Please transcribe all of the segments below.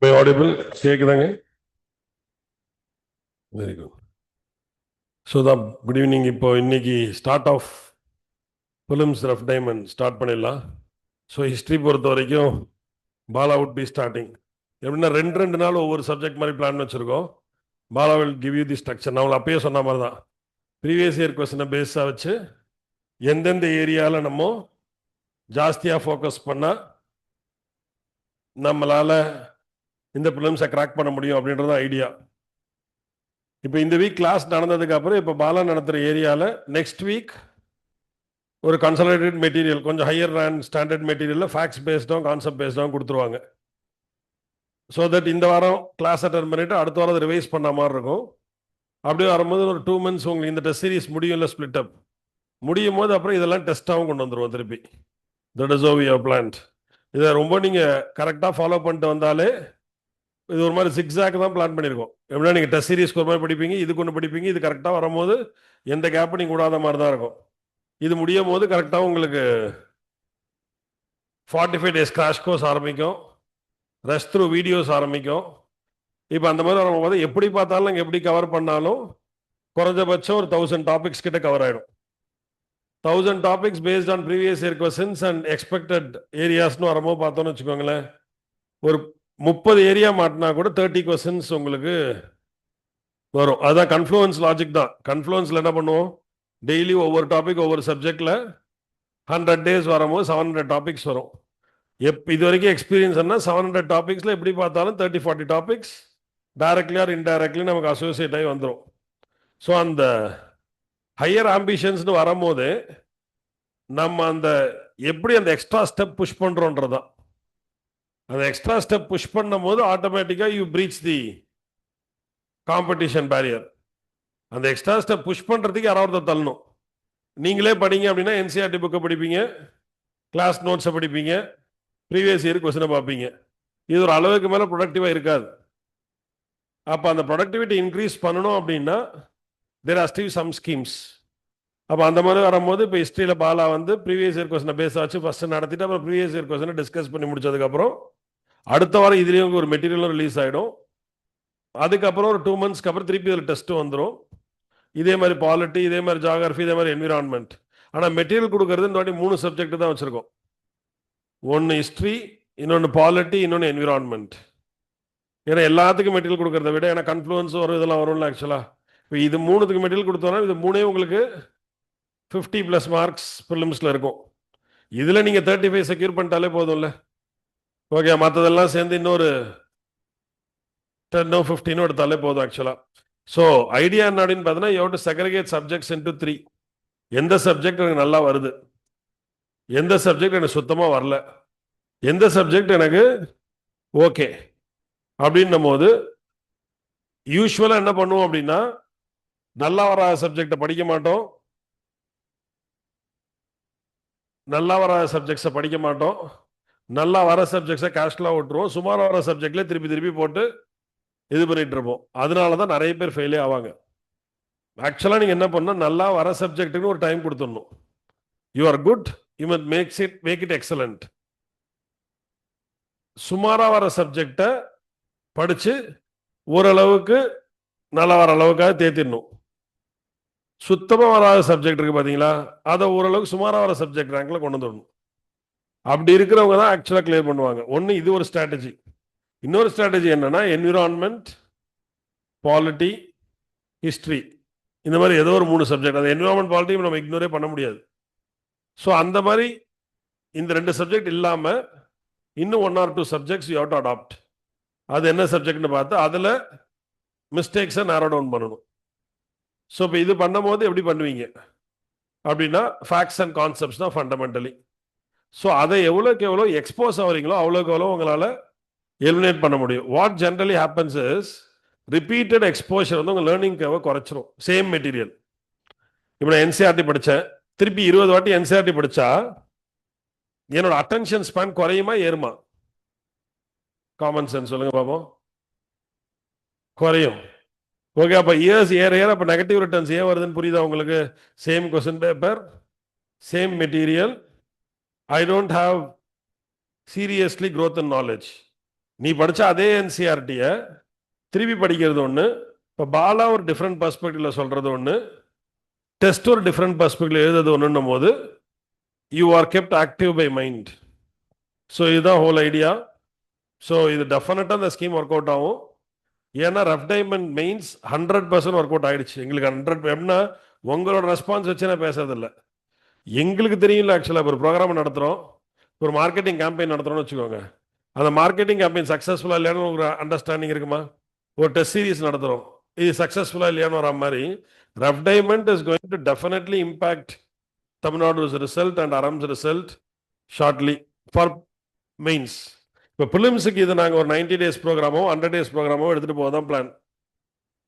Am I audible? கேக்குதாங்க? Very good. So தான் good evening. இப்போ இன்னைக்கு start of films rough diamond start பண்ணிடலாம். ஸோ ஹிஸ்ட்ரி பொறுத்த வரைக்கும் பாலா வுட் பி ஸ்டார்டிங். எப்படின்னா ரெண்டு நாள் ஒவ்வொரு சப்ஜெக்ட் மாதிரி பிளான் வச்சுருக்கோம். Bala will give you the structure. நான் உங்களை அப்பயே சொன்ன மாதிரி தான் ப்ரீவியஸ் இயர் கொஸ்டினை பேஸாக வச்சு எந்தெந்த ஏரியாவில் நம்ம ஜாஸ்தியாக ஃபோக்கஸ் பண்ணால் நம்மளால் இந்த ஃபிலிம்ஸை கிராக் பண்ண முடியும் அப்படின்றது ஐடியா. இப்போ இந்த வீக் கிளாஸ் நடந்ததுக்கு அப்புறம் இப்போ பாலா நடத்துகிற ஏரியாவில் நெக்ஸ்ட் வீக் ஒரு கன்சல்டேட் மெட்டீரியல் கொஞ்சம் ஹையர் ரேங்க் ஸ்டாண்டர்ட் மெட்டீரியலில் ஃபேக்ட்ஸ் பேஸ்டாகவும் கான்செப்ட் பேஸ்டாகவும் கொடுத்துருவாங்க. ஸோ தட் இந்த வாரம் கிளாஸ் அட்டன் பண்ணிவிட்டு அடுத்த வாரம் ரிவைஸ் பண்ண மாதிரி இருக்கும். அப்படியே வரும்போது ஒரு 2 months உங்களுக்கு இந்த டெஸ்ட் சீரிஸ் முடியும், இல்லை ஸ்பிளிட் அப் முடியும் போது அப்புறம் இதெல்லாம் டெஸ்ட்டாகவும் கொண்டு வந்துடுவோம் திருப்பி. That is how we have planned. இதை ரொம்ப நீங்கள் கரெக்டாக ஃபாலோ பண்ணிட்டு வந்தாலே இது ஒரு மாதிரி சிக்ஸாக் தான் பிளான் பண்ணியிருக்கோம். எப்படின்னா நீங்கள் டெஸ்ட் சீரிஸ்க்கு ஒரு மாதிரி படிப்பீங்க, இதுக்கு ஒன்று படிப்பீங்க, இது கரெக்டாக வரும்போது எந்த கேப்பும் நீங்கள் விடாத மாதிரி தான் இருக்கும். இது முடியும் போது கரெக்டாக உங்களுக்கு 45 days கிராஷ் கோர்ஸ் ஆரம்பிக்கும், ரெஸ்ட் த்ரூ வீடியோஸ் ஆரம்பிக்கும். இப்போ அந்த மாதிரி வரும்போது எப்படி பார்த்தாலும் நீங்கள் எப்படி கவர் பண்ணாலும் குறைஞ்சபட்சம் ஒரு 1000 டாபிக்ஸ் கிட்ட கவர் ஆகிடும். 1000 topics based on previous year questions and expected ஏரியாஸ்னு வரும்போது பார்த்தோன்னு வச்சுக்கோங்களேன், ஒரு 30 ஏரியா மாட்டினா கூட 30 கொஸ்டின்ஸ் உங்களுக்கு வரும். அதுதான் கன்ஃப்ளூயன்ஸ் லாஜிக் தான். கன்ஃப்ளூயன்ஸில் என்ன பண்ணுவோம், டெய்லி ஒவ்வொரு டாபிக் ஒவ்வொரு சப்ஜெக்டில் 100 days வரும்போது 700 டாபிக்ஸ் வரும். இது வரைக்கும் எக்ஸ்பீரியன்ஸ் என்ன, 700 டாபிக்ஸில் எப்படி பார்த்தாலும் 30-40 டாபிக்ஸ் டைரக்ட்லி ஆர் இன்டைரக்ட்லி நமக்கு அசோசியேட் ஆகி வந்துடும். ஸோ அந்த ஹையர் ஆம்பிஷன்ஸ்னு வரும்போது நம்ம அந்த எப்படி அந்த எக்ஸ்ட்ரா ஸ்டெப் புஷ் பண்ணுறோன்றதான். அந்த எக்ஸ்ட்ரா ஸ்டெப் புஷ் பண்ணும் போது ஆட்டோமேட்டிக்காக you breach the competition barrier. அந்த எக்ஸ்ட்ரா ஸ்டெப் புஷ் பண்ணுறதுக்கு யாராவது தள்ளணும். நீங்களே படிங்க அப்படின்னா என்சிஆர்டி புக்கை படிப்பீங்க, கிளாஸ் நோட்ஸை படிப்பீங்க, ப்ரீவியஸ் இயர் கொஸ்டினை பார்ப்பீங்க. இது ஒரு அளவுக்கு மேலே ப்ரொடக்டிவாக இருக்காது. அப்போ அந்த ப்ரொடக்டிவிட்டி இன்க்ரீஸ் பண்ணணும் அப்படின்னா there are still some schemes. அப்போ அந்த மாதிரி வரும்போது இப்போ ஹிஸ்ட்ரியில் பாலா வந்து ப்ரீவியஸ் இயர் கொஸ்டினை பேச வச்சு ஃபஸ்ட்டு நடத்திட்டு அப்புறம் ப்ரீவியஸ் இயர் கொஸ்டினை டிஸ்கஸ் பண்ணி முடிச்சதுக்கப்புறம் அடுத்த வாரம் இதுலேயும் ஒரு மெட்டீரியலும் ரிலீஸ் ஆகிடும். அதுக்கப்புறம் ஒரு 2 monthsக்கு அப்புறம் திருப்பி இதில் டெஸ்ட்டும் வந்துடும். இதே மாதிரி பாலிட்டி, இதே மாதிரி ஜியாகிரஃபி, இதே மாதிரி என்விரான்மெண்ட். ஆனால் மெட்டீரியல் கொடுக்கறது இந்த வாட்டி 3 சப்ஜெக்ட் தான் வச்சுருக்கோம். ஒன்று ஹிஸ்ட்ரி, இன்னொன்று பாலிட்டி, இன்னொன்று என்விரான்மெண்ட். ஏன்னா எல்லாத்துக்கும் மெட்டீரியல் கொடுக்கறத விட ஏன்னா கன்ஃப்ளூயன்ஸ் வரும், இதெல்லாம் வரும்ல ஆக்சுவலாக. இப்போ இது 3த்துக்கு மெட்டீரியல் கொடுத்தோன்னா இது 3 உங்களுக்கு 50+ மார்க்ஸ் ப்ரிலிம்ஸில் இருக்கும். இதில் நீங்கள் 35 செக்யூர் பண்ணிட்டாலே போதும்ல. ஓகே, மற்றதெல்லாம் சேர்ந்து இன்னொரு 10 15 எடுத்தாலே போதும் ஆக்சுவலாக. ஸோ ஐடியா என்ன அப்படின்னு பார்த்தீங்கன்னா, you have to segregate subjects into 3. எந்த சப்ஜெக்ட் எனக்கு நல்லா வருது, எந்த சப்ஜெக்ட் எனக்கு சுத்தமாக வரல, எந்த சப்ஜெக்ட் எனக்கு ஓகே அப்படின்னும் போது யூஸ்வலாக என்ன பண்ணுவோம் அப்படின்னா, நல்லா வராத சப்ஜெக்டை படிக்க மாட்டோம், நல்லா வராத சப்ஜெக்ட்ஸை படிக்க மாட்டோம், நல்லா வர சப்ஜெக்ட்ஸை கேஷ்லாக விட்டுருவோம், சுமார் வர சப்ஜெக்ட்லேயே திருப்பி போட்டு இது பண்ணிட்டு இருப்போம். அதனால தான் நிறைய பேர் ஃபெயிலே ஆவாங்க. ஆக்சுவலாக நீங்கள் என்ன பண்ணால் நல்லா வர சப்ஜெக்ட்டுன்னு ஒரு டைம் கொடுத்துடணும். You are good, you must make it excellent. சுமாராக வர சப்ஜெக்டை படித்து ஓரளவுக்கு நல்லா வர அளவுக்காக தேத்திடணும். சுத்தமாக வராத சப்ஜெக்ட் இருக்குது பார்த்தீங்களா, அதை ஓரளவுக்கு சுமாராக வர சப்ஜெக்ட் ரேங்கில் கொண்டு வந்துடணும். அப்படி இருக்கிறவங்க தான் ஆக்சுவலாக கிளியர் பண்ணுவாங்க. ஒன்று இது ஒரு ஸ்ட்ராட்டஜி. இன்னொரு ஸ்ட்ராட்டஜி என்னன்னா, என்விரான்மெண்ட், பாலிட்டி, ஹிஸ்ட்ரி, இந்த மாதிரி ஏதோ ஒரு 3 சப்ஜெக்ட். அந்த என்விரான்மெண்ட் பாலிட்டி நம்ம இக்னோரே பண்ண முடியாது. ஸோ அந்த மாதிரி இந்த 2 சப்ஜெக்ட் இல்லாமல் இன்னும் 1 or 2 subjects you have to adapt. அது என்ன சப்ஜெக்ட்னு பார்த்து அதில் மிஸ்டேக்ஸை நேரோ டவுன் பண்ணணும். ஸோ இப்போ இது பண்ணும்போது எப்படி பண்ணுவீங்க அப்படின்னா, ஃபேக்ட்ஸ் அண்ட் கான்செப்ட்ஸ் தான் ஃபண்டமெண்டலி. ஸோ அதை எவ்வளோக்கு எவ்வளோ எக்ஸ்போஸ் ஆகிறீங்களோ அவ்வளோக்கு எவ்வளோ உங்களால் எலிமினேட் பண்ண முடியும். What generally happens is repeated exposure வந்து உங்கள் லேர்னிங் கர்வை குறைச்சிரும். சேம் மெட்டீரியல் இப்போ நான் என்சிஆர்டி படித்தேன், திருப்பி 20 வாட்டி என்சிஆர்டி படித்தா என்னோட அட்டென்ஷன் ஸ்பேன் குறையுமா ஏறுமா? காமன் சென்ஸ் சொல்லுங்க பாப்போம். குறையும். ஓகே, அப்போ இயர்ஸ் ஏற அப்போ நெகட்டிவ் ரிட்டர்ன்ஸ் ஏன் வருதுன்னு புரியுதா உங்களுக்கு? Same question paper, same material, I don't have seriously growth in knowledge. நீ படிச்ச அதே என்சிஆர்டிய திருப்பி படிக்கிறது ஒன்று, இப்போ பாலா ஒரு டிஃப்ரெண்ட் பர்ஸ்பெக்டிவ்ல சொல்றது ஒன்று, டெஸ்ட் ஒரு டிஃப்ரெண்ட் பர்ஸ்பெக்டிவ்ல எழுதுறது ஒன்றுன்னும் போது you are kept active by mind. So இதுதான் ஹோல் ஐடியா. ஸோ இது டெஃபினட்டாக இந்த ஸ்கீம் ஒர்க் அவுட் ஆகும். ஏன்னா rough diamond mains 100% work out ஆயிடுச்சு எங்களுக்கு. 100 எப்படின்னா உங்களோட ரெஸ்பான்ஸ் வச்சு நான் பேசுறதில்ல, எங்களுக்கு தெரியல. ஆக்சுவலாக ஒரு ப்ரோக்ராம் நடத்துகிறோம், ஒரு மார்க்கெட்டிங் கேம்பெயின் நடத்துகிறோம்னு வச்சுக்கோங்க. அந்த மார்க்கெட்டிங் கேம்பெயின் சக்ஸஸ்ஃபுல்லாக இல்லையான்னு ஒரு அண்டர்ஸ்டாண்டிங் இருக்குமா? ஒரு டெஸ்ட் சீரிஸ் நடத்துகிறோம், இது சக்ஸஸ்ஃபுல்லாக இல்லையான்னு வர மாதிரி rough diamond is going to definitely impact Tamil Nadu's result and Aram's result shortly for mains. இப்போ பிலிம்ஸுக்கு இது நாங்கள் ஒரு 90 days ப்ரோக்ராமோ 100 days ப்ரோக்ராமோ எடுத்துகிட்டு போக தான் பிளான்.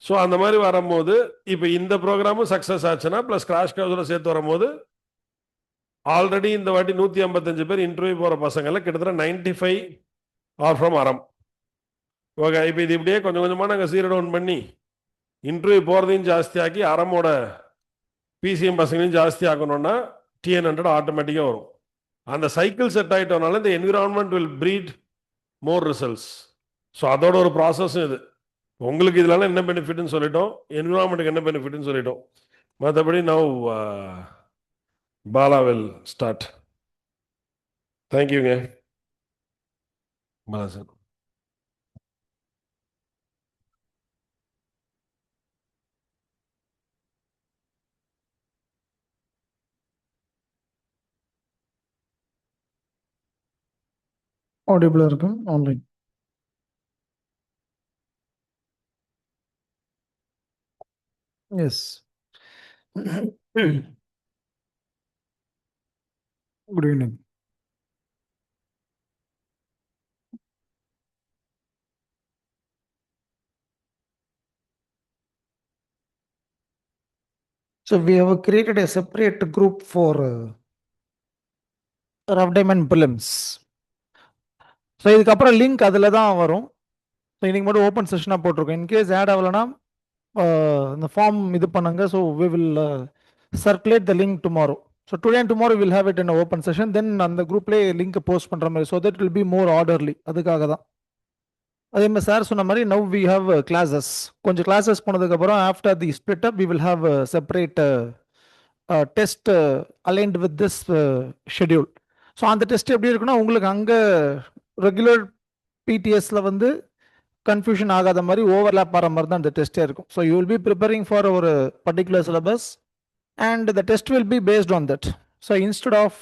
ஸோ அந்த மாதிரி வரும்போது இப்போ இந்த ப்ரோக்ராமும் சக்ஸஸ் ஆச்சுன்னா ப்ளஸ் கிராஷ் கோர்ஸோட சேர்த்து வரும்போது ஆல்ரெடி இந்த வாட்டி 155 பேர் இன்டர்வியூ போகிற பசங்களை கிட்டத்தட்ட 95 ஆர் ஃப்ரம் அறம். ஓகே, இப்போ இது இப்படியே கொஞ்சம் கொஞ்சமாக நாங்கள் ஜீரோ டவுன் பண்ணி இன்டர்வியூ போகிறதையும் ஜாஸ்தியாக்கி அரமோட பிசிஎம் பசங்களையும் ஜாஸ்தி ஆக்கணும்னா TN100 ஆட்டோமேட்டிக்காக வரும். அந்த சைக்கிள் செட் ஆகிட்டோம்னால இந்த environment will breed more results. So அதோட ஒரு ப்ராசஸும் இது. உங்களுக்கு இதனால என்ன பெனிஃபிட்னு சொல்லிட்டோம், என்விரான்மெண்ட்டுக்கு என்ன பெனிஃபிட்னு சொல்லிட்டோம். மற்றபடி நவ் பாலா வில் ஸ்டார்ட். தேங்க்யூங்க பாலா சார். ஆடிபிளா இருக்கும் online. Yes. Good evening. So we have created a separate group for rough diamond prelims. So இதுக்கப்புறம் லிங்க் அதில் தான் வரும். ஸோ இன்னைக்கு மட்டும் ஓப்பன் செஷனாக போட்டிருக்கோம். இன்கேஸ் ஆட் ஆகலைன்னா இந்த ஃபார்ம் இது பண்ணுங்க. So we will circulate the link tomorrow. So today and tomorrow will have it in open session. Then அந்த குரூப்லேயே லிங்க் போஸ்ட் பண்ணுற மாதிரி, so that will be more orderly. அதுக்காக தான். அதே மாதிரி சார் சொன்ன மாதிரி நவ் வி ஹாவ் கிளாஸஸ். கொஞ்சம் கிளாஸஸ் போனதுக்கப்புறம் after the split up we will have separate test aligned with this schedule. So அந்த டெஸ்ட் எப்படி இருக்குன்னா உங்களுக்கு அங்கே ரெகுலர் பிடிஎஸ்ல வந்து கன்ஃபியூஷன் ஆகாத மாதிரி ஓவர்லேப் ஆகிற மாதிரி தான் இந்த டெஸ்ட்டே இருக்கும். So you will be preparing for ஒரு particular syllabus and the test will be based on that. So instead of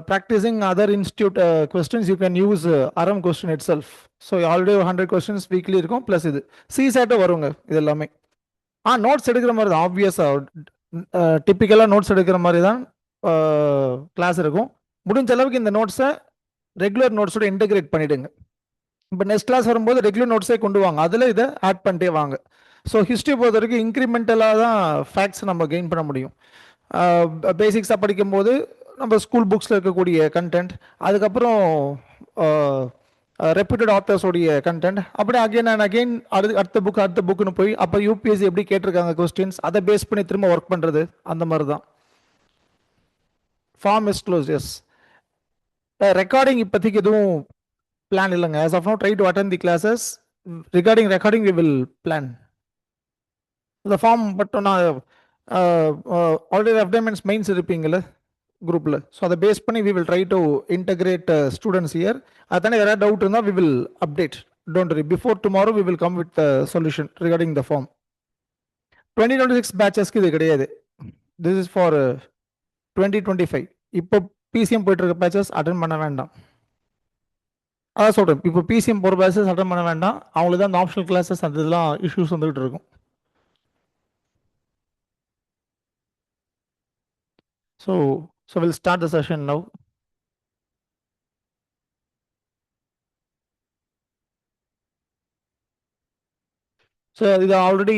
practicing other institute questions, you can use Aram question itself. So already 100 questions weekly இருக்கும், plus இது CSAT வருங்க. இது எல்லாமே notes எடுக்கிற மாதிரி தான். ஆப்வியஸாக டிப்பிக்கலாக நோட்ஸ் எடுக்கிற மாதிரி தான் கிளாஸ் இருக்கும். முடிஞ்ச அளவுக்கு இந்த நோட்ஸை ரெகுலர் நோட்ஸோட இன்டெகிரேட் பண்ணிவிடுங்க. இப்போ நெக்ஸ்ட் கிளாஸ் வரும்போது ரெகுலர் நோட்ஸே கொண்டு வாங்க, அதில் இதை ஆட் பண்ணிட்டே வாங்க. ஸோ ஹிஸ்ட்ரி பொறுத்த வரைக்கும் இன்க்ரிமெண்டலாக தான் ஃபேக்ட்ஸ் நம்ம கெயின் பண்ண முடியும். பேசிக்ஸாக படிக்கும்போது நம்ம ஸ்கூல் புக்ஸில் இருக்கக்கூடிய கண்டென்ட், அதுக்கப்புறம் ரெப்யூட்டட் ஆத்தர்ஸோடைய கண்டென்ட், அப்படி அகைன் அண்ட் அகைன் அடுத்த புக்குன்னு போய் அப்போ யூபிஎஸ்சி எப்படி கேட்டிருக்காங்க கொஸ்டின்ஸ், அதை பேஸ் பண்ணி திரும்ப ஒர்க் பண்ணுறது, அந்த மாதிரி தான். Form is close. Yes, recording இப்போதைக்கு எதுவும் பிளான் இல்லைங்க. as of now try to attend the classes. Regarding recording we will plan the form. But நான் already rough diamonds mains இருப்பீங்கல்ல குரூப்ல, ஸோ அதை பேஸ் பண்ணி we will try to integrate students here. அதானே வேற doubt இருந்தால் we will update. Don't worry, before tomorrow we will come with the solution regarding the form. 2026 batchesக்கு இது கிடையாது. This is for 2025. இப்போ BCM போயிட்டு இருக்க பேச்சஸ் அட்டன் பண்ண வேண்டாம். அதான் சொல்கிறேன், இப்போ பிசிஎம் போகிற பேச்சஸ் அட்டன் பண்ண வேண்டாம். அவங்களுக்கு தான் அந்த ஆப்ஷனல் கிளாஸஸ் அந்த இதெல்லாம் இஷ்யூஸ் வந்துகிட்டு இருக்கும். So we'll start the session now. So இது ஆல்ரெடி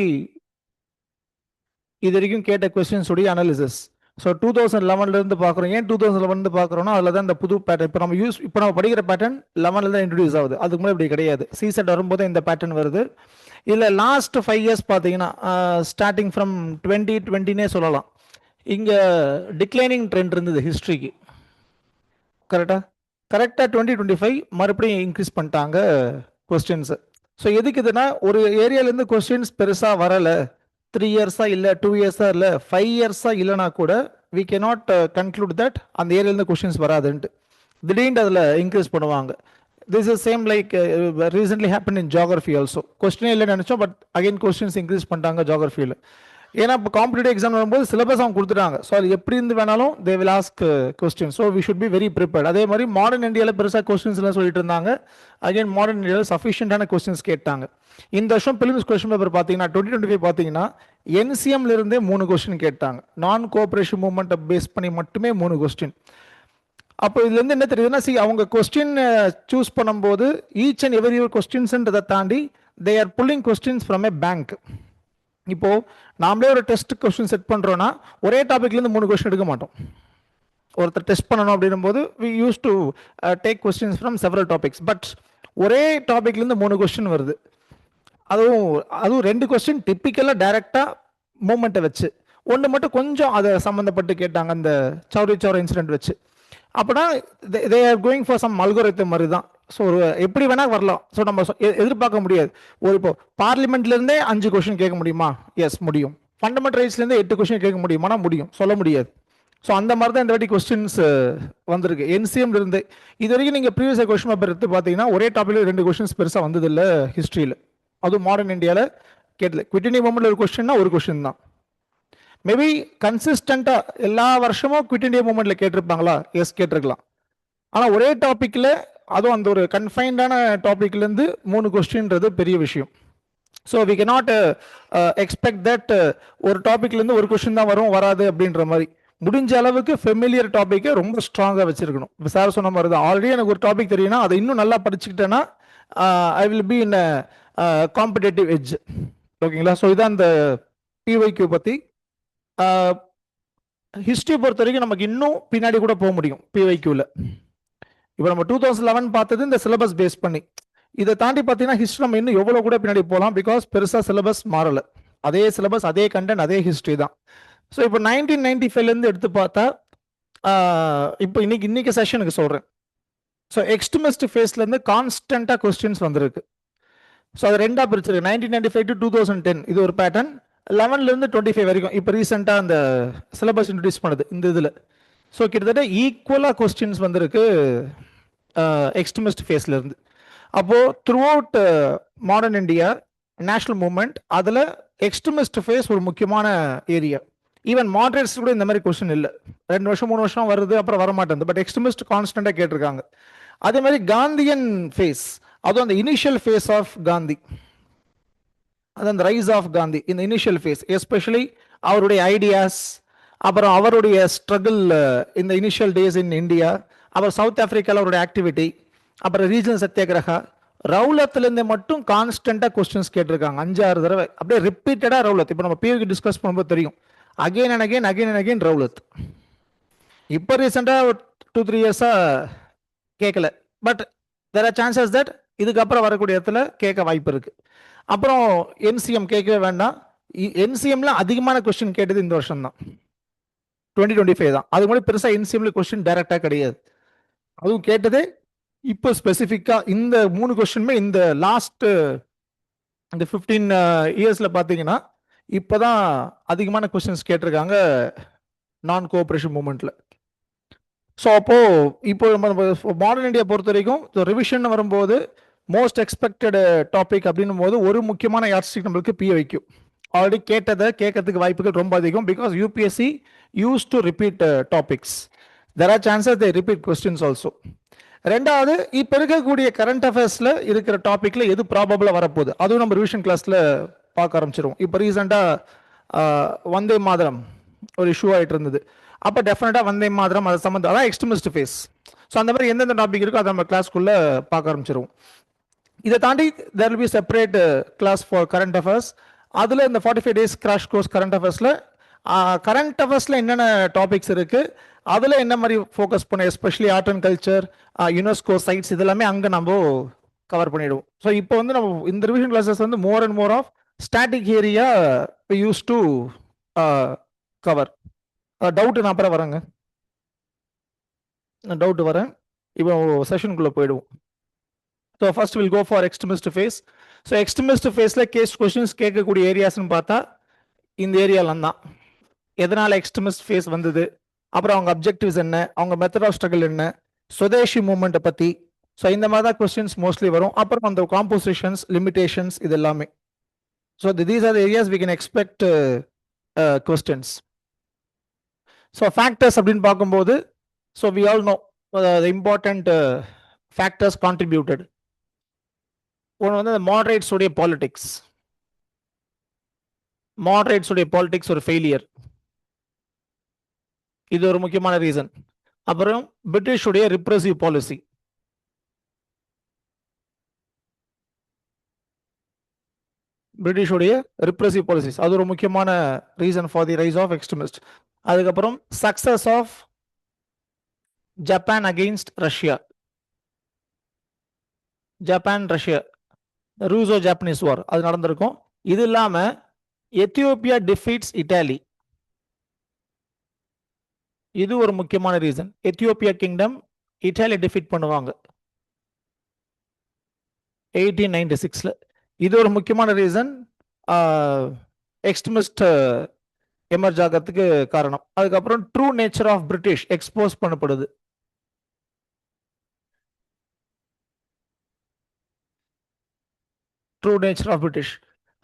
இது வரைக்கும் கேட்ட கொஸ்டின்ஸ் உடைய அனாலிசிஸ். ஸோ 2011லேருந்து பார்க்குறோம். ஏன் 2011 பார்க்குறோன்னா அதில் தான் இந்த புது பேட்டர்ன் இப்போ நம்ம படிக்கிற பேட்டர்ன் 11 தான் இன்ட்ரடியூஸ் ஆகுது. அதுக்கு முன்னாடி இப்படி கிடையாது. சிசெட் வரும்போது இந்த பேட்டர்ன் வருது. இல்லை லாஸ்ட் 5 years பார்த்தீங்கன்னா ஸ்டார்டிங் ஃப்ரம் 2020 சொல்லலாம், இங்கே டிக்ளைனிங் ட்ரெண்ட் இருந்தது ஹிஸ்ட்ரிக்கு. கரெக்டாக கரெக்டாக 2025 மறுபடியும் இன்க்ரீஸ் பண்ணிட்டாங்க கொஸ்டின்ஸு. ஸோ எதுக்கு இதுனா ஒரு ஏரியாலேருந்து கொஸ்டின்ஸ் பெருசாக வரலை, 3 இயர்ஸாக இல்லை, 2 இயர்ஸாக இல்லை, 5 இயர்ஸாக இல்லைனா கூட we cannot conclude that அந்த ஏரியாலேருந்து கொஸ்டின்ஸ் வராதுன்ட்டு திடீர்னு அதில் இன்க்ரீஸ் பண்ணுவாங்க. This is same like recently happen in geography also. கொஸ்டினே இல்லைன்னு நினச்சோம், பட் அகைன் கொஸ்டின்ஸ் இன்க்ரீஸ் பண்ணிட்டாங்க ஜியாகிரஃபியில். ஏன்னா இப்போ காம்படிட்டிவ் எக்ஸாம் வரும்போது சிலபஸ் அவங்க கொடுத்துட்டாங்க. ஸோ அது எப்படி இருந்து வேணாலும் they will ask question. So we should be very prepared. அதே மாதிரி மாடர்ன் இந்தியாவில் பெருசாக கொஸ்டின்ஸ் எல்லாம் சொல்லிட்டு இருந்தாங்க. அகைன் மாடர்ன் இந்தியாவில் சஃபிஷியண்டான கொஸ்டின்ஸ் கேட்டாங்க. இந்த வருஷம் பிலிம்ஸ் கொஸ்டின் பேப்பர் பார்த்தீங்கன்னா 2025 பார்த்தீங்கன்னா என்சிஎம்ல இருந்தே 3 கொஸ்டின் கேட்டாங்க. நான் கோஆபரேஷன் மூவ்மெண்ட்டை பேஸ் பண்ணி மட்டுமே 3 கொஸ்டின். அப்போ இதுலேருந்து என்ன தெரியுதுன்னா, அவங்க கொஸ்டின் சூஸ் பண்ணும்போது ஈச் அண்ட் எவரி கொஸ்டின்ஸ்ன்றதை தாண்டி they are pulling questions from a bank. இப்போ நாமளே ஒரு டெஸ்ட் கொஸ்டின் செட் பண்றோம்னா ஒரே டாபிக்லேருந்து 3 கொஸ்டின் எடுக்க மாட்டோம். ஒருத்தர் டெஸ்ட் பண்ணணும் அப்படின்னும் போது we use to take questions from several topics. But ஒரே டாபிக்லேருந்து 3 கொஸ்டின் வருது. அதுவும் 2 கொஸ்டின் டிப்பிக்கலாக டைரெக்டாக மூமெண்ட்டை வச்சு, ஒன்று மட்டும் கொஞ்சம் அதை சம்மந்தப்பட்டு கேட்டாங்க, அந்த சௌரி சௌரா இன்சிடென்ட் வச்சு. அப்படின்னா they are going for some algorithm மாதிரி தான். ஸோ ஒரு எப்படி வேணா வரலாம். ஸோ நம்ம எதிர்பார்க்க முடியாது. ஒரு இப்போ பார்லிமெண்ட்லேருந்தே 5 கொஸ்டின் கேட்க முடியுமா? எஸ் முடியும். ஃபண்டமெண்டல் ரைட்ஸ்லேருந்தே 8 கொஸ்டின் கேட்க முடியுமானா முடியும், சொல்ல முடியாது. ஸோ அந்த மாதிரி தான் இந்த வாட்டி கொஸ்டின்ஸ் வந்திருக்கு என்சிஎம்ல இருந்து. இது வரைக்கும் நீங்கள் ப்ரீவியஸ் கொஸ்டின் பேப்பர் எடுத்து பார்த்தீங்கன்னா ஒரே டாப்பில் 2 கொஸ்டின்ஸ் பெருசாக வந்ததில்லை ஹிஸ்ட்ரியில். அதுவும் மாடர்ன் இந்தியாவில் கேட்டது. குவிட் இண்டியா மூவ்மெண்ட்ல ஒரு கொஸ்டின்னா ஒரு கொஸ்டின் தான். மேபி கன்சிஸ்டண்டாக எல்லா வருஷமும் குவிட் இண்டியா மூவ்மெண்ட்ல கேட்டிருப்பாங்களா? எஸ் கேட்டிருக்கலாம். ஆனால் ஒரே டாப்பிக்கில், அதுவும் அந்த ஒரு கன்ஃபைன்டான டாபிக்லேருந்து 3 கொஸ்டின்றது பெரிய விஷயம். So we cannot expect that ஒரு டாபிக்லேருந்து ஒரு கொஸ்டின் தான் வராது அப்படின்ற மாதிரி. முடிஞ்ச அளவுக்கு ஃபெமிலியர் டாப்பிக்கை ரொம்ப ஸ்ட்ராங்காக வச்சிருக்கணும். இப்போ சார் சொன்ன மாதிரி தான், ஆல்ரெடி எனக்கு ஒரு டாபிக் தெரியும்னா அதை இன்னும் நல்லா படிச்சுக்கிட்டேன்னா I will be in competitive edge. ஓகேங்களா? ஸோ இதான் இந்த பிஒய்க்யூ பற்றி. ஹிஸ்ட்ரி பொறுத்த வரைக்கும் நமக்கு இன்னும் பின்னாடி கூட போக முடியும் பிஒய்க்யூவில். இப்போ நம்ம 2011 பார்த்தது இந்த சிலபஸ் பேஸ் பண்ணி. இதை தாண்டி பார்த்தீங்கன்னா ஹிஸ்ட்ரி நம்ம இன்னும் எவ்வளோ கூட பின்னாடி போகலாம். பிகாஸ் பெருசாக சிலபஸ் மாறலை, அதே சிலபஸ், அதே கண்டென்ட், அதே ஹிஸ்ட்ரி தான். ஸோ இப்போ 1995லேருந்து எடுத்து பார்த்தா இப்போ இன்னைக்கு செஷனுக்கு சொல்கிறேன். ஸோ எக்ஸ்ட்ரிமிஸ்ட் ஃபேஸ்லேருந்து கான்ஸ்டண்ட்டாக கொஸ்டின்ஸ் வந்திருக்கு. ஸோ அது ரெண்டாக பிரிச்சிருக்கு. 1995 to 2010 இது ஒரு பேட்டர்ன். 11லேருந்து 25 வரைக்கும் இப்போ ரீசெண்டாக அந்த சிலபஸ் இன்ட்ரடியூஸ் பண்ணுது இந்த இதில். ஸோ கிட்டத்தட்ட ஈக்குவலாக கொஸ்டின்ஸ் வந்திருக்கு எக்ஸ்ட்ரிமிஸ்ட் ஃபேஸ்லேருந்து. அப்போது through out modern India national movement அதில் எக்ஸ்ட்ரிமிஸ்ட் ஃபேஸ் ஒரு முக்கியமான ஏரியா. ஈவன் மாடரேட்ஸ் கூட இந்த மாதிரி கொஸ்டின் இல்லை. 2 வருஷம் 3 வருஷம் வருது, அப்புறம் வரமாட்டேங்குது. பட் எக்ஸ்ட்ரிமிஸ்ட் கான்ஸ்டண்ட்டாக கேட்டிருக்காங்க. அதே மாதிரி காந்தியன் ஃபேஸ், அதுவும் அந்த இனிஷியல் ஃபேஸ் ஆஃப் காந்தி, அது அந்த ரைஸ் ஆஃப் காந்தி, இந்த இனிஷியல் ஃபேஸ் எஸ்பெஷலி அவருடைய ஐடியாஸ், அப்புறம் அவருடைய ஸ்ட்ரகிள் இந்த இனிஷியல் டேஸ் இன் இந்தியா, அப்புறம் சவுத் ஆப்பிரிக்காவில் அவருடைய ஆக்டிவிட்டி, அப்புறம் ரீஜனல் சத்தியாகிரகா, ரவுலத்துலேருந்து மட்டும் கான்ஸ்டண்ட்டாக கொஸ்டின்ஸ் கேட்டிருக்காங்க 5-6 தடவை. அப்படியே ரிப்பீட்டடாக ரவுலத். இப்போ நம்ம பியூக்கு டிஸ்கஸ் பண்ணும்போது தெரியும், அகெயின் அண்ட் அகெயின் ரவுலத். இப்போ ரீசெண்டாக 2-3 இயர்ஸாக கேட்கல. But there are chances that இதுக்கப்புறம் வரக்கூடிய இடத்துல கேட்க வாய்ப்பு இருக்குது. அப்புறம் என்சிஎம் கேட்கவே வேண்டாம். என்சிஎம்ல அதிகமான கொஸ்டின் கேட்டது இந்த வருஷம் தான், 2025 தான். அது மாதிரி பெருசாக என்சிஎம்ல கொஸ்டின் டைரக்டாக கிடையாது. அதுவும் கேட்டதே இப்போ ஸ்பெசிஃபிக்காக இந்த 3 கொஸ்டினுமே இந்த லாஸ்ட் இந்த 15 இயர்ஸில் பார்த்தீங்கன்னா இப்போ தான் அதிகமான கொஸ்டின்ஸ் கேட்டிருக்காங்க நான் கோஆப்ரேஷன் மூவ்மெண்ட்டில். ஸோ அப்போது இப்போ நம்ம மாடர்ன் இந்தியா பொறுத்த வரைக்கும் ரிவிஷன் வரும்போது மோஸ்ட் எக்ஸ்பெக்டட் டாபிக் அப்படின்னும் போது ஒரு முக்கியமான யாட்ஸ்டிக் நம்மளுக்கு பிஒய்க்யூ. ஆல்ரெடி கேட்கறதுக்கு வாய்ப்புகள் ரொம்ப அதிகம். Because UPSC use to repeat topics. There are chances they repeat questions also. ரெண்டாவது, இப்போ இருக்கக்கூடிய கரண்ட் அஃபேர்ஸில் இருக்கிற டாப்பிக்கில் எது ப்ராபபிளாக வரப்போகுது அதுவும் நம்ம ரிவிஷன் கிளாஸில் பார்க்க ஆரம்பிச்சிருவோம். இப்போ ரீசெண்டாக வந்தே மாதரம் ஒரு இஷ்யூ ஆகிட்டு இருந்தது. அப்போ டெஃபினட்டாக வந்தே மாதரம் அதை சம்மந்தம், அதான் எக்ஸ்ட்ரிமிஸ்ட் ஃபேஸ். ஸோ அந்த மாதிரி எந்தெந்த டாபிக் இருக்கோ அதை நம்ம கிளாஸ்க்குள்ளே பார்க்க ஆரம்பிச்சிருவோம். இதை தாண்டி there will be separate class for current affairs. அதில் இந்த 45 days கிராஷ் கோர்ஸ் கரண்ட் அஃபேர்ஸில் என்னென்ன டாபிக்ஸ் இருக்குது, அதில் என்ன மாதிரி ஃபோக்கஸ் பண்ண, especially art and culture, UNESCO sites, இதெல்லாமே அங்கே நம்ம கவர் பண்ணிடுவோம். ஸோ இப்போ வந்து நம்ம இந்த ரிவிஷன் கிளாஸஸ் வந்து more and more of static area use to cover. Doubt நான் அப்புறம் வரேங்க, டவுட்டு வரேன். இப்போ செஷனுக்குள்ள போயிடுவோம். So first will go for extremist phase. So extremist ஃபேஸில் கேஸ் கொஸ்டின்ஸ் கேட்கக்கூடிய ஏரியாஸ்னு பார்த்தா இந்த ஏரியாலாம் தான். எதனால் எக்ஸ்ட்ரீமிஸ்ட் ஃபேஸ் வந்தது, அப்புறம் அவங்க அப்ஜெக்டிவ்ஸ் என்ன, அவங்க மெத்தட் ஆஃப் ஸ்ட்ரகிள் என்ன, சுதேஷி மூமெண்ட்டை பற்றி. ஸோ இந்த மாதிரி தான் கொஸ்டின்ஸ் மோஸ்ட்லி வரும். அப்புறம் அந்த காம்போசிஷன்ஸ், லிமிடேஷன்ஸ், இது எல்லாமே. So these are the areas we can expect questions. So factors அப்படின்னு பார்க்கும்போது, so we all know the important factors contributed. ஒன்று வந்து இந்த மாடரேட்ஸ் உடைய பாலிடிக்ஸ். மாடரேட்ஸ் உடைய பாலிடிக்ஸ் ஒரு ஃபெயிலியர், இது ஒரு முக்கியமான ரீசன். அப்புறம் பிரிட்டிஷ் உடைய ரிப்ரெசிவ் பாலிசி, பிரிட்டிஷ் உடைய ரிப்ரெசிவ் பாலிசிஸ், அது ஒரு முக்கியமான reason for the rise of extremist. அதுக்கப்புறம் success of Japan against Russia, Japan Russia Russo Japanese war அது நடந்திருக்கும். இது இல்லாம எத்தியோப்பியா டிஃபீட்ஸ் இட்டாலி, இது ஒரு முக்கியமான reason. Ethiopia kingdom Italy defeat பண்ணுவாங்க 1896. இது ஒரு முக்கியமான ரீசன் எக்ஸ்ட்ரீமிஸ்ட் எமர்ஜ் ஆகிறதுக்கு காரணம். அதுக்கப்புறம் true nature of British expose பண்ணப்படுது. ட்ரூ நேச்சர் ஆஃப் பிரிட்டிஷ்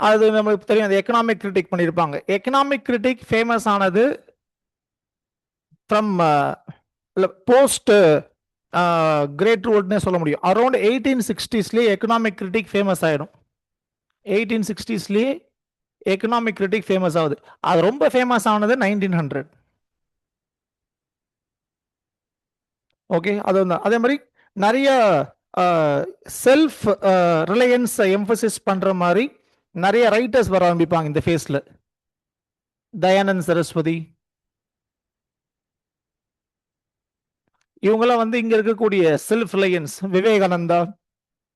அது நமக்கு தெரியும். அந்த எக்கனாமிக் கிரிட்டிக் பண்ணியிருப்பாங்க. எக்கனாமிக் கிரிட்டிக் ஃபேமஸ் ஆனது ஃப்ரம் போஸ்ட் கிரேட் ரோல்ட்னே சொல்ல முடியும். அரௌண்ட் 1860ஸ்லேயே எக்கனாமிக் கிரிட்டிக் ஃபேமஸ் ஆயிடும். 1860ஸ்லேயே எக்கனாமிக் கிரிட்டிக் ஃபேமஸ் ஆகுது. அது ரொம்ப ஃபேமஸ் ஆனது 1900. ஓகே, அது வந்து அதே மாதிரி நிறைய செல்ஃப் ரிலையன்ஸ் எம்பசிஸ் பண்ற மாதிரி நிறைய ரைட்டர்ஸ் வர ஆரம்பிப்பாங்க இந்த ஃபேஸ்ல. தயானந்த் சரஸ்வதி, இவங்கெல்லாம் வந்து இங்க இருக்கக்கூடிய செல்ஃப் ரிலையன்ஸ், விவேகானந்தா,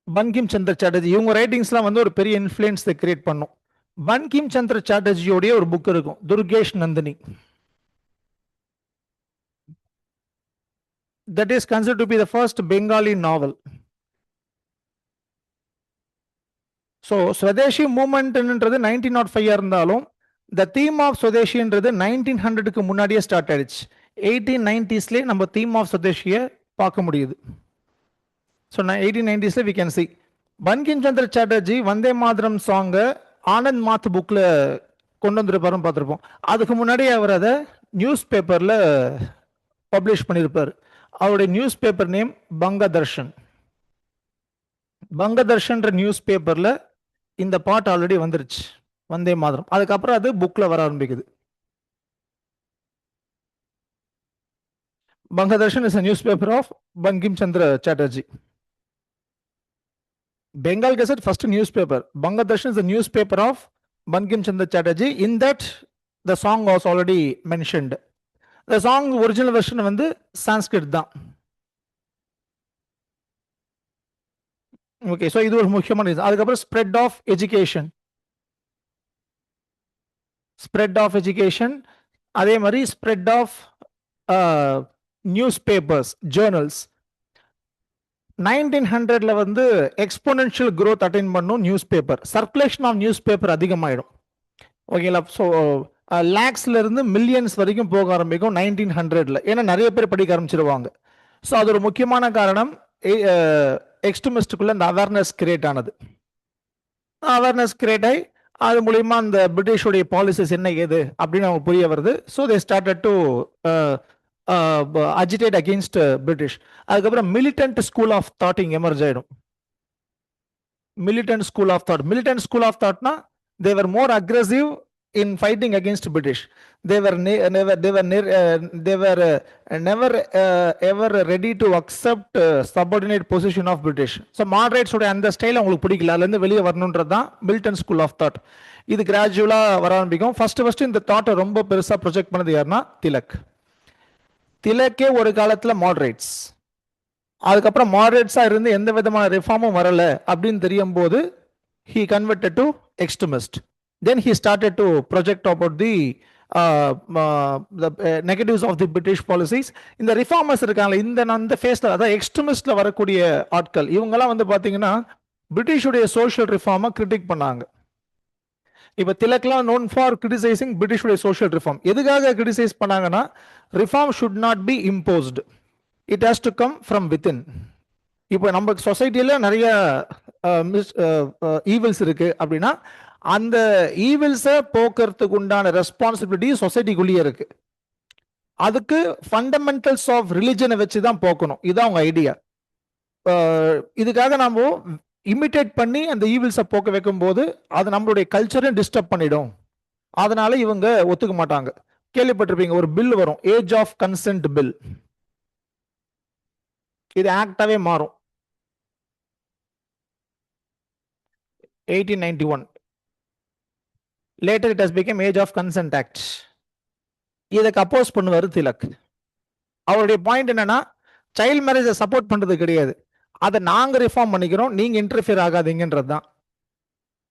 பங்கிம் சந்திர சாட்டர்ஜி, இவங்க ரைட்டிங்ஸ்லாம் வந்து ஒரு பெரிய இன்ஃப்ளூயன்ஸ் கிரியேட் பண்ணும். பங்கிம் சந்திர சாட்டர்ஜியோடைய ஒரு புக் இருக்கும், Durgesh Nandini. That is considered to be the first Bengali novel. So Swadeshi movement என்றது 1905 இருந்தாலும் the theme of Swadeshi என்றது 1900க்கு முன்னாடியே ஸ்டார்ட் ஆயிடுச்சு. 1890ஸ்ல நம்ம theme of Swadeshi பார்க்க முடியுது. So 1890ஸ்ல we can see Bankim Chandra Chatterjee Vande Mataram song Anand Math புக்ல கொண்டு வந்திருப்பாருன்னு பார்த்துருப்போம். அதுக்கு முன்னாடி அவர் அதை நியூஸ் பேப்பர்ல பப்ளிஷ் பண்ணியிருப்பார். அவருடைய நியூஸ் பேப்பர் நேம் பங்கதர்ஷன். பங்கதர்ஷன் நியூஸ் பேப்பர்ல இந்த பாட்டு ஆல்ரெடி வந்துருச்சு, வந்தே மாதரம். அதுக்கப்புறம் அது புக்ல வர ஆரம்பிக்குது. பங்கதர்ஷன் is a newspaper of Bankim Chandra Chatterjee. Bengal Gazette first newspaper. Bangladesh is a newspaper of Bankim Chandra Chatterjee. In that the song was already mentioned. The song original version வந்து Sanskrit தான். Okay, so இது ஒரு முக்கியமான reason. அதுக்கப்புறம் spread of education, spread of education, அதே மாதிரி spread of newspapers, journals. 1900ல வந்து எக்ஸ்போனென்ஷியல் growth அட்டைன் பண்ணும் newspaper. Circulation of newspaper அதிகமாயிடும். ஓகேங்களா? ஸோ லேக்ஸ்ல இருந்து மில்லியன்ஸ் வரைக்கும் போக ஆரம்பிக்கும் 1900ல. ஏன்னா நிறைய பேர் படிக்க ஆரம்பிச்சிருவாங்க. ஸோ அது ஒரு முக்கியமான காரணம். எக்ஸ்ட்ரீமிஸ்டுக்குள்ள இந்த அவேர்னஸ் கிரியேட் ஆனது. அவேர்னஸ் கிரியேட் ஆகி அது மூலியமா அந்த பிரிட்டிஷோடைய பாலிசிஸ் என்ன ஏது அப்படின்னு அவங்க புரிய வருது. So they started to agitate against British. அதுக்கப்புறம் மிலிட்டன்ட் ஸ்கூல் ஆஃப் தாட் இங்க எமர்ஜ் ஆயிடும். militant school of thought. Militant school of thought na, they were more aggressive in fighting against British. They were never ever ready to accept subordinate position of British. So moderates உடைய அந்த style உங்களுக்கு பிடிக்கல, அதுல இருந்து வெளியே வரணும்ன்றது தான் militant school of thought. இது கிராஜுவலா வர ஆரம்பிக்கும். ஃபர்ஸ்ட் இந்த தாட்டை ரொம்ப பெருசா ப்ரொஜெக்ட் பண்ணது யாருன்னா திலக். திலக்கே ஒரு காலத்துல மாடரேட்ஸ், அதுக்கப்புறம் மாடரேட்ஸா இருந்து எந்த விதமான ரிஃபார்மும் வரல அப்படின்னு தெரியும் போது he converted to extremist. Then he started to project about the negatives of the British policies. இந்த ரிஃபார்மர்ஸ் இருக்காங்க, இந்த ஃபேஸ்ல, அதாவது எக்ஸ்ட்ரீமிஸ்ட்ல வரக்கூடிய ஆட்கள், இவங்கெல்லாம் வந்து பாத்தீங்கன்னா பிரிட்டிஷுடைய சோஷியல் ரிஃபார்மை கிரிட்டிக் பண்ணாங்க. இப்ப திலக்லாம் நோன் ஃபார் கிரிட்டிசைசிங் பிரிட்டிஷுடைய சோஷியல் ரிஃபார்ம். எதுக்காக கிரிட்டிசைஸ் பண்ணாங்கன்னா, reform should not be imposed, it has to come from within. இப்போ நம்ம சொசைட்டில நிறைய ஈவில்ஸ் இருக்கு அப்படின்னா, அந்த ஈவில்ஸை போக்குறதுக்கு உண்டான ரெஸ்பான்சிபிலிட்டி சொசைட்டிக்குள்ளேயே இருக்கு. அதுக்கு ஃபண்டமெண்டல்ஸ் ஆஃப் ரிலிஜனை வச்சு தான் போக்கணும், இதுதான் அவங்க ஐடியா. இதுக்காக நாம இமிட்டேட் பண்ணி அந்த ஈவில்ஸை போக்க வைக்கும் போது அது நம்மளுடைய கல்ச்சரை டிஸ்டர்ப் பண்ணிடும். அதனால இவங்க ஒத்துக்க மாட்டாங்க. கேள்விப்பட்டிருப்பீங்க, ஒரு பில் வரும், ஏஜ் ஆஃப் கன்சென்ட் பில். இது ஆக்டாவே மாறும் 1891. Later it has become age of consent act. இதுக்கு அப்போஸ் பண்ணுவார் திலக். அவருடைய பாயிண்ட் என்னன்னா, சைல்ட் மேரேஜை சப்போர்ட் பண்றது கிடையாது, அதை நாங்க ரிஃபார்ம் பண்ணிக்கிறோம், நீங்க இன்டர்ஃபியர் ஆகாதீங்கன்றது தான்.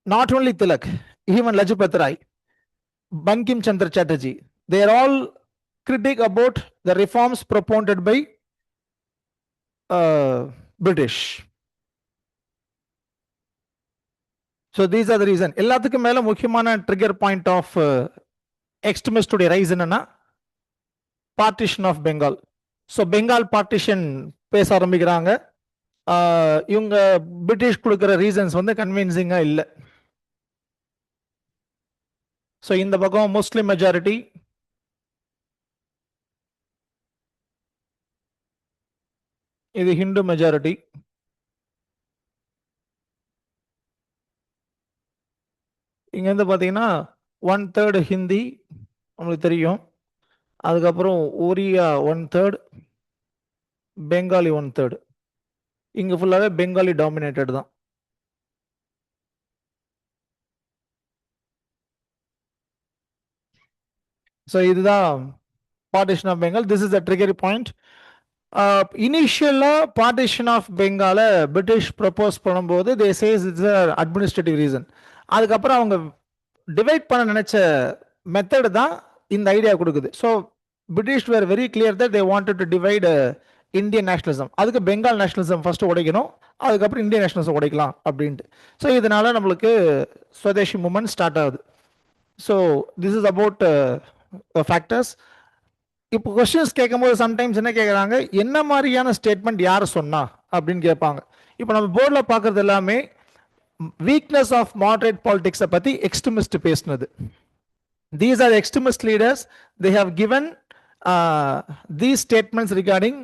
Not only Tilak, even Lajpat Rai, Bankim Chandra Chatterjee, they are all critic about the reforms propounded by British. So these are the reason. எல்லாத்துக்கும் மேல முக்கியமான ட்ரிகர் பாயிண்ட் ஆஃப் எக்ஸ்ட்ரீமிஸ்ட் உடைய ரைஸ் என்னன்னா, partition of Bengal. So Bengal partition பேச ஆரம்பிக்கிறாங்க. இவங்க பிரிட்டிஷ் கொடுக்குற ரீசன்ஸ் வந்து கன்வின்சிங்கா இல்லை. ஸோ இந்த பக்கம் முஸ்லிம் மெஜாரிட்டி, இது ஹிந்து மெஜாரிட்டி. இங்க வந்து பாத்தீங்கன்னா 1/3 ஹிந்தி உங்களுக்கு தெரியும், அதுக்கப்புறம் ஒரியா 1/3, பெங்காலி 1/3. இங்க ஃபுல்லாவே பெங்காலி டாமினேட்டட் தான். ஸோ இதுதான் partition of Bengal. This is the trigger point. இனிஷியலா பார்ட்டிஷன் ஆஃப் பெங்கால பிரிட்டிஷ் ப்ரப்போஸ் பண்ணும்போது they says it's administrative reason. அதுக்கப்புறம் அவங்க டிவைட் பண்ண நினைச்ச மெத்தட் தான் இந்த ஐடியா கொடுக்குது. So British were very clear that they wanted to divide Indian nationalism. அதுக்கு பெங்கால் நேஷனலிசம் ஃபர்ஸ்ட் உடைக்கணும், அதுக்கப்புறம் இந்தியன் நேஷனலிசம் உடைக்கலாம் அப்படின்ட்டு. ஸோ இதனால நம்மளுக்கு ஸ்வதேசி மூவ்மெண்ட் ஸ்டார்ட் ஆகுது. So this is about factors. இப்போ கொஸ்டின்ஸ் கேட்கும்போது சம்டைம்ஸ் என்ன கேட்குறாங்க, என்ன மாதிரியான ஸ்டேட்மெண்ட் யார் சொன்னா அப்படின்னு கேட்பாங்க. இப்போ நம்ம போர்டில் பார்க்கறது எல்லாமே வீக்னஸ் ஆஃப் மாடரேட் பாலிடிக்ஸை பற்றி எக்ஸ்ட்ரீமிஸ்ட் பேசினது. These are extremist leaders, they have given these statements regarding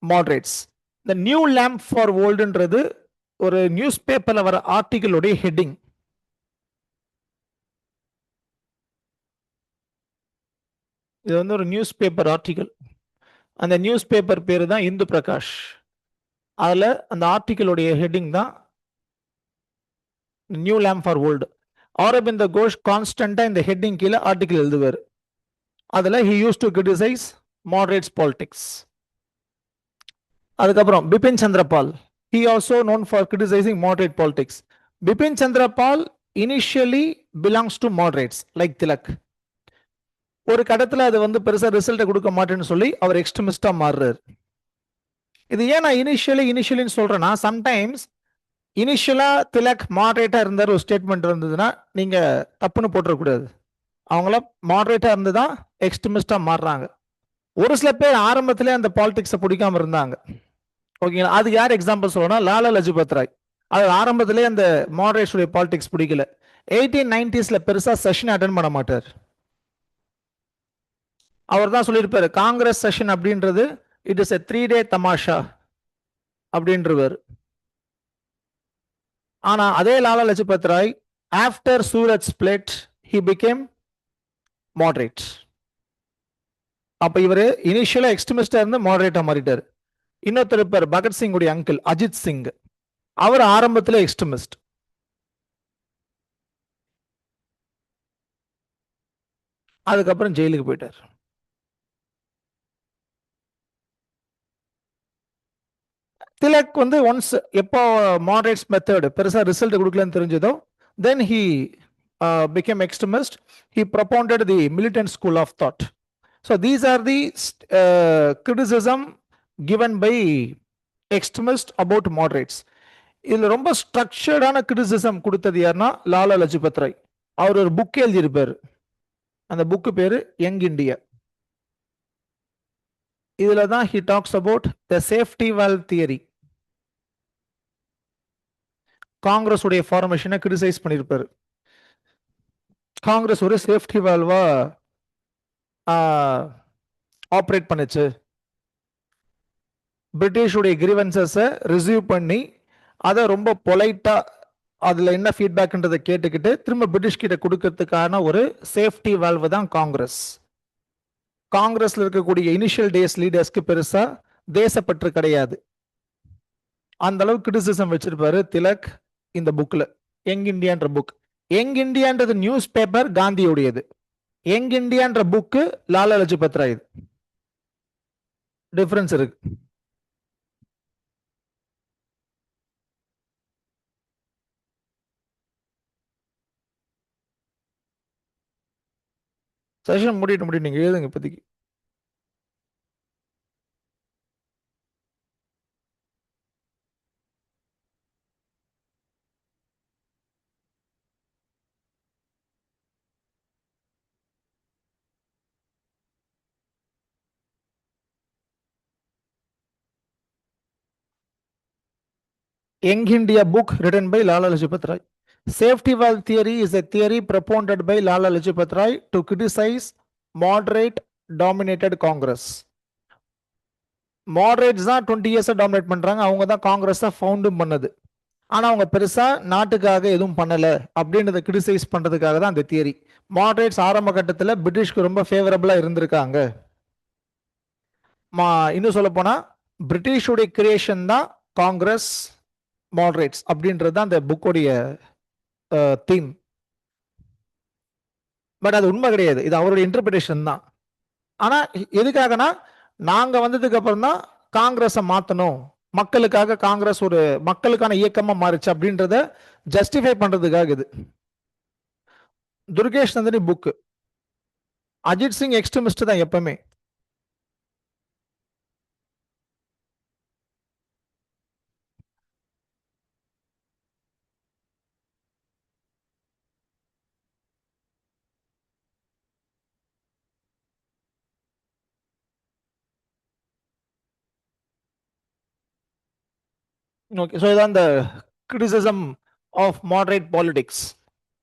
moderates. The new lamp for ஓல்டுன்றது ஒரு நியூஸ் பேப்பரில் வர ஆர்டிகிளுடைய ஹெட்டிங். இது வந்து ஒரு நியூஸ் பேப்பர் ஆர்டிகல். அந்த நியூஸ் பேப்பர் பேரு தான் இந்து பிரகாஷ். அதுல அந்த ஆர்டிகிளுடைய ஹெட்டிங் தான் new lamp for old. Aurobindo Ghosh கான்ஸ்டன்டா இந்த ஹெட்டிங் கீழே ஆர்டிகிள் எழுதுவார். அதுல he used to criticize moderates politics. அதுக்கப்புறம் Bipin Chandrapal, he also known for criticizing moderate politics. Bipin Chandrapal initially belongs to moderates like Tilak. ஒரு கடத்துல அது வந்து பெருசா ரிசல்ட் கொடுக்க மாட்டேன்னு சொல்லி அவர் எக்ஸ்ட்ரீமிஸ்டா மாறுறாரு. இது ஏன் நான் இனிஷியலின்னு சொல்றேன்னா, சம்டைம்ஸ் இனிஷியலா திலக் மாடரேட்டா இருந்தார் ஒரு ஸ்டேட்மெண்ட் இருந்ததுன்னா நீங்க தப்புன்னு போட்டுறக்கூடாது. அவங்கள மாடரேட்டா இருந்துதான் எக்ஸ்ட்ரீமிஸ்டா மாறுறாங்க. ஒரு சில பேர் ஆரம்பத்திலே அந்த பாலிடிக்ஸை பிடிக்காம இருந்தாங்க. ஓகேங்களா, அது யார் எக்ஸாம்பிள் சொல்லணும்னா லாலா லஜபத் ராய். அது ஆரம்பத்திலே அந்த மாடரேட்ஸ் பாலிடிக்ஸ் பிடிக்கல. 1890s பெருசா செஷன் அட்டென்ட் பண்ண மாட்டார். அவர் தான் சொல்லியிருப்பாரு, காங்கிரஸ் செஷன் அப்படின்றது it is a 3-day tamasha அப்படின்றவர். ஆனா அதே Lala Lajpat Rai after Surat split he became moderate. அப்ப இவரு இனிஷியலா எக்ஸ்ட்ரீமிஸ்டா இருந்து மாடரேட்டா மாறிட்டார். இன்னொருத்தர் இருப்பார், பகத்சிங் உடைய அங்கிள் அஜித் சிங். அவர் ஆரம்பத்தில் எக்ஸ்ட்ரீமிஸ்ட். அதுக்கப்புறம் ஜெயிலுக்கு போயிட்டார். திலக் வந்து ஒன்ஸ் எப்போ மாடரேட்ஸ் மெத்தட் பெருசா ரிசல்ட் கொடுக்கலன்னு தெரிஞ்சதோ then he became extremist. He propounded the militant school of thought. So these are the criticism given by extremists about moderates. இதுல ரொம்ப ஸ்ட்ரக்சர்டான கிரிட்டிசிசம் கொடுத்தது யாருன்னா லாலா லஜபத் ராய். அவர் ஒரு புக் எழுதியிருப்பாரு. அந்த புக்கு பேரு யங் இந்தியா. இதுல தான் he talks about the safety valve theory. Congress உடைய ஃபார்மேஷனை கிரிட்டிசைஸ் பண்ணியிருப்பாரு. காங்கிரஸ் ஒரு சேஃப்டி வால்வா ஆப்ரேட் பண்ணுச்சு. பிரிட்டிஷுடைய கிரீவன்சஸை ரிசீவ் பண்ணி அதை ரொம்ப பொலைட்டா அதுல என்ன ஃபீட்பேக்ன்றதை கேட்டுக்கிட்டு திரும்ப பிரிட்டிஷ் கிட்ட கொடுக்கறதுக்கான ஒரு சேஃப்டி வால்வு தான் காங்கிரஸ். காங்கிரஸ்ல இருக்கக்கூடிய இனிஷியல் டேஸ் லீடர்ஸ்க்கு பெருசா தேசப்பற்று கிடையாது. அந்த அளவு கிரிட்டிசிசம் வச்சிருப்பாரு திலக் இந்த புக்ல. யங் இந்தியான்ற புக். யங் இந்தியான்றது நியூஸ் பேப்பர் காந்தியுடையது. யங் இந்தியான்ற புக்கு லாலா லஜபத் ராய். டிஃபரன்ஸ் இருக்கு. செஷன் முடிட்டு நீங்க எழுதுங்க இப்போதைக்கு. Young India book written by Lala Lajpat Rai. Safety valve theory is a theory propounded by Lala Lajpat Rai to criticize moderate dominated Congress. Moderates தான் 20 years dominate பண்றாங்க. அவங்க தான் காங்கிரஸை ஃபவுண்டும் பண்ணது. ஆனா அவங்க பெருசா நாட்டுக்காக எதுவும் பண்ணல அப்படின்றத கிரிட்டிசைஸ் பண்றதுக்காக தான் அந்த தியரி. மாடரேட்ஸ் ஆரம்ப கட்டத்துல பிரிட்டிஷ்க்கு ரொம்ப ஃபேவரபிளா இருந்திருக்காங்க. இன்னும் சொல்ல போனா பிரிட்டிஷுடைய கிரியேஷன் தான் காங்கிரஸ் மாடரேட்ஸ் அப்படின்றது தான் அந்த புக்கோடைய தீம். பட் அது உண்மை கிடையாது. இது அவருடைய இன்டர்பிரேஷன் தான். ஆனா எதுக்காகனா நாங்க வந்ததுக்கு அப்புறம் தான் காங்கிரஸை மாத்தணும், மக்களுக்காக காங்கிரஸ் ஒரு மக்களுக்கான இயக்கமா மாறிச்சு அப்படின்றத ஜஸ்டிஃபை பண்றதுக்காக இது. துர்கேஷ் நந்தினி புக். அஜித் சிங் எக்ஸ்ட்ரீமிஸ்ட் தான் எப்பவுமே. ஓகே, ஸோ இதான் இந்த கிரிட்டிசிசம் ஆஃப் மாடரேட் பாலிடிக்ஸ்.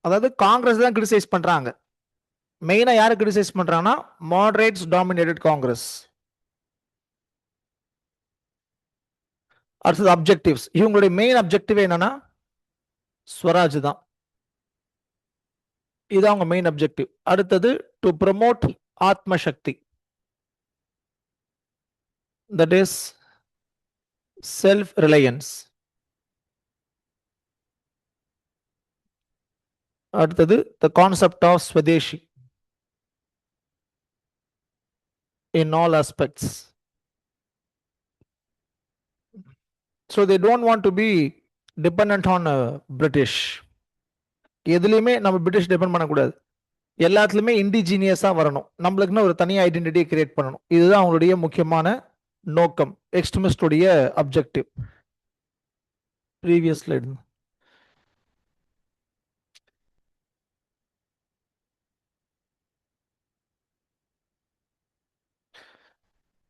அதாவது காங்கிரஸ் தான் கிரிட்டிசைஸ் பண்றாங்க. மெயினா யாரை கிரிட்டிசைஸ் பண்றாங்கன்னா மாடரேட்ஸ் டாமினேட்டட் காங்கிரஸ். அடுத்தது அப்ஜெக்டிவ்ஸ். இவங்களுடைய மெயின் அப்ஜெக்டிவ் என்னன்னா ஸ்வராஜ் தான். இது அவங்க மெயின் அப்ஜெக்டிவ். அடுத்தது to promote Atma Shakti, that is self reliance. அடுத்தது the concept of Swadeshi in all aspects. So they don't want to be dependent on British. எதுலையுமே நம்ம பிரிட்டிஷ் டிபெண்ட் பண்ணக்கூடாது. எல்லாத்துலயுமே இண்டிஜீனியஸா வரணும். நம்மளுக்குன்னு ஒரு தனி ஐடென்டிட்டியை கிரியேட் பண்ணணும். இதுதான் அவங்களுடைய முக்கியமான நோக்கம், எக்ஸ்ட்ரீமிஸ்டுடைய அப்ஜெக்டிவ். Previous slide.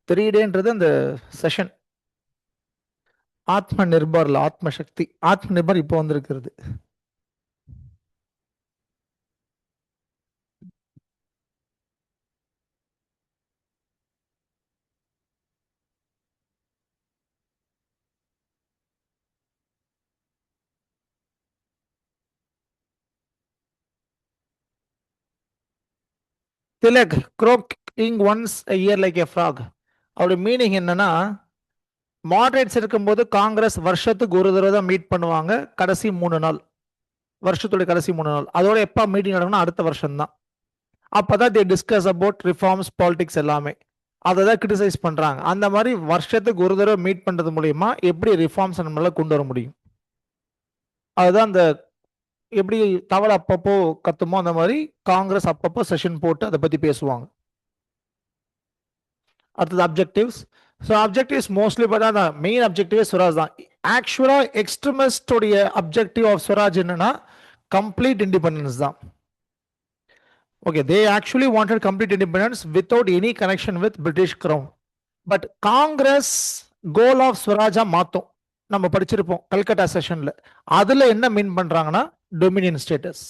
த்ரீடேன்றது அந்த செஷன். ஆத்ம நிர்பர்ல ஆத்ம சக்தி. ஆத்ம நிர்பர் இப்போ வந்திருக்கிறது. Tilak croaking once a year like a frog. அவருடைய மீனிங் என்னன்னா மாடரேட்ஸ் இருக்கும்போது காங்கிரஸ் வருஷத்துக்கு ஒரு தடவை தான் மீட் பண்ணுவாங்க, கடைசி 3 நாள், வருஷத்துடைய கடைசி 3 நாள். அதோட எப்ப மீட்டிங் நடக்கும்னா அடுத்த வருஷம் தான். அப்பதான் they discuss about reforms, politics எல்லாமே. அதை தான் கிரிட்டிசைஸ் பண்றாங்க. அந்த மாதிரி வருஷத்துக்கு ஒரு தடவை மீட் பண்றது மூலியமா எப்படி ரிஃபார்ம்ஸ் நம்மளால கொண்டு வர முடியும், அதுதான் அந்த எப்படி தவளை அப்பப்போ கத்துமோ அந்த மாதிரி காங்கிரஸ் அப்பப்போ செஷன் போட்டு அதை பத்தி பேசுவாங்க. அடுத்தது அப்ஜெக்டிவ்ஸ். ஸோ அப்ஜெக்டிவ்ஸ் மோஸ்ட்லி பார்த்தா மெயின் அப்ஜெக்டிவ் ஸ்வராஜ் தான். ஆக்சுவலா எக்ஸ்ட்ரீமிஸ்டோடைய அப்ஜெக்டிவ் ஆஃப் ஸ்வராஜ் என்னன்னா கம்ப்ளீட் இண்டிபெண்டன்ஸ் தான். Okay, they actually wanted complete independence without any connection with British crown. But Congress goal of ஸ்வராஜா மாத்தோம். நம்ம படிச்சிருப்போம் கல்கட்டா செஷன்ல. அதுல என்ன மீன் பண்றாங்கன்னா டொமினியன் ஸ்டேட்டஸ்.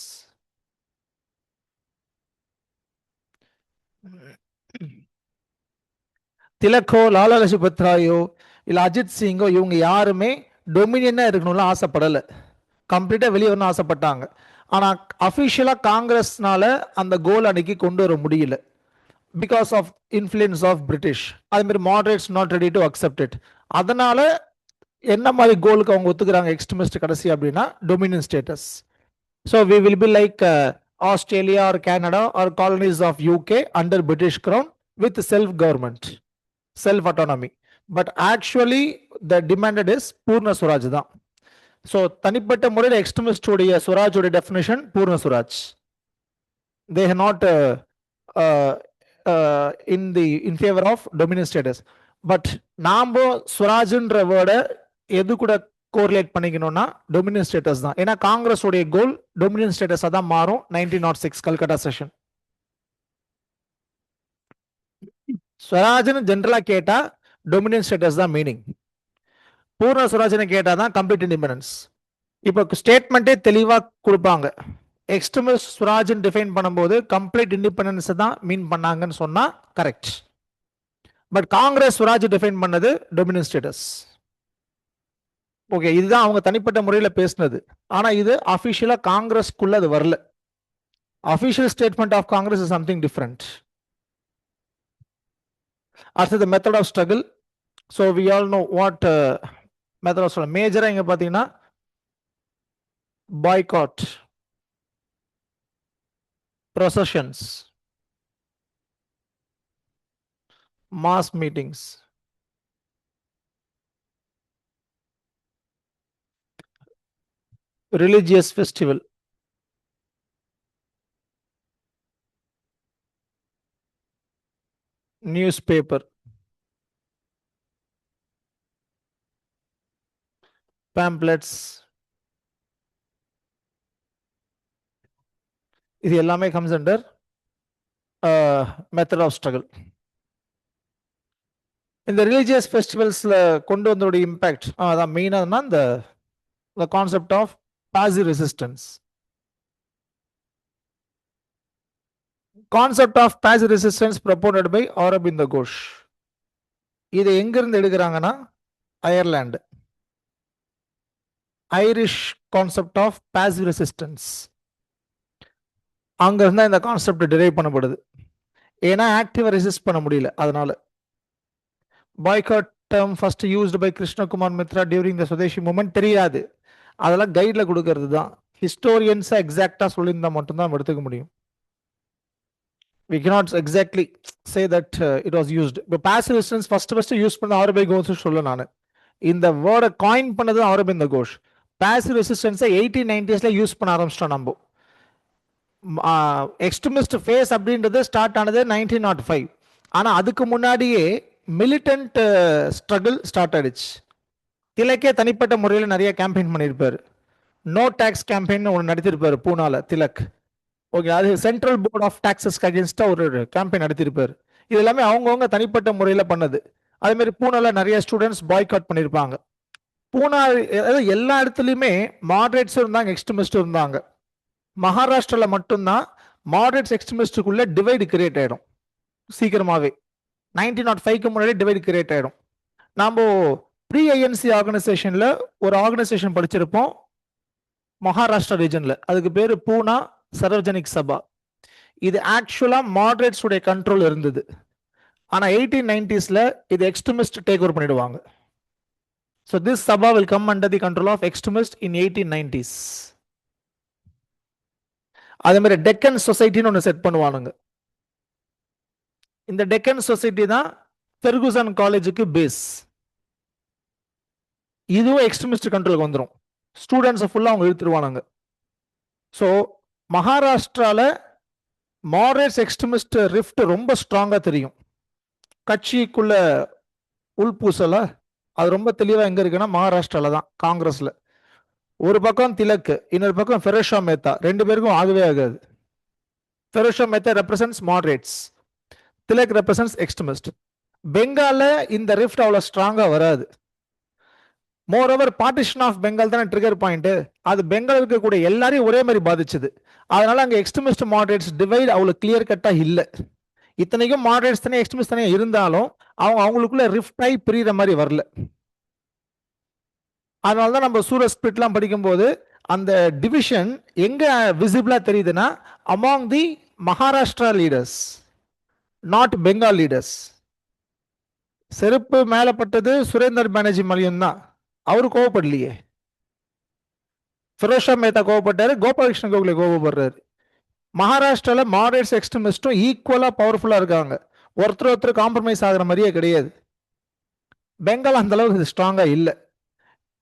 திலக்கோ லாலா லஜபத் ராயோ இல்ல அஜித் சிங்கோ இவங்க யாருமே டொமினியனா இருக்கணும்னு ஆசைப்படல. கம்ப்ளீட்டா வெளியே வரணும் ஆசைப்பட்டாங்க. ஆனா அபிஷியலா காங்கிரஸ்னால அந்த கோல் அன்னைக்கு கொண்டு வர முடியல because of influence of British. அது மாதிரி moderates not ready to accept it. அதனால என்ன மாதிரி கோலுக்கு அவங்க ஒத்துக்கிறாங்க எக்ஸ்ட்ரீமிஸ்ட் கடைசி அப்படின்னா dominion status. So we will be like Australia or Canada or colonies of UK under British crown with self government, self autonomy. But actually the demanded is Purna Swaraj தான். So தனிப்பட்ட முறையில் எக்ஸ்ட்ரீமிஸ்டோடைய சுவராஜோட definition Purna Swaraj. They have not in favour of dominion status. But நாம சுவராஜ்ன்ற வேர்டை எது கூட correlate பண்ணிக்கணும்னா Dominion status தான். ஏன்னா காங்கிரஸ் உடைய கோல் டொமினியன் ஸ்டேட்டஸ் தான் மாறும் 1906 கல்கட்டா செஷன். ஸ்வராஜ்னு ஜென்ரலா கேட்டா டொமினியன் ஸ்டேட்டஸ் தான் மீனிங். பூர்ண ஸ்வராஜ்னு கேட்டா தான் கம்ப்ளீட் இண்டிபெண்டன்ஸ். இப்போ ஸ்டேட்மெண்ட்டே தெளிவா கொடுப்பாங்க. எக்ஸ்ட்ரீமிஸ்ட் ஸ்வராஜ்னு டிஃபைன் பண்ணும்போது கம்ப்ளீட் இண்டிபெண்டன்ஸ் தான் மீன் பண்ணாங்கன்னு சொன்னா correct. But Congress Swaraj define பண்ணது டொமினியன் ஸ்டேட்டஸ். ஓகே, இதுதான் அவங்க தனிப்பட்ட முறையில் பேசினது. ஆனா இது அபிஷியலா காங்கிரஸ்க்குள்ள அது வரல. Official statement of Congress is something different. அடுத்தது method of struggle. So we all know what method of struggle. மேஜரா இங்க பாத்தீங்கன்னா boycott, processions, mass meetings, religious festival, newspaper, pamphlets, இது எல்லாமே comes under method of struggle. இந்த ரிலீஜியஸ் ஃபெஸ்டிவல்ஸ்ல கொண்டு வந்தோட இம்பாக்ட் அதான் மெயினாக இந்த concept of passive resistance. Concept of passive resistance propounded by Aurobindo Ghosh. இதை எங்கிருந்து எடுக்கிறாங்கன்னா Ireland. Irish concept of passive resistance அங்க இருந்தா இந்த கான்செப்ட் டிரைவ் பண்ணப்படுது. ஏன்னா ஆக்டிவா ரெசிஸ்ட் பண்ண முடியல. அதனால boycott term first used by Krishna Kumar Mitra during the Swadeshi movement தெரியாது. அதெல்லாம் கைட்ல கொடுக்கிறது தான். ஹிஸ்டோரியன்ஸ் எக்ஸாக்டா சொல்லியிருந்தா மட்டும்தான் எடுத்துக்க முடியும். we cannot exactly say that it was used. இப்போ passive resistance first யூஸ் பண்ண ஆரோபிந்தோ கோஷ் சொல்ல நான். இந்த வேர்டை காயின் பண்ணது Aurobindo Ghosh. passive resistance 1890s use பண்ண ஆரம்பிச்சிட்டோம் நம்ம. எக்ஸ்ட்ரீமிஸ்ட் ஃபேஸ் அப்படின்றது ஸ்டார்ட் ஆனது 1905. ஆனா அதுக்கு முன்னாடியே மிலிட்டன்ட் ஸ்ட்ரகிள் ஸ்டார்ட் ஆயிடுச்சு. திலக்கே தனிப்பட்ட முறையில் நிறைய கேம்பெயின் பண்ணியிருப்பாரு. நோ டாக்ஸ் கேம்பெயின் ஒன்று நடத்திருப்பாரு பூனால திலக். ஓகே, அது சென்ட்ரல் போர்ட் ஆஃப் டாக்ஸஸ் அகேன்ஸ்டா ஒரு கேம்பெயின் நடத்திருப்பாரு. இது எல்லாமே அவங்கவுங்க தனிப்பட்ட முறையில் பண்ணது. அதே மாதிரி பூனால நிறைய ஸ்டூடெண்ட்ஸ் பாய்காட் பண்ணியிருப்பாங்க. பூனா எல்லா இடத்துலையுமே மாடரேட்ஸும் இருந்தாங்க, எக்ஸ்ட்ரீமிஸ்டும் இருந்தாங்க. மகாராஷ்டிரால மட்டும்தான் மாடரேட்ஸ் எக்ஸ்ட்ரீமிஸ்டுக்குள்ள டிவைடு கிரியேட் ஆயிடும் சீக்கிரமாவே. 1905க்கு முன்னாடி டிவைடு கிரியேட் ஆயிடும். நாம ப்ரீ ஐஎன்சி ஆர்கனைசேஷன்ல ஒரு ஆர்கனைசேஷன் படிச்சிருப்போம் மகாராஷ்டிரா ரீஜன்ல. அதுக்கு பேரு பூனா சர்வஜனிக் சபா. இது ஆக்சுவலா மாடரேட்ஸ் உடைய கண்ட்ரோல் இருந்தது. ஆனா 1890ஸ்ல இது எக்ஸ்ட்ரீமிஸ்ட் டேக் ஓவர் பண்ணிடுவாங்க. So this sabha will come under the control of extremists in 1890s. அதே மாதிரி டெக்கன் சொசைட்டின்னு ஒன்று செட் பண்ணுவானுங்க. இந்த டெக்கன் சொசைட்டி தான் ஃபெர்குசன் காலேஜுக்கு பேஸ். இதுவும் எக்ஸ்ட்ரீமிஸ்ட் கண்ட்ரோலுக்கு வந்துடும். ஸ்டூடெண்ட்ஸ் ஃபுல்லா அவங்க இழுத்துருவானுங்க. ஸோ மகாராஷ்டிரால மாடரேட்ஸ் எக்ஸ்ட்ரீமிஸ்ட் ரிஃப்ட் ரொம்ப ஸ்ட்ராங்கா தெரியும். கட்சிக்குள்ள உள்பூசல அது ரொம்ப தெளிவா எங்க இருக்குன்னா மகாராஷ்டிரால தான், காங்கிரஸ்ல. ஒரு பக்கம் திலக், இன்னொரு பக்கம் ஃபெரோஷா மேத்தா, ரெண்டு பேருக்கும் ஆகவே ஆகாது. Pherozeshah Mehta represents moderates, Tilak represents extremist. பெங்கால்ல இந்த ரிஃப்ட் அவ்வளவு ஸ்ட்ராங்கா வராது. Moreover partition of Bengal தானே ட்ரிகர் பாயிண்ட். அது பெங்கால் இருக்கக்கூடிய எல்லாரையும் ஒரே மாதிரி பாதிச்சது. அதனால அங்க எக்ஸ்ட்ரீமிஸ்ட் மாடரேட்ஸ் டிவைட் அவ்வளவு கிளியர் கட்டா இல்ல. இத்தனைக்கும் மாடரேட்ஸ் தானே எக்ஸ்ட்ரீமிஸ்ட் தானே இருந்தாலும் அவங்களுக்குள்ள ரிஃப்ட் ஆகி பிரிகிற மாதிரி வரல. அதனால தான் நம்ம சூரத் ஸ்பிரிட்லாம் படிக்கும்போது அந்த டிவிஷன் எங்க விசிபிளா தெரியுதுன்னா among the Maharashtra leaders, not Bengal leaders. செருப்பு மேலப்பட்டது சுரேந்தர் பானர்ஜி மலையும் தான், அவரு கோவப்படலையே. ஃபெரோஷா மேத்தா கோவப்பட்டாரு, கோபாலகிருஷ்ண கோகலே கோவப்படுறாரு. மகாராஷ்டிரால மாடரேட்ஸ் எக்ஸ்ட்ரீமிஸ்டும் ஈக்குவலா பவர்ஃபுல்லா இருக்காங்க. ஒருத்தர் காம்ப்ரமைஸ் ஆகிற மாதிரியே கிடையாது. பெங்கால் அந்த அளவுக்கு ஸ்ட்ராங்கா இல்லை.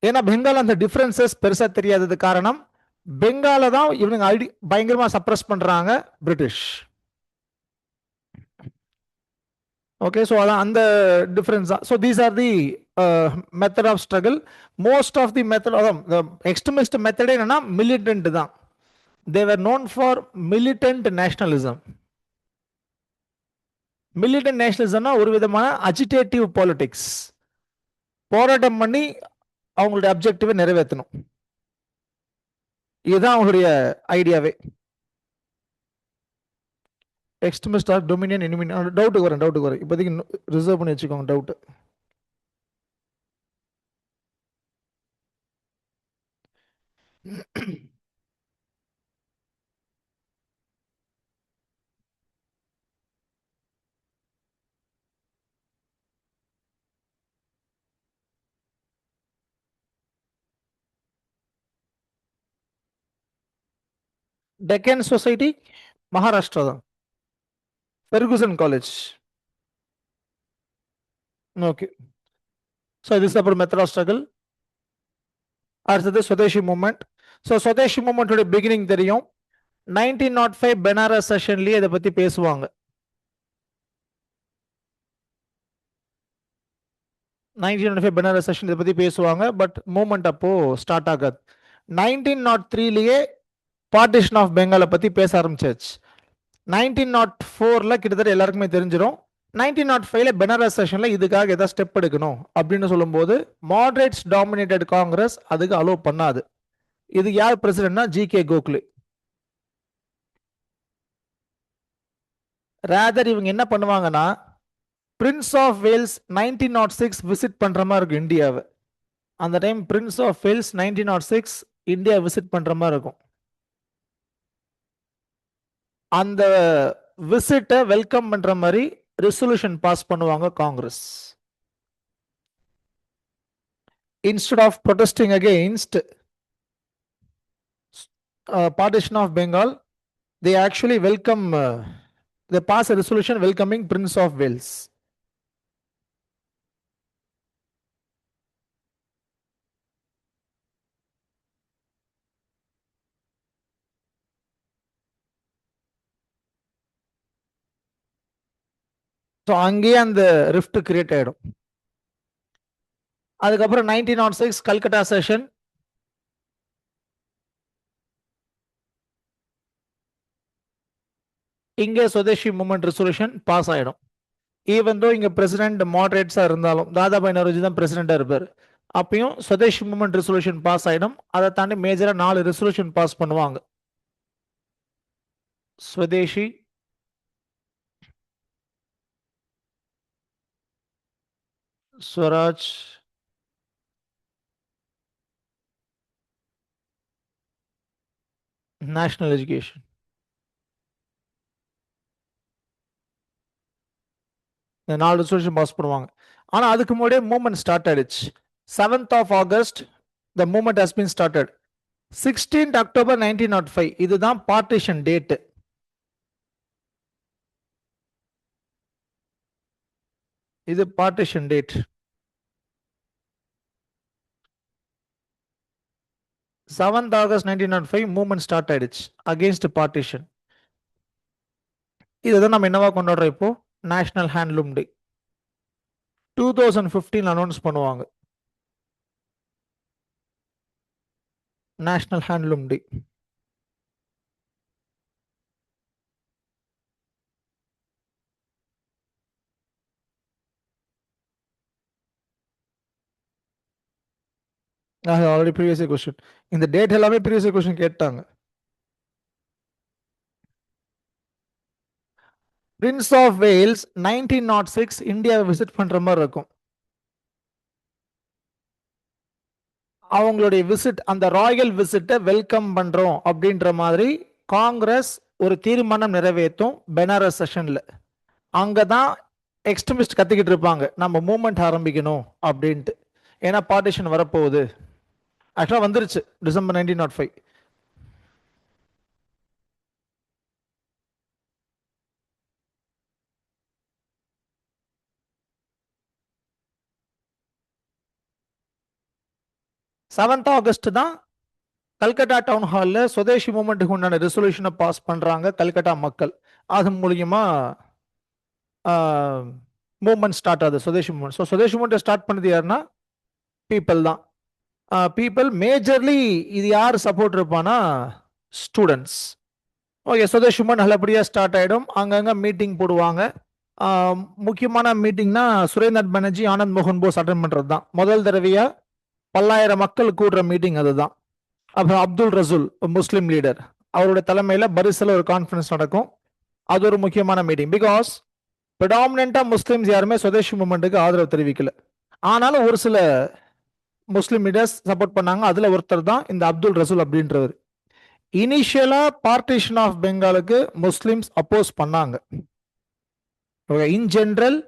ஏன்னா பெங்கால் அந்த டிஃபரன்சஸ் பெருசா தெரியாதது காரணம் பெங்கால தான் இவனுங்க பயங்கரமா சப்ரஸ் பண்றாங்க பிரிட்டிஷ். ஓகே, ஸோ அதான் அந்த டிஃபரன்ஸ் தான். So these are the method of struggle. Most of the method, அதான் எக்ஸ்ட்ரீமிஸ்ட் மெத்தடே என்னன்னா மிலிட்டன்ட் தான். They were known for militant nationalism. Militant நேஷனலிசம்னா ஒரு விதமான அஜிடேட்டிவ் பாலிடிக்ஸ், போராட்டம் பண்ணி அவங்களுடைய அப்ஜெக்டிவை நிறைவேற்றணும். இதுதான் அவங்களுடைய ஐடியாவே. Extremist are dominion enemy. டவுட்டுக்கு வரேன் இப்போதைக்கு ரிசர்வ் பண்ணி வச்சுக்கோங்க டவுட். டெக்கன் சொசைட்டி மகாராஷ்டிரா தான், Ferguson college. Okay, so this அப்புறம் மெத்தட் ஆஃப் ஸ்ட்ரகிள். அடுத்தது சுதேசி மூவ்மெண்ட். ஸோ சுதேசி மூவ்மெண்டோட பிகினிங் தெரியும். 1905 பெனாரஸ் செஷன்லயே இதை பத்தி பேசுவாங்க. 1905 பெனாரஸ் செஷன் இதை பத்தி பேசுவாங்க. பட் மூவ்மெண்ட் அப்போ ஸ்டார்ட் ஆகாது. 1903லயே பார்ட்டிஷன் ஆஃப் பெங்காலை பத்தி பேச ஆரம்பிச்சாச்சு. 1904ல கிட்டத்தட்ட எல்லாருக்குமே தெரிஞ்சிடும். 1905ல பெனாரஸ் செஷன்ல இதுக்காக ஏதாவது ஸ்டெப் எடுக்கணும் அப்படின்னு சொல்லும்போது மாடரேட்ஸ் டாமினேட்டட் காங்கிரஸ் அதுக்கு அலோவ் பண்ணாது. இது யார் பிரசிடென்ட்னா ஜி.கே. கோகலே. ரேதர் இவங்க என்ன பண்ணுவாங்கன்னா பிரின்ஸ் ஆஃப் வேல்ஸ் 1906 விசிட் பண்ற மாதிரி இருக்கும் இந்தியாவை. அந்த time Prince of Wales 1906 India visit பண்ற மாதிரி இருக்கும். அந்த விசிட்டை வெல்கம் பண்ற மாதிரி ரெசல்யூஷன் பாஸ் பண்ணுவாங்க Congress. Instead of protesting against partition of Bengal, they actually welcome, they pass a resolution welcoming Prince of Wales. So அங்கேயே அந்த ரிஃப்ட் கிரியேட் ஆயிடும். அதுக்கப்புறம் 1906 கல்கட்டா செஷன். இங்க சுதேசி மூவ்மெண்ட் ரெசல்யூஷன் பாஸ் ஆயிடும். ஈவன் தோ இங்க பிரசிடென்ட் மாடரேட்ஸா இருந்தாலும் தாதாபாய் நவரோஜி தான் பிரசிடென்டா இருப்பார். அப்பயும் சுதேசி மூவ்மெண்ட் ரெசல்யூஷன் பாஸ் ஆயிடும். அதை தாண்டி மேஜரா 4 ரெசல்யூஷன் பாஸ் பண்ணுவாங்க. Swadeshi, Swaraj, national education. இந்த 4 ரெசல்யூஷன் பாஸ் பண்ணுவாங்க. ஆனா அதுக்கு முன்னாடியே மூவ்மெண்ட் ஸ்டார்ட் ஆயிடுச்சு. 7th of August the movement has been started. 16th October 1905 இதுதான் பார்ட்டிஷன் டேட். இது partition date. 7th August 1905 movement start ஆயிடுச்சு அகெயின்ஸ்ட் பார்ட்டிஷன். இதுதான் நம்ம என்னவா கொண்டாடுறோம் இப்போ, நேஷனல் ஹேண்ட்லூம் டே. 2015 அனௌன்ஸ் பண்ணுவாங்க நேஷனல் ஹேண்ட்லூம் டே. ஆல்ரெடி ப்ரீவியஸ் கொஸ்டின், இந்த டேட் எல்லாமே ப்ரீவியஸ் கொஸ்டின் கேட்டாங்க. பிரின்ஸ் ஆஃப் வேல்ஸ் 1906 இந்தியாவை விசிட் பண்ற மாதிரி இருக்கும். அவங்களுடைய விசிட், அந்த ராயல் விசிட்டை வெல்கம் பண்றோம் அப்படின்ற மாதிரி காங்கிரஸ் ஒரு தீர்மானம் நிறைவேற்றும் பெனாரஸ் செஷன்ல. அங்கதான் எக்ஸ்ட்ரமிஸ்ட் கத்திக்கிட்டு இருப்பாங்க நம்ம மூவ்மெண்ட் ஆரம்பிக்கணும் அப்படின்ட்டு. ஏன்னா பார்ட்டிஷன் வரப்போகுது. ஆக்சுவலா வந்துருச்சு டிசம்பர் 1905. செவன்த் ஆகஸ்ட் தான் கல்கட்டா டவுன் ஹாலில் சுதேசி மூவ்மெண்ட்டுக்கு உண்டான ரெசல்யூஷனை பாஸ் பண்றாங்க கல்கட்டா மக்கள். அது மூலியமா மூவ்மெண்ட் ஸ்டார்ட் ஆகுது, சுதேசி மூவ்மெண்ட். ஸோ சுதேசி மூவ்மெண்ட் ஸ்டார்ட் பண்ணது யாருன்னா பீப்புள் தான். பீப்புள் மேஜர்லி இது யார் சப்போர்ட் இருப்பானா, ஸ்டூடெண்ட்ஸ். ஓகே, சுதேசி மூவ்மெண்ட் நல்லபடியாக ஸ்டார்ட் ஆகிடும். அங்கங்கே மீட்டிங் போடுவாங்க. முக்கியமான மீட்டிங்னா சுரேந்தர் பானர்ஜி, ஆனந்த் மோகன் போஸ் அட்டன் பண்ணுறது தான் முதல் தடவையாக. 10,000 மக்கள் கூடுற மீட்டிங் அதுதான். அப்புறம் அப்துல் ரசூல் முஸ்லீம் லீடர், அவருடைய தலைமையில் பரிசில் ஒரு கான்ஃபரன்ஸ் நடக்கும். அது ஒரு முக்கியமான மீட்டிங். பிகாஸ் ப்ரிடாமினண்டா முஸ்லிம்ஸ் யாருமே சுதேசி மூவ்மெண்ட்டுக்கு ஆதரவு தெரிவிக்கல. ஆனாலும் ஒரு சில முஸ்லீம் லீடர்ஸ் சப்போர்ட் பண்ணாங்க. அதுல ஒருத்தர் தான் இந்த அப்துல் ரசூல் அப்படின்றவர். இனிஷியலா பார்ட்டிஷன் ஆஃப் பெங்காலுக்கு முஸ்லிம்ஸ் அப்போஸ் பண்ணாங்க. In general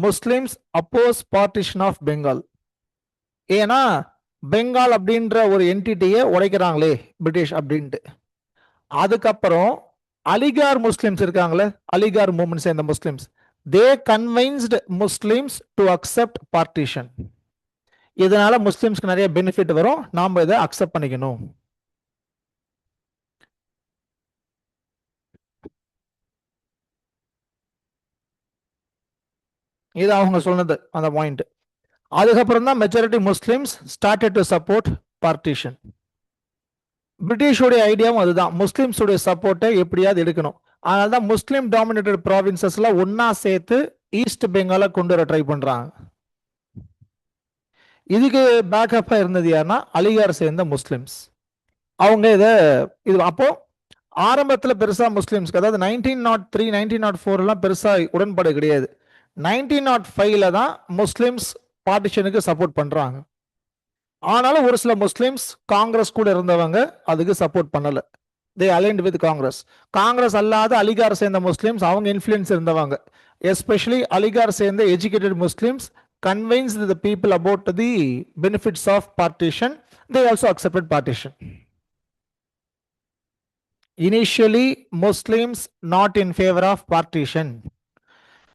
Muslims oppose partition of Bengal. ஏன்னா பெங்கால் அப்படின்ற ஒரு என்டிட்டியை உடைக்கிறாங்களே பிரிட்டிஷ் அப்படின்ட்டு. அதுக்கப்புறம் அலிகார் முஸ்லிம்ஸ் இருக்காங்களே, அலிகார் மூவ்மெண்ட் சேர்ந்த Muslims, they convinced Muslims to accept partition. இதனால முஸ்லிம்ஸ்க்கு நிறைய பெனிஃபிட் வரும், நாம இதை அக்செப்ட் பண்ணிக்கணும். இது அவங்க சொன்னது அந்த பாயிண்ட். அதுக்கப்புறம் தான் majority Muslims started to support partition. பிரிட்டிஷோடைய ஐடியாவும் அதுதான், முஸ்லிம்ஸுடைய சப்போர்ட்டை எப்படியாவது எடுக்கணும். அதனால தான் முஸ்லிம் டாமினேட்டட் ப்ராவின்சஸ்ல ஒன்னா சேர்த்து ஈஸ்ட் பெங்கால கொண்டு வர ட்ரை பண்றாங்க. இதுக்கு பேக்கப்பா இருந்தது யாருன்னா அலிகார் சேர்ந்த முஸ்லிம்ஸ். அவங்க இது அப்போ ஆரம்பத்துல பெருசா முஸ்லிம்ஸ்க்கு, அதாவது 1903 1904 எல்லாம் பெருசா உடன்பாடு கிடையாது. 1905ல தான் முஸ்லிம்ஸ் பார்ட்டிஷனுக்கு சப்போர்ட் பண்றாங்க. ஆனாலும் ஒரு சில முஸ்லிம்ஸ் காங்கிரஸ் கூட இருந்தவங்க அதுக்கு சப்போர்ட் பண்ணல. தே அலைன்ட் வித் காங்கிரஸ். காங்கிரஸ் அல்லாத அலிகார் சேர்ந்த முஸ்லிம்ஸ் அவங்க இன்ஃப்ளூயன்ஸ் இருந்தவங்க. எஸ்பெஷலி அலிகார் சேர்ந்த educated Muslims convinced the people about the benefits of partition. They also accepted partition. Initially Muslims not in favor of partition.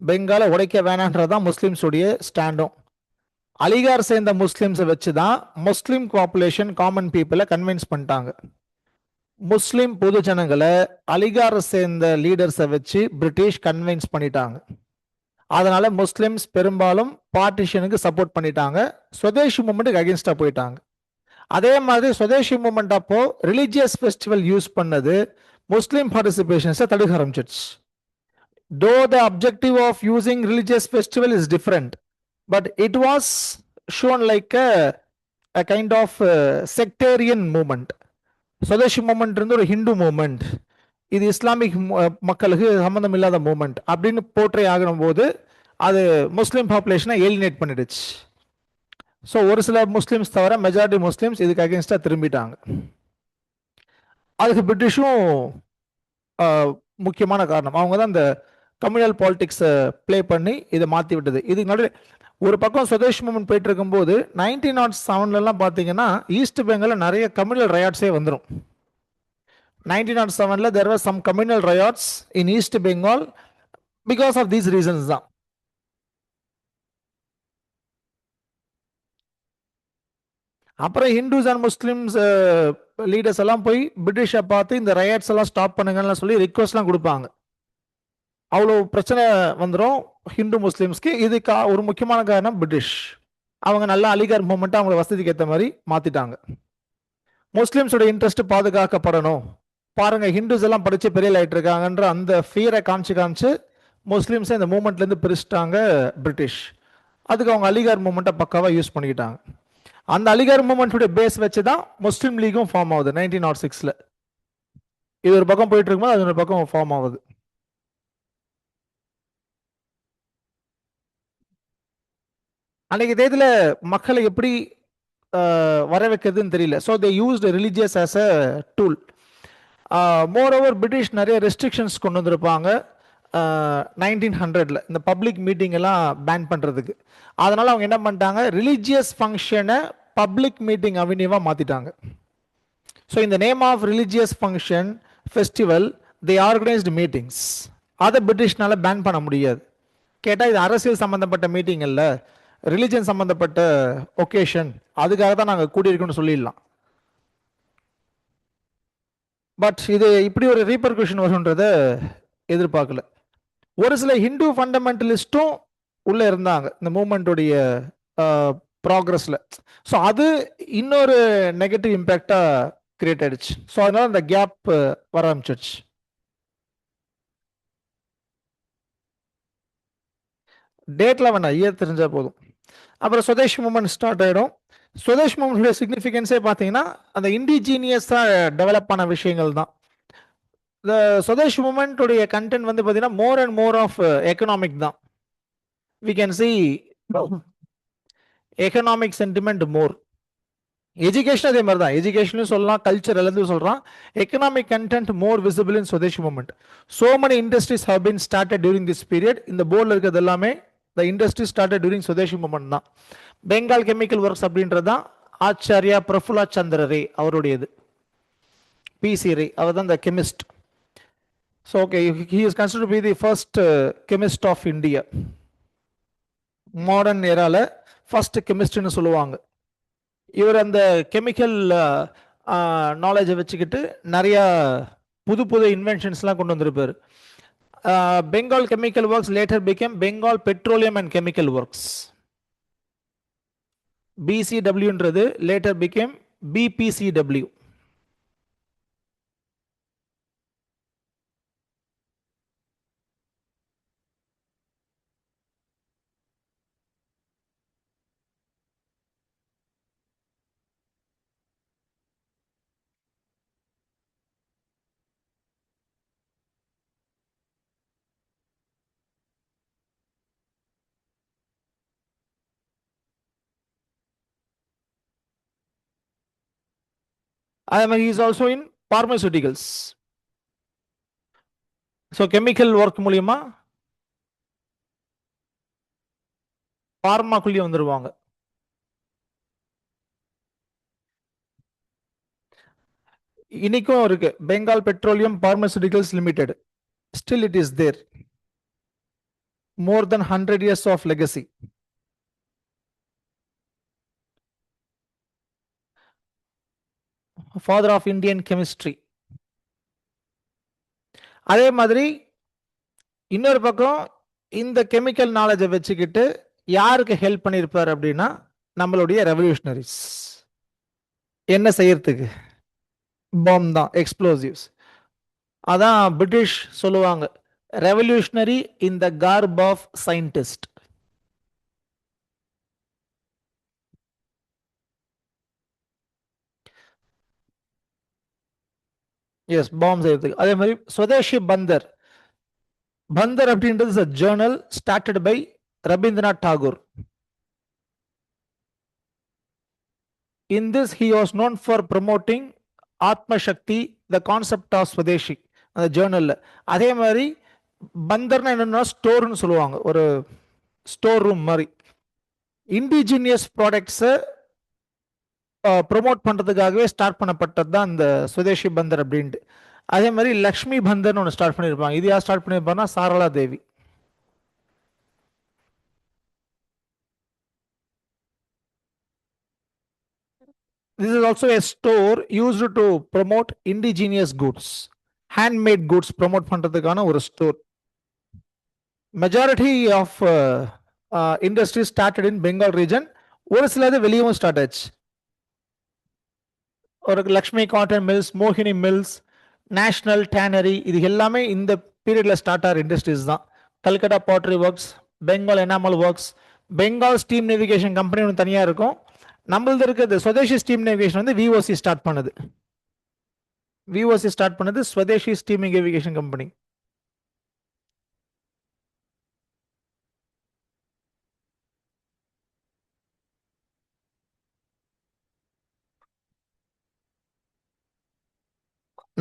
பெங்கால உடைக்க வேணான்றதான் முஸ்லிம்ஸ் உடைய ஸ்டாண்டும். அலிகார் சேர்ந்த முஸ்லிம்ஸ் வச்சுதான் முஸ்லிம் பாப்புலேஷன் காமன் பீப்புளை கன்வின்ஸ் பண்ணிட்டாங்க. முஸ்லிம் பொது ஜனங்களை அலிகார் சேர்ந்த லீடர்ஸை வச்சு பிரிட்டிஷ் கன்வின்ஸ் பண்ணிட்டாங்க. அதனால முஸ்லிம்ஸ் பெரும்பாலும் பார்ட்டிஷனுக்கு சப்போர்ட் பண்ணிட்டாங்க, சுதேசி மூவ்மெண்ட்டுக்கு அகேன்ஸ்டா போயிட்டாங்க. அதே மாதிரி சுதேசி மூவ்மெண்ட் அப்போ ரிலிஜியஸ் ஃபெஸ்டிவல் யூஸ் பண்ணது முஸ்லிம் பார்ட்டிசிபேஷன்ஸை தடுக்க ஆரம்பிச்சிருச்சு. Though the objective of using religious festival is different, but it was shown like a kind of sectarian movement. Swadeshi movement இருந்து ஒரு ஹிந்து மூவ்மெண்ட், இது இஸ்லாமிக் மக்களுக்கு சம்பந்தம் இல்லாத மூவ்மெண்ட் அப்படின்னு போர்ட்ரே ஆகும் போது அது முஸ்லீம் பாப்புலேஷனை ஏலினேட் பண்ணிடுச்சு. ஸோ ஒரு சில முஸ்லிம்ஸ் தவிர மெஜாரிட்டி முஸ்லிம்ஸ் இதுக்கு அகேன்ஸ்டா திரும்பிட்டாங்க. அதுக்கு பிரிட்டிஷும் முக்கியமான காரணம். அவங்க தான் இந்த கம்யூனல் பாலிடிக்ஸை பிளே பண்ணி இதை மாற்றி விட்டது. இதுக்கு நடுவில் ஒரு பக்கம் சுதேஷ் மூவ்மெண்ட் போயிட்டு இருக்கும்போது 1907 பார்த்தீங்கன்னா ஈஸ்ட் பெங்காலில் நிறைய கம்யூனல் ரயாட்ஸே வந்துடும். 1907 there were some communal riots in East Bengal because of these reasons தான். அப்புறம் ஹிந்துஸ் அண்ட் முஸ்லிம்ஸ் லீடர்ஸ் எல்லாம் போய் பிரிட்டிஷை பார்த்து இந்த ரயட்ஸ் எல்லாம் ஸ்டாப் பண்ணுங்கன்னு சொல்லி ரிக்வஸ்ட்லாம் கொடுப்பாங்க. அவ்வளோ பிரச்சனை வந்துடும் ஹிந்து முஸ்லீம்ஸ்க்கு. இதுக்கு ஒரு முக்கியமான காரணம் பிரிட்டிஷ். அவங்க நல்லா அலிகார் மூமெண்ட்டை அவங்கள வசதிக்கு ஏற்ற மாதிரி மாத்திட்டாங்க. முஸ்லிம்ஸோட இன்ட்ரெஸ்ட் பாதுகாக்கப்படணும். பாருங்க ஹிந்துஸ் எல்லாம் படிச்சு பெரிய ஆயிட்டு இருக்காங்கன்ற அந்த ஃபியரை காமிச்சு முஸ்லிம்ஸை இந்த மூமெண்ட்லேருந்து பிரிச்சுட்டாங்க பிரிட்டிஷ். அதுக்கு அவங்க அலிகார் மூமெண்ட்டை பக்காவாக யூஸ் பண்ணிக்கிட்டாங்க. அந்த அலிகார் மூமெண்ட்டுடைய பேஸ் வச்சு தான் முஸ்லீம் லீகும் ஃபார்ம் ஆகுது 1906. இது ஒரு பக்கம் போயிட்டு இருக்கும்போது அது ஒரு பக்கம் ஃபார்ம் ஆகுது. அன்னைக்கு தேதியில் மக்களை எப்படி வர வைக்கிறதுன்னு தெரியல. So they used religious as a tool. More over British நிறைய ரெஸ்ட்ரிக்ஷன்ஸ் கொண்டு வந்திருப்பாங்க 1900 இந்த பப்ளிக் மீட்டிங் எல்லாம் பேன் பண்ணுறதுக்கு. அதனால அவங்க என்ன பண்ணிட்டாங்க, ரிலீஜியஸ் ஃபங்க்ஷனை பப்ளிக் மீட்டிங் அவென்யூவாக மாற்றிட்டாங்க. ஸோ இந்த name of religious function festival they organised meetings. அதை பிரிட்டிஷ்னால பேன் பண்ண முடியாது. கேட்டால் இது அரசியல் சம்மந்தப்பட்ட மீட்டிங் இல்லை, ரிலிஜன் சம்மந்தப்பட்ட ஒகேஷன், அதுக்காக தான் நாங்கள் கூட்டியிருக்கோம்னு சொல்லிடலாம். பட் இது இப்படி ஒரு ரீபர்கஷன் வரும்ன்றதை எதிர்பார்க்கல. ஒரு சில ஹிந்து ஃபண்டமெண்டலிஸ்ட்டும் உள்ள இருந்தாங்க இந்த மூமெண்ட்டுடைய ப்ராக்ரஸில். ஸோ அது இன்னொரு நெகட்டிவ் இம்பேக்டாக கிரியேட் ஆயிடுச்சு. ஸோ அதனால அந்த கேப் வர ஆரம்பிச்சிடுச்சு. டேட்ல வேணாம், இயர் தெரிஞ்சா போதும். அப்புறம் சுதேஷ் மூமெண்ட் ஸ்டார்ட் ஆகிடும். சுதேஷ் மூமெண்ட்டுடைய சிக்னிஃபிகன்ஸே பார்த்தீங்கன்னா அந்த இண்டிஜீனியஸாக டெவலப் ஆன விஷயங்கள் தான். இந்த சுதேஷ் மூமெண்ட்டுடைய கண்டென்ட் வந்து பார்த்தீங்கன்னா more and more of economic தான். We can see economic sentiment more. Education அதே மாதிரி தான், எஜுகேஷனும் சொல்லலாம், கல்ச்சர் எல்லாத்தையும் சொல்கிறான். Economic content more visible in Swadesh movement. So many industries have been started during this period. இந்த போர்டில் இருக்கிறது எல்லாமே the industry started during Swadesh movement தான். பெங்கால் கெமிக்கல் ஒர்க்ஸ் அப்படின்றது தான் ஆச்சாரியா பிரஃபுல்லா சந்திர ரே அவருடையது. பிசி ரே அவர் தான் இந்த chemist. So okay, he is considered to be the first chemist of India. Modern ஏரால ஃபர்ஸ்ட் கெமிஸ்ட்னு சொல்லுவாங்க. இவர் அந்த கெமிக்கல் நாலேஜை வச்சுக்கிட்டு நிறைய புது புது இன்வென்ஷன்ஸ்லாம் கொண்டு வந்திருப்பார். Bengal Chemical Works later became Bengal Petroleum and Chemical Works. பிசிடபிள்யூன்றது later became BPCW. he is also in pharmaceuticals. So chemical work மூலியமா பார்மாக்குள்ளே வந்துருவாங்க. இன்னைக்கும் இருக்கு Bengal petroleum pharmaceuticals limited. Still it is there. More then 100 years of legacy. Father of Indian chemistry. அதே மாதிரி இன்னொரு பக்கம் இந்த கெமிக்கல் நாலேஜை வச்சுக்கிட்டு யாருக்கு ஹெல்ப் பண்ணியிருப்பார் அப்படின்னா நம்மளுடைய ரெவல்யூஷனரிஸ். என்ன செய்யறதுக்கு? பாம் தான், எக்ஸ்ப்ளோசிவ்ஸ். அதான் பிரிட்டிஷ் சொல்லுவாங்க revolutionary in the garb of scientist. Yes, bomb செய்யறதுக்கு. அதே மாதிரி சுதேஷி பந்தர். பந்தர் அப்படின்றது journal started by Rabindranath Tagore. In this he was known for promoting Atma Shakti, the concept of Swadeshi, அந்த ஜேர்னல்ல. அதே மாதிரி பந்தர்னா என்னன்னா ஸ்டோர்னு சொல்லுவாங்க, ஒரு ஸ்டோர் ரூம் மாதிரி. இண்டிஜினியஸ் ப்ராடக்ட்ஸை ப்ரொமோட் பண்ணுறதுக்காகவே ஸ்டார்ட் பண்ணப்பட்டது தான் இந்த சுதேஷி பந்தர் அப்படின்ட்டு. அதே மாதிரி லக்ஷ்மி பந்தர்னு ஒன்று ஸ்டார்ட் பண்ணியிருப்பாங்க. இது யார் ஸ்டார்ட் பண்ணியிருப்பாங்கன்னா Sarala Devi. This is also a store used to promote indigenous goods, handmade goods promote பண்றதுக்கான ஒரு store. Majority of industries started in Bengal region. ஒரு சிலது வெளியவும் ஸ்டார்ட் ஆச்சு. ஒரு லக்ஷ்மி காட்டன் மில்ஸ், மோகினி மில்ஸ், நேஷனல் டேனரி, இது எல்லாமே இந்த பீரியட்ல ஸ்டார்ட் ஆகிற இண்டஸ்ட்ரீஸ் தான். Calcutta பாட்ரி works, Bengal enamel works, Bengal steam navigation company ஒன்று தனியாக இருக்கும். நம்மளது இருக்கிறது ஸ்வதேஷி ஸ்டீம் நேவிகேஷன் வந்து விஓசி ஸ்டார்ட் பண்ணுது. விஓசி ஸ்டார்ட் பண்ணது ஸ்வதேஷி ஸ்டீம் நேவிகேஷன் கம்பெனி.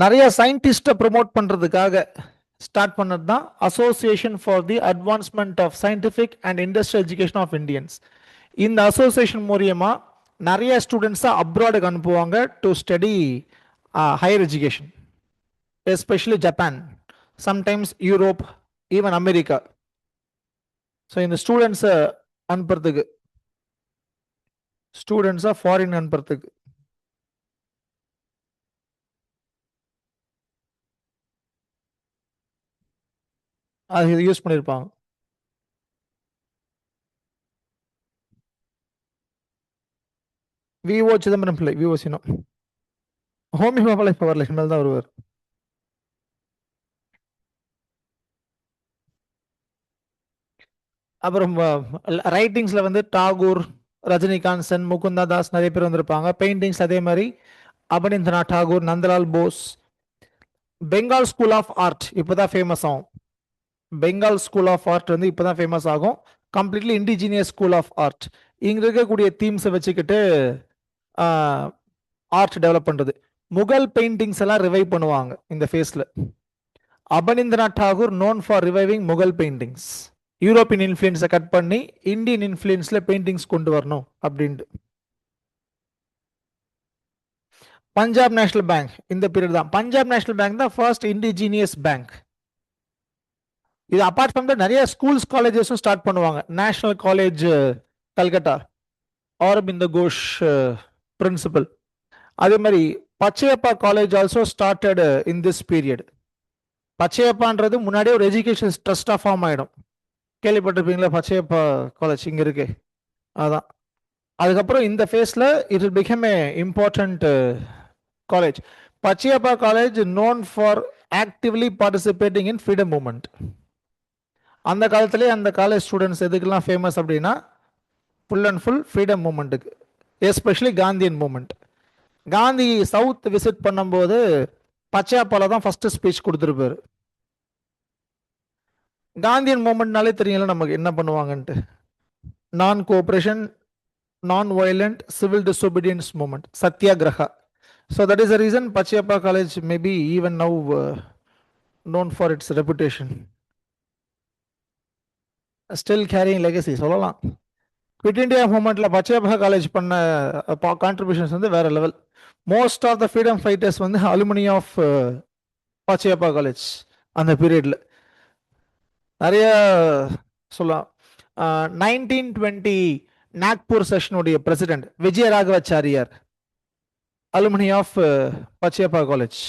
நிறைய சயின்டிஸ்டை ப்ரொமோட் பண்றதுக்காக ஸ்டார்ட் பண்ணது தான் association for the advancement of scientific and industrial education of Indians. இந்த அசோசியேஷன் மூலியமா நிறைய ஸ்டூடெண்ட்ஸை அப்ராடுக்கு அனுப்புவாங்க to study higher education, especially Japan, sometimes Europe, even America. So இந்த ஸ்டூடெண்ட்ஸை அனுப்புறதுக்கு, ஸ்டூடெண்ட்ஸை ஃபாரின் அனுப்புறதுக்கு. அது யூஸ் பண்ணியிருப்பாங்க. விஓ சிதம்பரம் பிள்ளை, விஓ சினோ, ஹோமி பாபால இப்போ வரல, இனிமேல் தான் வருவார். அப்புறம் ரைட்டிங்ஸ்ல வந்து டாகூர், ரஜினிகாந்த், சென், முகுந்தா தாஸ் நிறைய பேர் வந்திருப்பாங்க. பெயிண்டிங்ஸ் அதே மாதிரி Abanindranath Tagore, Nandalal Bose. Bengal School of Art இப்போதான் ஃபேமஸ் ஆகும். பெங்கால் ஸ்கூல் ஆஃப் ஆர்ட் வந்து இப்போதான் ஃபேமஸ் ஆகும். Completely indigenous school of art. இங்க இருக்கக்கூடிய தீம்ஸை வச்சுக்கிட்டு ஆர்ட் டெவலப் பண்றது. முகல் பெயிண்டிங்ஸ் எல்லாம் ரிவைவ் பண்ணுவாங்க இந்த ஃபேஸ்ல. Abanindranath Tagore known for reviving Mughal paintings. European இன்ஃப்ளூயன்ஸை கட் பண்ணி இந்தியன் இன்ஃப்ளூயன்ஸ்ல பெயிண்டிங்ஸ் கொண்டு வரணும் அப்படின்ட்டு. பஞ்சாப் நேஷனல் பேங்க் இந்த பீரியட் தான். பஞ்சாப் நேஷனல் பேங்க் தான் ஃபர்ஸ்ட் இண்டிஜினியஸ் பேங்க். இது அபார்ட் ஃப்ரம் நிறைய ஸ்கூல்ஸ் காலேஜஸும் ஸ்டார்ட் பண்ணுவாங்க. National College Calcutta, Aurobindo Ghosh principal. அதே மாதிரி Pachaiyappa College also started in this period. பச்சையப்பான்றது முன்னாடியே ஒரு எஜுகேஷன் ட்ரஸ்டா ஃபார்ம் ஆயிடும். கேள்விப்பட்டிருப்பீங்களா? பச்சையப்பா காலேஜ் இங்க இருக்கு. அதான் அதுக்கப்புறம் இந்த ஃபேஸ்ல it will become a important college. Pachaiyappa College known for actively participating in freedom movement. அந்த காலத்திலே அந்த காலேஜ் ஸ்டூடெண்ட்ஸ் எதுக்கெல்லாம் ஃபேமஸ் அப்படின்னா ஃபுல் அண்ட் ஃபுல் ஃப்ரீடம் மூவ்மெண்ட்டுக்கு, especially Gandhian movement. Gandhi south visit பண்ணும்போது பச்சையப்பால தான் ஃபர்ஸ்ட் ஸ்பீச் கொடுத்துருப்பாரு. காந்தியன் மூவ்மெண்ட்னாலே தெரியல நமக்கு என்ன பண்ணுவாங்கன்ட்டு. Non cooperation, non violent, civil disobedience movement, Satyagraha. So that is the reason Pachaiyappa College maybe even now known for its reputation, still carrying legacy சொல்லலாம். குவிட் இந்தியா மூவ்மெண்ட்ல பச்சையப்பா காலேஜ் பண்ண கான்ட்ரிபியூஷன்ஸ் வந்து வேற level. Most of the freedom fighters வந்து alumni of Pachaiyappa College அந்த பீரியட்ல நிறைய சொல்லலாம். 1920 நாக்பூர் செஷனுடைய president Vijaya Raghavachariar alumni of Pachaiyappa College.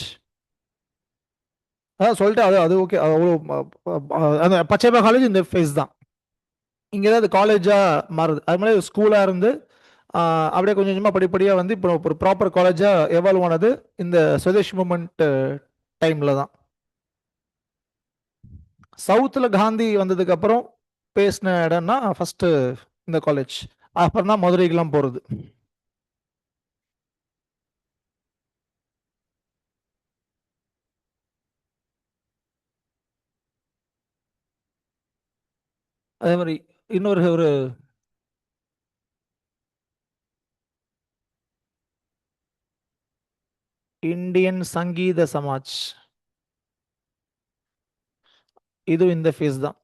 அதான் சொல்லிட்டு அது அது ஓகே. அந்த பச்சையப்பா காலேஜ் இந்த ஃபேஸ் தான். இங்கே தான் அது காலேஜாக மாறுது. அது மாதிரி ஸ்கூலாக இருந்து அப்படியே கொஞ்சம் கொஞ்சமாக படிப்படியாக வந்து இப்போ ஒரு ப்ராப்பர் காலேஜாக எவால்வ் ஆனது இந்த சுதேஷ் மூமெண்ட் டைமில் தான். சவுத்தில் காந்தி வந்ததுக்கு அப்புறம் பேசின இடம்னா ஃபர்ஸ்ட் இந்த காலேஜ், அப்புறம் தான் மதுரைக்கெல்லாம் போகிறது. அதே மாதிரி இன்னொரு ஒரு இந்தியன் சங்கீத சமாஜ், இது இந்த ஃபேஸ் தான்.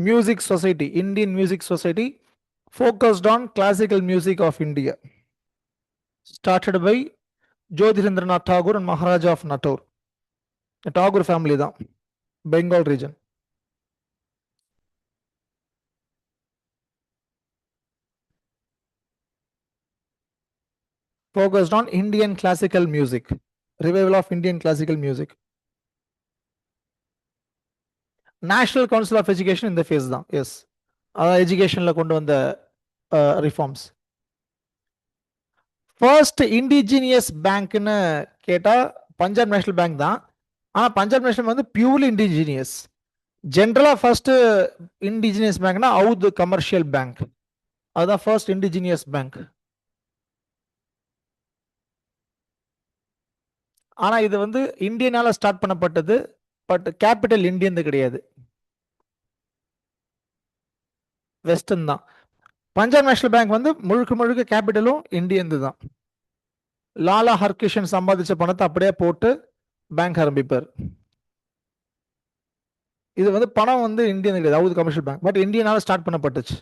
Music Society, Indian Music Society, focused on classical music of India. Started by Jyotirindranath Tagore and Maharaja of Natur. The Tagore family தான், Bengal region. Focused on Indian classical music, revival of Indian classical music. National Council of Education in the phase தான், S, அதான் எஜுகேஷன்ல கொண்டு வந்த reforms. First indigenous பேங்க்னு கேட்டா Punjab National Bank தான். ஆனா Punjab National வந்து purely indigenous. ஜென்ரலா ஃபர்ஸ்ட் இண்டிஜினியஸ் பேங்க்னா அவுத் கமர்ஷியல் பேங்க், அதுதான் ஃபர்ஸ்ட் இண்டிஜினியஸ் பேங்க். ஆனா இது வந்து இந்தியனால ஸ்டார்ட் பண்ணப்பட்டது, பட் கேபிட்டல் இந்தியன் கிடையாது, வெஸ்டர்ன் தான். பஞ்சாப் நேஷனல் பேங்க் வந்து முழுக்க முழுக்க கேபிட்டலும் இந்தியன் தான். லாலா ஹர்கிஷன் சம்பாதிச்ச பணத்தை அப்படியே போட்டு பேங்க் ஆரம்பிப்பார். இது வந்து பணம் வந்து இந்தியன் கிடையாது, அவுத் கமர்ஷியல் பேங்க், பட் இந்தியனால ஸ்டார்ட் பண்ணப்பட்டுச்சு.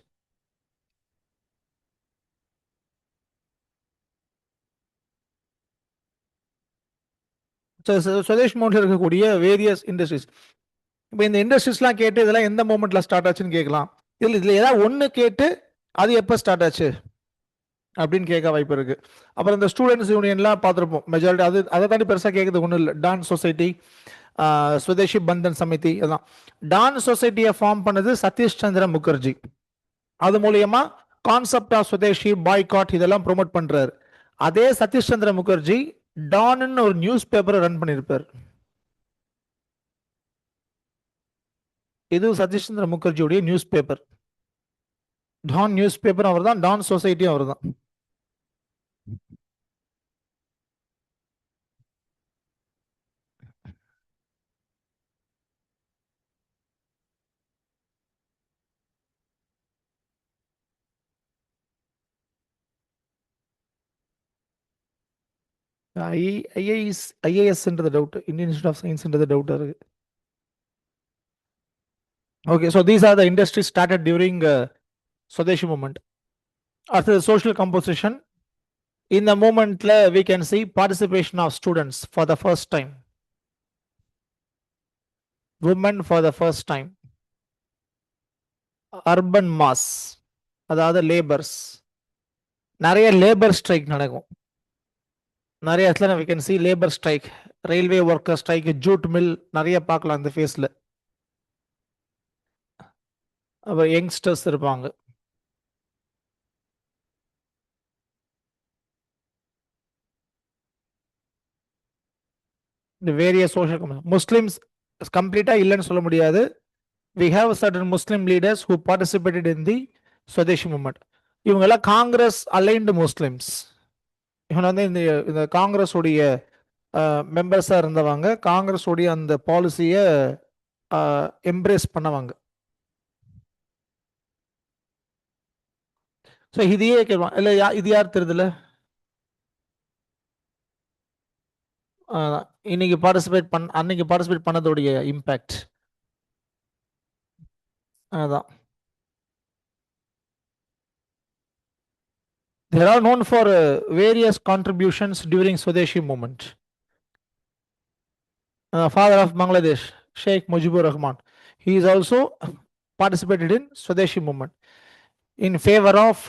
சுதேஷ் மோட்ல இருக்கக்கூடிய வேரியஸ் இண்டஸ்ட்ரீஸ். இப்போ இந்த இண்டஸ்ட்ரீஸ்லாம் கேட்டு இதெல்லாம் எந்த மூமெண்ட்ல ஸ்டார்ட் ஆச்சுன்னு கேட்கலாம். இதுல ஏதாவது ஒன்று கேட்டு அது எப்போ ஸ்டார்ட் ஆச்சு அப்படின்னு கேட்க வாய்ப்பு இருக்கு. அப்புறம் இந்த ஸ்டூடெண்ட்ஸ் யூனியன்லாம் பார்த்துருப்போம் மெஜாரிட்டி, அதை தாண்டி பெருசாக கேட்குறது ஒன்றும் இல்லை. டான் சொசைட்டி, சுதேஷி பந்தன் சமிதி, அதான். டான் சொசைட்டியை ஃபார்ம் பண்ணது சதீஷ் சந்திர முகர்ஜி. அது மூலியமா கான்செப்ட் ஆஃப் சுதேஷி, பாய்காட் இதெல்லாம் ப்ரொமோட் பண்றாரு. அதே சதீஷ் சந்திர முகர்ஜி டான்னு ஒரு நியூஸ் பேப்பரை ரன் பண்ணியிருப்பார். இது சதீஷ் சந்திர முகர்ஜியுடைய newspaper. Dawn newspaper அவர் தான், டான் சொசைட்டியும் அவர் தான். ஐஏஎஸ்ன்றது டவுட், இந்தியன் இன்ஸ்டியூட் ஆஃப் சயின்ஸ்ன்றது டவுட் இருக்கு. Okay, so these are the industries started during Swadeshi movement. After the social composition, in the movement we can see participation of students for the first time, women for the first time, urban mass, அதாவது labours, நிறைய labour strike நடக்கும். நிறைய இடத்துல we can see labour strike, railway worker strike, jute mill நிறைய பார்க்கலாம் இந்த ஃபேஸ்ல. அப்புறம் யங்ஸ்டர்ஸ் இருப்பாங்க. இந்த வேரியஸ் சோஷியல் முஸ்லிம்ஸ் கம்ப்ளீட்டா இல்லைன்னு சொல்ல முடியாது. We have certain Muslim leaders who participated in the Swadeshi movement. இவங்க எல்லாம் காங்கிரஸ் அலைன்டு முஸ்லிம்ஸ். இவங்க வந்து இந்த காங்கிரஸ் உடைய மெம்பர்ஸா இருந்தவங்க, காங்கிரஸ் உடைய அந்த பாலிசியை எம்ப்ரேஸ் பண்ணவங்க. ஸோ இதையே கேட்பான் இல்லை, இது யார் தெரியுதுல, இன்னைக்கு அன்னைக்கு பார்ட்டிசிபேட் பண்ணதோடைய இம்பேக்ட் அதான். They are known for various contributions during Swadeshi movement. Father of Bangladesh, Sheikh Mujibur Rahman, he is also participated in Swadeshi movement in favor of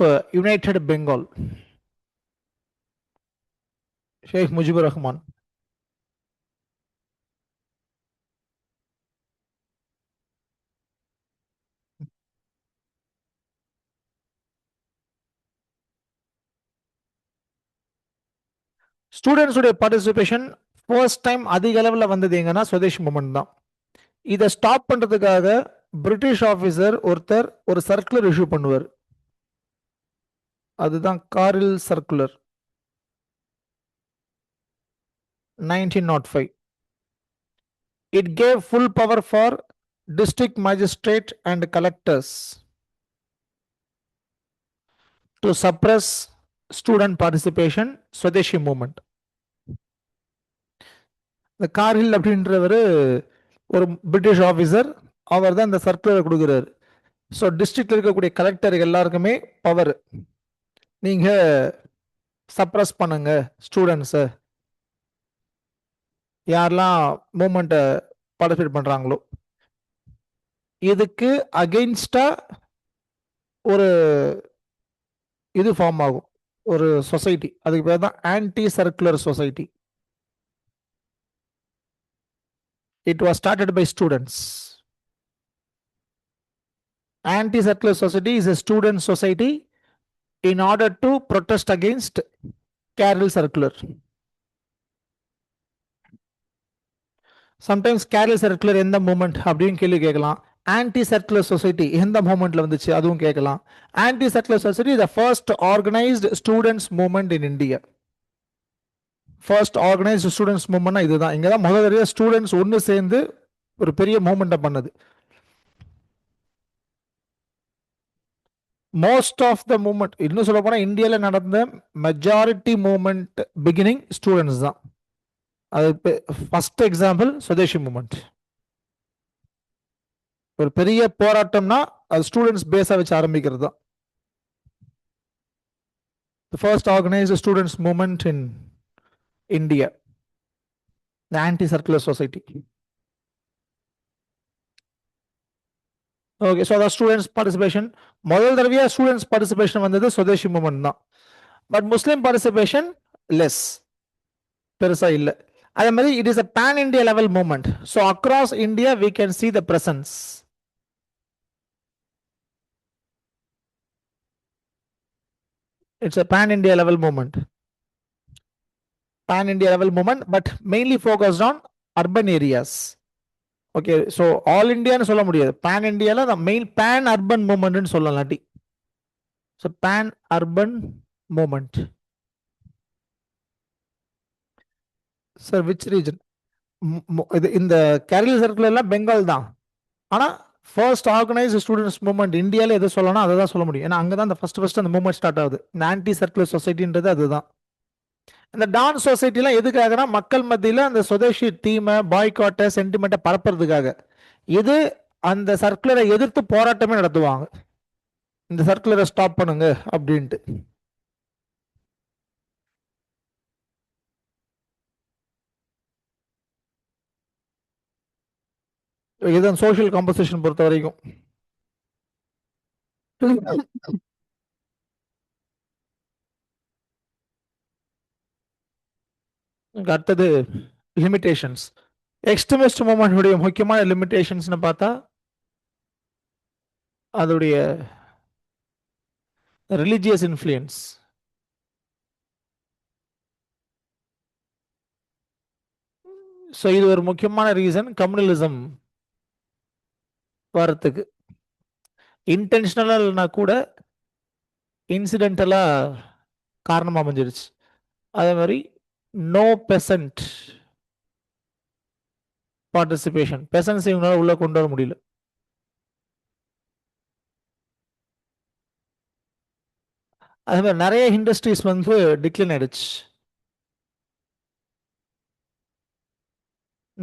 United Bengal. Sheikh Mujibur Rahman. Students உடைய participation first time அதிக அளவில் வந்தது எங்கன்னா Sudesh movement தான். இதை stop பண்றதுக்காக British officer ஒருத்தர் ஒரு சர்க்குலர் இஷ்யூ பண்ணுவார். அதுதான் Carlyle circular 1905. It gave full power for district magistrate and collectors to suppress student participation Swadeshi movement. இந்த கார்ஹில் அப்படின்றவர் ஒரு பிரிட்டிஷ் ஆபீசர், அவர் தான் இந்த சர்க்குலர் கொடுக்குறாரு. ஸோ டிஸ்ட்ரிக்ட்ல இருக்கக்கூடிய கலெக்டர் எல்லாருக்குமே பவர், நீங்க சப்ரஸ் பண்ணுங்க ஸ்டூடெண்ட்ஸை, யாரெல்லாம் மூமெண்ட்டை பார்ட்டிசிபேட் பண்றாங்களோ. இதுக்கு அகெயின்ஸ்டா ஒரு இது ஃபார்ம் ஆகும், ஒரு சொசைட்டி. அதுக்கு பேர் தான் anti circular society. It was started by students. Anti circular society is a student society in order to protest against Carlyle circular. Sometimes Carlyle circular எந்த மூமெண்ட் அப்படின்னு கேள்வி கேட்கலாம். ஆன்டி சர்க்குலர் சொசைட்டி எந்த மூமெண்ட்ல வந்துச்சு அதுவும் கேட்கலாம். Anti circular society the first organised students movement in India. First organised students மூவ்மெண்ட்னா இதுதான். இங்க தான் முதல் ஸ்டூடெண்ட்ஸ் ஒன்று சேர்ந்து ஒரு பெரிய மூவ்மெண்ட்டை பண்ணது. மோஸ்ட் ஆஃப் த மூவ்மெண்ட், இன்னும் சொல்ல போனா இந்தியாவில் நடந்த மெஜாரிட்டி மூவ்மெண்ட் பிகினிங் ஸ்டூடெண்ட்ஸ் தான். அது ஃபர்ஸ்ட் எக்ஸாம்பிள் சுதேசி மூவ்மெண்ட். ஒரு பெரிய போராட்டம்னா அது ஸ்டூடெண்ட்ஸ் பேஸா வச்சு ஆரம்பிக்கிறது தான். The first organized students movement in India, the anti-circular society. Okay, so the students participation, முதல் தடவையா ஸ்டூடெண்ட்ஸ் பார்ட்டிசிபேஷன் வந்தது சுதேசி மூவ்மெண்ட் தான். பட் முஸ்லிம் பார்ட்டிசிபேஷன் லெஸ், பெருசா இல்லை. அதே மாதிரி it is a pan India level movement. So across India we can see the presence. It's a pan India level movement. Pan India level movement, but mainly focused on urban areas. Okay, so all இண்டியான்னு சொல்ல முடியாது. Pan இண்டியாவில் the main pan urban மூமெண்ட்னு சொல்லலாட்டி. So pan urban movement. Sir which region? இது இந்த Kerala circle எல்லாம் பெங்கால் தான். ஆனால் ஃபர்ஸ்ட் ஆர்கனைஸ் ஸ்டூடெண்ட்ஸ் மூவ்மெண்ட் இந்தியாவில் எது சொல்லணும் அதை தான் சொல்ல முடியும். ஏன்னா அங்கே தான் அந்த ஃபர்ஸ்ட் அந்த மூவ்மெண்ட் ஸ்டார்ட் ஆகுது. இந்த ஆன்டி சர்க்குலர் சொசைட்டின்றது அதுதான். இந்த டான் சொசைட்டிலாம் எதுக்காகனா மக்கள் மத்தியில் அந்த சுதேசி தீமை, பாய்காட்டை, சென்டிமெண்ட்டை பரப்புறதுக்காக. இது அந்த சர்க்குலரை எதிர்த்து போராட்டமே நடத்துவாங்க, இந்த சர்க்குலரை ஸ்டாப் பண்ணுங்க அப்படின்ட்டு. இதுதான் சோஷியல் காம்போசிஷன் பொறுத்த வரைக்கும். அடுத்தது லிமிடேஷன்ஸ். எக்ஸ்ட்ரீமிஸ்ட் மூவ்மெண்ட் முக்கியமான லிமிடேஷன்ஸ்னு பார்த்தா அதோடைய ரிலிஜியஸ் இன்ஃப்ளூயன்ஸ். ஸோ இது ஒரு முக்கியமான ரீசன் கம்யூனலிசம் வரத்துக்கு. இன்டென்ஷனலா கூட இன்சிடென்டலா காரணமாக அமைஞ்சிருச்சு. அதே மாதிரி நோ பெசன்ட் பார்ட்டிசிபேஷன், பெசன்ஸ் இவங்களால உள்ள கொண்டு வர முடியல. அதே மாதிரி நிறைய இண்டஸ்ட்ரீஸ் வந்து டிக்ளைன் ஆயிடுச்சு.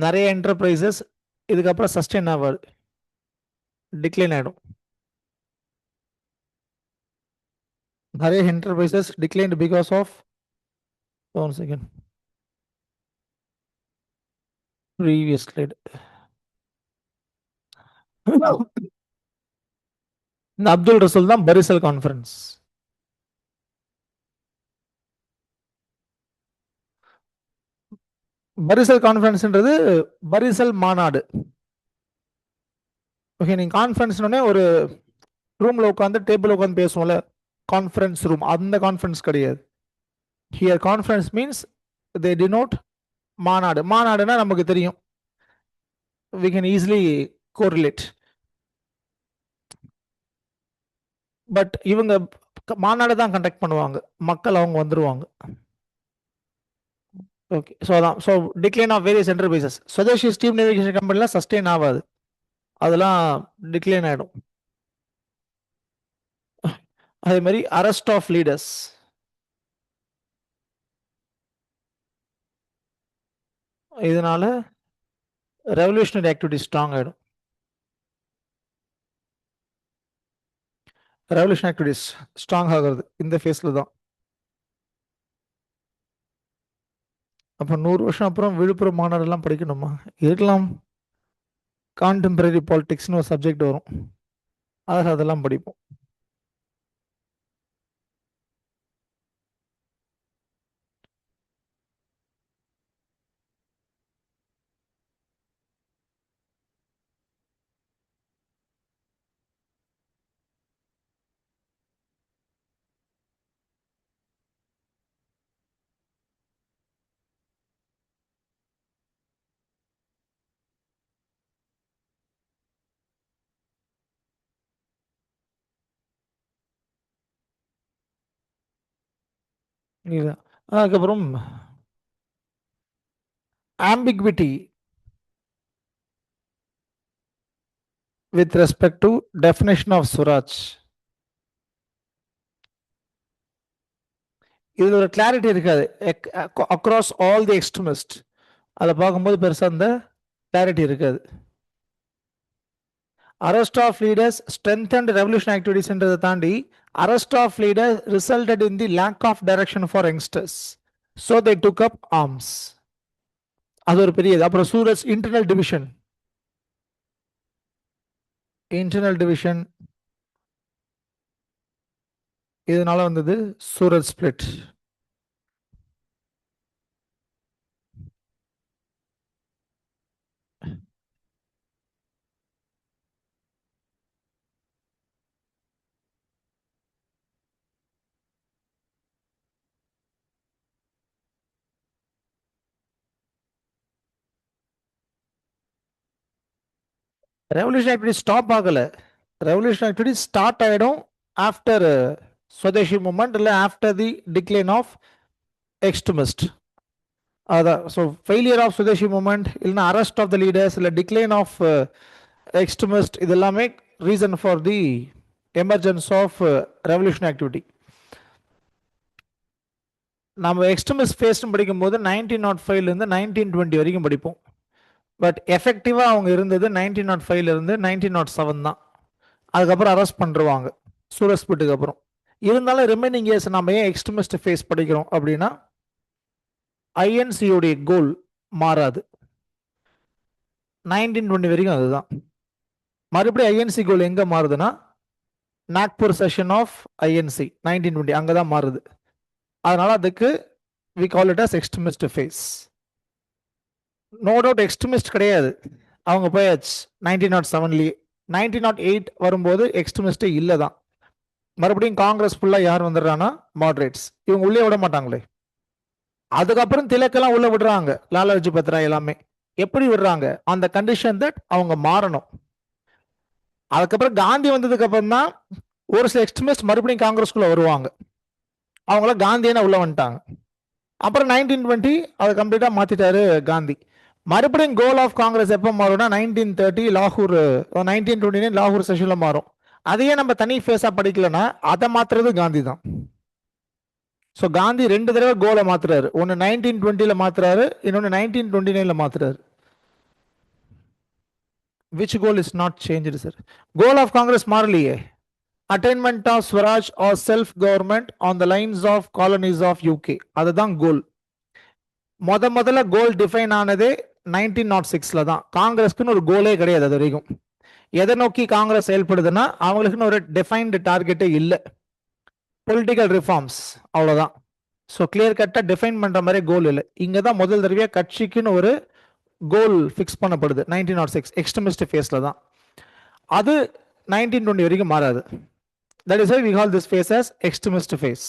நிறைய என்டர்பிரைசஸ் இதுக்கப்புறம் சஸ்டெயின் ஆகாது, டிக்ளைன் ஆயிடும். நிறைய enterprises declined because of, one second, previous slide. இந்த அப்துல் ரசூல் தான் பரிசல் கான்ஃபரன்ஸ். பரிசல் கான்ஃபரன்ஸ்ன்றது பரிசல் மாநாடு. ஓகே, நீங்க கான்ஃபரன்ஸ்னே ஒரு ரூம்ல உட்காந்து டேபிள் உட்காந்து பேசுவோம்ல, கான்ஃபரன்ஸ் ரூம், அந்த கான்ஃபரன்ஸ் கிடையாது. Here conference means they denote maanadu. மாநாடுனா நமக்கு தெரியும், we can easily correlate. பட் இவங்க மாநாடு தான் கண்டக்ட் பண்ணுவாங்க, மக்கள் அவங்க வந்துருவாங்க. ஓகே, ஸோ அதான். So decline of various enterprises. Swadeshi steam navigation கம்பெனிலாம் சஸ்டெயின் ஆகாது, அதெல்லாம் டிக்ளைன் ஆகிடும். அதே மாதிரி அரெஸ்ட் ஆஃப் லீடர்ஸ். இதனால ரெவல்யூஷனரி ஆக்டிவிட்டி ஸ்ட்ராங் ஆகிடும். ரெவல்யூஷன் ஆக்டிவிட்டிஸ் ஸ்ட்ராங் ஆகிறது இந்த ஃபேஸ்ல தான். அப்போ 100 வருஷம் அப்புறம் விழுப்புரம் மாநாடெல்லாம் படிக்கணுமா? இருக்கலாம். கான்டெம்பரரி பாலிடிக்ஸ்னு ஒரு சப்ஜெக்ட் வரும், அதெல்லாம் படிப்போம். இதுதான். அதுக்கப்புறம் ambiguity with respect to definition of Swaraj. இதுல ஒரு கிளாரிட்டி இருக்காது அக்ராஸ் ஆல் தி எக்ஸ்ட்ரீமிஸ்ட். அதை பார்க்கும்போது பெருசா அந்த கிளாரிட்டி இருக்காது. Arrest of leaders strengthened revolution ஆக்டிவிட்டிஸ்ன்றதை தாண்டி arrest of leaders resulted in the lack of direction for youngsters, so they took up arms. அது ஒரு பெரிய. அப்புறம் சூரஜ் இன்டர்னல் டிவிஷன் இதனால வந்தது Surat split. Revolution activity stop ஆகல. ரெவல்யூஷன் ஆக்டிவிட்டி ஸ்டார்ட் ஆயிடும் ஆஃப்டர் ஸ்வதேசி மூவ்மெண்ட் இல்லை after the decline of extremist. அதான். So failure of Swadeshi movement இல்லைன்னா அரெஸ்ட் ஆஃப் த லீடர்ஸ் இல்லை டிக்ளைன் ஆஃப் எக்ஸ்ட்ரீமிஸ்ட் இது எல்லாமே reason for the emergence of revolution activity. நம்ம extremist ஃபேஸ்னு படிக்கும்போது 1905லேருந்து 1920 வரைக்கும் படிப்போம். பட் எஃபெக்டிவாக அவங்க இருந்தது 1905லேருந்து 1907 தான். அதுக்கப்புறம் அரெஸ்ட் பண்ணுருவாங்க சூரஜ் ஸ்பிளிட்டுக்கு அப்புறம். இருந்தாலும் ரிமைனிங் இயர்ஸ் நம்ம ஏன் எக்ஸ்ட்ரீமிஸ்ட் ஃபேஸ் படிக்கிறோம் அப்படின்னா ஐஎன்சியோடைய கோல் மாறாது. 1920 வரைக்கும் அதுதான். மறுபடியும் ஐஎன்சி கோல் எங்க மாறுதுன்னா நாக்பூர் செஷன் ஆஃப் ஐஎன்சி 1920 அங்கதான் மாறுது. அதனால அதுக்கு we call it as extremist phase. No doubt extremist கிடையாது, அவங்க போயாச்சு 1907லேயே. 1908 வரும்போது எக்ஸ்ட்ரீமிஸ்டே இல்லை தான். மறுபடியும் காங்கிரஸ் ஃபுல்லா யார் வந்துடுறான்னா மாடரேட்ஸ். இவங்க உள்ளே விட மாட்டாங்களே. அதுக்கப்புறம் திலக்கெல்லாம் உள்ள விடுறாங்க, லாலா லஜ்பத் ராய் எல்லாமே. எப்படி விடுறாங்க? அந்த கண்டிஷன் தட் அவங்க மாறணும். அதுக்கப்புறம் காந்தி வந்ததுக்கு அப்புறம் தான் ஒரு சில எக்ஸ்ட்ரீமிஸ்ட் மறுபடியும் காங்கிரஸ்குள்ள வருவாங்க. அவங்கள காந்தியான உள்ள வந்துட்டாங்க. அப்புறம் 1920 அதை கம்ப்ளீட்டா மாத்திட்டாரு காந்தி. மறுபடியும் கோல் ஆஃப் காங்கிரஸ் எப்போ மாறும்னா 1930 லாகூர் 1929 லாகூர் செஷன்ல மாறும். அதையே நம்ம தனி ஃபேஸா படிக்கலன்னா அதை மாத்துறது காந்தி தான். ஸோ காந்தி 2 தடவை கோலை மாத்துறாரு. ஒன்று 1920ல மாத்துறாரு, இன்னொன்று 1929ல மாத்துறாரு. Which goal is not changed, sir? Goal of Congress மாறலையே. Attainment of Swaraj or self-government on the lines of colonies of UK. அதுதான் கோல். முதல்ல கோல் டிஃபைன் ஆனதே 1906ல தான். காங்கிரஸ்க்குன்னு ஒரு கோலே கிடையாது அது வரைக்கும். எதை நோக்கி காங்கிரஸ் செயல்படுதுன்னா அவங்களுக்குன்னு ஒரு டிஃபைன்டு டார்கெட்டே இல்லை. பொலிட்டிக்கல் ரிஃபார்ம்ஸ் அவ்வளோதான். ஸோ கிளியர் கட்டாக டிஃபைன் பண்ணுற மாதிரி கோல் இல்லை. இங்கே தான் முதல் தடவையாக கட்சிக்குன்னு ஒரு கோல் ஃபிக்ஸ் பண்ணப்படுது 1906 எக்ஸ்ட்ரீமிஸ்ட் ஃபேஸில் தான். அது 1920 வரைக்கும் மாறாது. That is why we call this phase as extremist phase.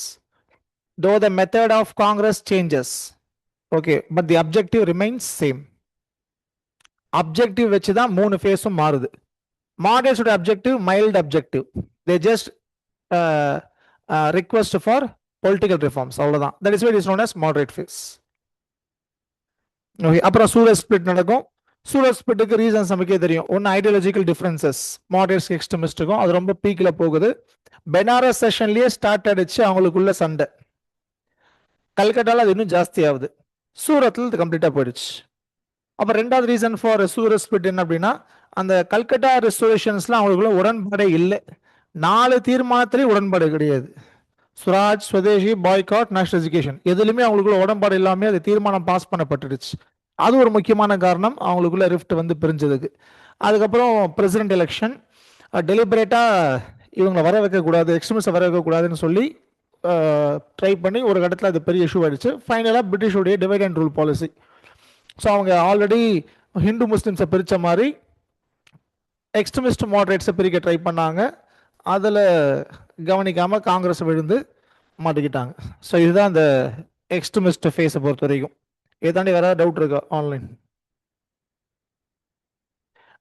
Though the method of Congress changes, okay, but the objective remains same. Objective வச்சு தான் 3 ஃபேஸும் மாறுது. Moderates உடைய objective mild objective. They just request for political reforms. அவ்வளவுதான். That is why it is known as moderate phase. Okay, அப்புறம் Suraj split நடக்கும். Suraj ஸ்பிளிட்டுக்கு reasons நமக்கே தெரியும். ஒன்று ஐடியாலஜிக்கல் டிஃபரன்சஸ் மாடரேட்ஸ் எக்ஸ்ட்ரீமிஸ்டுக்கும் அது ரொம்ப பீக்கில் போகுது. பெனாரஸ் செஷன்லயே ஸ்டார்ட் ஆயிடுச்சு அவங்களுக்குள்ள சண்டை. கல்கட்டால அது இன்னும் ஜாஸ்தி ஆகுது. சூரத்தில் இது கம்ப்ளீட்டாக போயிடுச்சு. அப்போ ரெண்டாவது ரீசன் ஃபார் சூரஜ் ஸ்பிளிட் என்ன அப்படின்னா அந்த கல்கட்டா ரெஸ்டோரேஷன்ஸ்லாம் அவங்களுக்குள்ள உடன்பாடே இல்லை. 4 தீர்மானத்திலேயும் உடன்பாடு கிடையாது. Suraj, Swadeshi, boycott, national education எதுலையுமே அவங்களுக்குள்ள உடன்பாடு இல்லாம அது தீர்மானம் பாஸ் பண்ணப்பட்டுடுச்சு. அது ஒரு முக்கியமான காரணம் அவங்களுக்குள்ள ரிஃப்ட் வந்து பிரிஞ்சதுக்கு. அதுக்கப்புறம் பிரசிடென்ட் எலெக்ஷன் டெலிபரேட்டா இவங்களை வர வைக்கக்கூடாது, எக்ஸ்ட்ரீமிஸ்ட் வர வைக்கக்கூடாதுன்னு சொல்லி ட்ரை பண்ணி ஒரு கட்டத்தில் அது பெரிய இஷ்யூ ஆயிடுச்சு. ஃபைனலாக பிரிட்டிஷோடைய divide and rule policy. So அவங்க ஆல்ரெடி ஹிந்து முஸ்லிம்ஸை பிரித்த மாதிரி எக்ஸ்ட்ரீமிஸ்ட் மாடரேட்ஸை பிரிக்க ட்ரை பண்ணாங்க. அதில் கவனிக்காமல் காங்கிரஸ் விழுந்து மாட்டிக்கிட்டாங்க. ஸோ இதுதான் இந்த எக்ஸ்ட்ரீமிஸ்ட் ஃபேஸை பொறுத்த வரைக்கும். இதை தாண்டி வேற டவுட் இருக்கா ஆன்லைன்?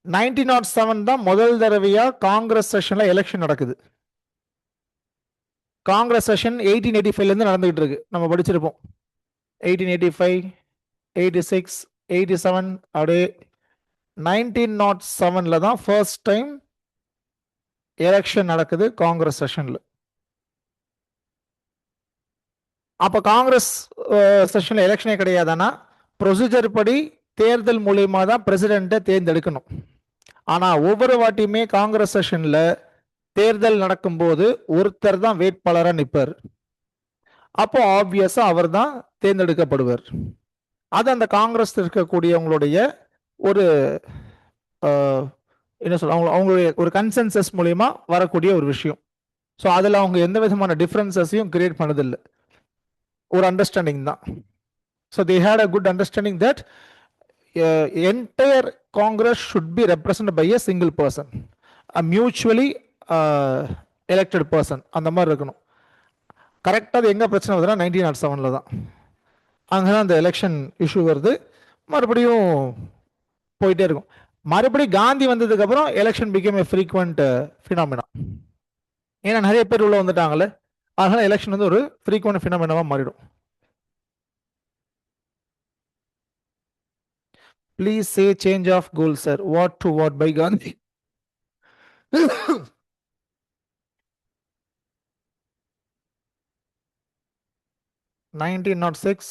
1907 தான் முதல் தடவையா காங்கிரஸ் செஷன்ல எலெக்ஷன் நடக்குது. காங்கிரஸ் செஷன் 1885 இருந்து நடந்துகிட்டு இருக்கு, நம்ம படிச்சிருப்போம். 1885, 86, 87 அப்படியே 1907 தான் ஃபர்ஸ்ட் டைம் எலெக்ஷன் நடக்குது காங்கிரஸ் செஷன்ல. அப்ப காங்கிரஸ் செஷன்ல எலெக்ஷனே கிடையாதுன்னா ப்ரொசீஜர் படி தேர்தல் மூலியமா தான் பிரசிடென்ட்டை தேர்ந்தெடுக்கணும். ஆனா ஒவ்வொரு வாட்டியுமே காங்கிரஸ் செஷன்ல தேர்தல் நடக்கும்போது ஒருத்தர் தான் வேட்பாளரா நிற்பார். அப்போ ஆப்வியஸா அவர் தான் தேர்ந்தெடுக்கப்படுவார். அது அந்த காங்கிரஸ் இருக்கக்கூடியவங்களுடைய ஒரு என்ன சொல்ல, அவங்களுடைய ஒரு கன்சென்சஸ் மூலியமா வரக்கூடிய ஒரு விஷயம். ஸோ அதில் அவங்க எந்த விதமான டிஃப்ரென்சஸையும் கிரியேட் பண்ணதில்லை, ஒரு அண்டர்ஸ்டாண்டிங் தான். So they had a good understanding that entire Congress should be represent by a single person, a mutually elected person, அந்த மாதிரி இருக்கணும். கரெக்டாக அது எங்கே பிரச்சனை வருதுன்னா 1907 தான். அங்கே தான் அந்த எலெக்ஷன் இஷ்யூ வருது. மறுபடியும் போயிட்டே இருக்கும். மறுபடியும் காந்தி வந்ததுக்கு அப்புறம் election became a frequent phenomena. ஏன்னா நிறைய பேர் உள்ள வந்துட்டாங்களே, அதனால எலெக்ஷன் வந்து ஒரு ஃப்ரீக்வெண்ட் ஃபினாமினாவா மாறிடும். Please say change of goal, sir. What to what by Gandhi? 1906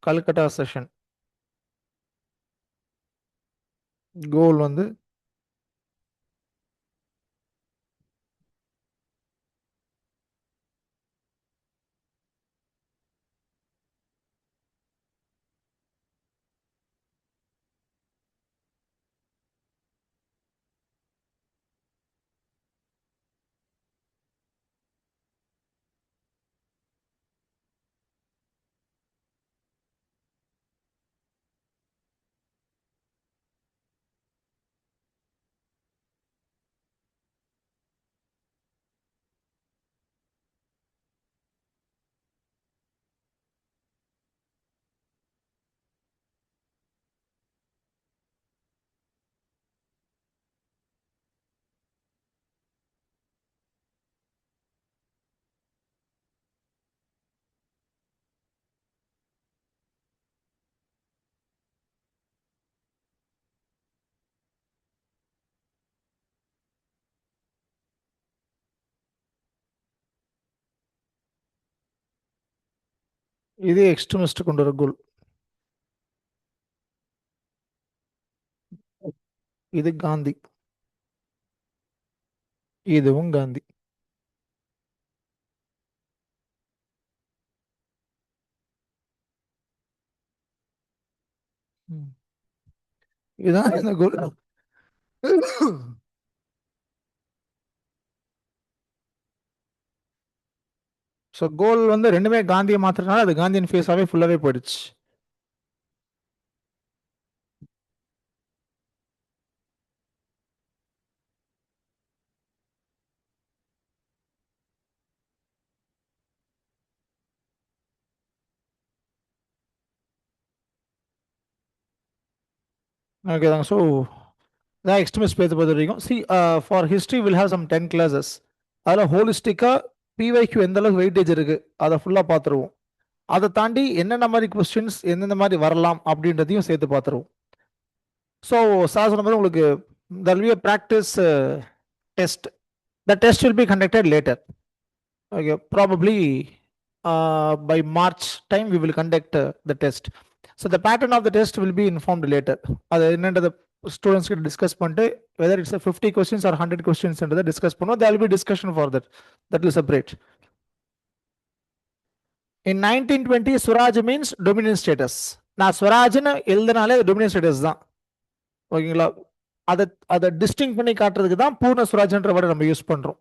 Calcutta session goal வந்து இது எக்ஸ்ட்ரீமிஸ்ட் கொண்டு வர கோல். இது காந்தி, இதுவும் காந்தி. இதுதான் இந்த கோல். ஸோ கோல் வந்து ரெண்டுமே காந்தியை மாத்திரனால அது காந்தியின் ஃபேஸாவே ஃபுல்லாவே போயிடுச்சு. ஓகே தாங்க. ஸோ தான் எக்ஸ்ட்ரீமிஸ்ட் பேச பொறுத்த வரைக்கும் see for history will have some 10 classes. அதில் ஹோலிஸ்டிக்காக பிவைக்யூ எந்த அளவுக்கு வெயிட்டேஜ் இருக்கு அதை ஃபுல்லாக பார்த்துருவோம். அதை தாண்டி என்னென்ன மாதிரி கொஸ்டின்ஸ் எந்தெந்த மாதிரி வரலாம் அப்படின்றதையும் சேர்த்து பார்த்துருவோம். ஸோ சார் சொன்ன மாதிரி உங்களுக்கு there will be a practice test. The test will be conducted later. Okay, probably by March time we will conduct the test. So the pattern of the test will be informed later. அது என்னன்றது students கிட்ட discuss பண்ணிட்டு whether it's 50 questions or 100 questions discuss பண்ணுவோம். There will be discussion for that will separate. In 1920 Swaraj means dominion status. நான் ஸ்வராஜ்னு எழுதினாலே Dominion status தான். ஓகேங்களா? அதை அதை டிஸ்டிங் பண்ணி காட்டுறதுக்கு தான் பூர்ண ஸ்வராஜ்ன்ற வேர்டை நம்ம யூஸ் பண்றோம்.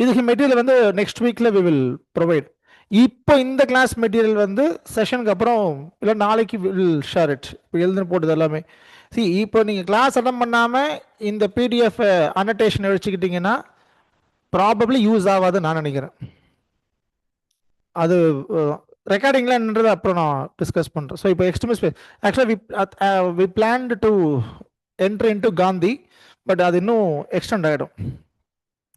இதுக்கு மெட்டீரியல் வந்து நெக்ஸ்ட் வீக்ல வி வில் ப்ரொவைட். இப்போ இந்த கிளாஸ் மெட்டீரியல் வந்து செஷனுக்கு அப்புறம் இல்லை நாளைக்கு வில் ஷேர் இட். இப்போ எழுதுன்னு போட்டது எல்லாமே இப்போ நீங்கள் கிளாஸ் அட்டன் பண்ணாமல் இந்த பிடிஎஃப் அனோட்டேஷன் வச்சுக்கிட்டீங்கன்னா ப்ராபப்ளி யூஸ் ஆகாதுன்னு நான் நினைக்கிறேன். அது ரெக்கார்டிங்ல என்னன்றது அப்புறம் நான் டிஸ்கஸ் பண்ணுறேன். ஸோ இப்போ எக்ஸ்ட்ரீமிஸ்ட் ஆக்சுவலாக we planned to enter into Gandhi, but அது இன்னும் எக்ஸ்டெண்ட் ஆகிடும்.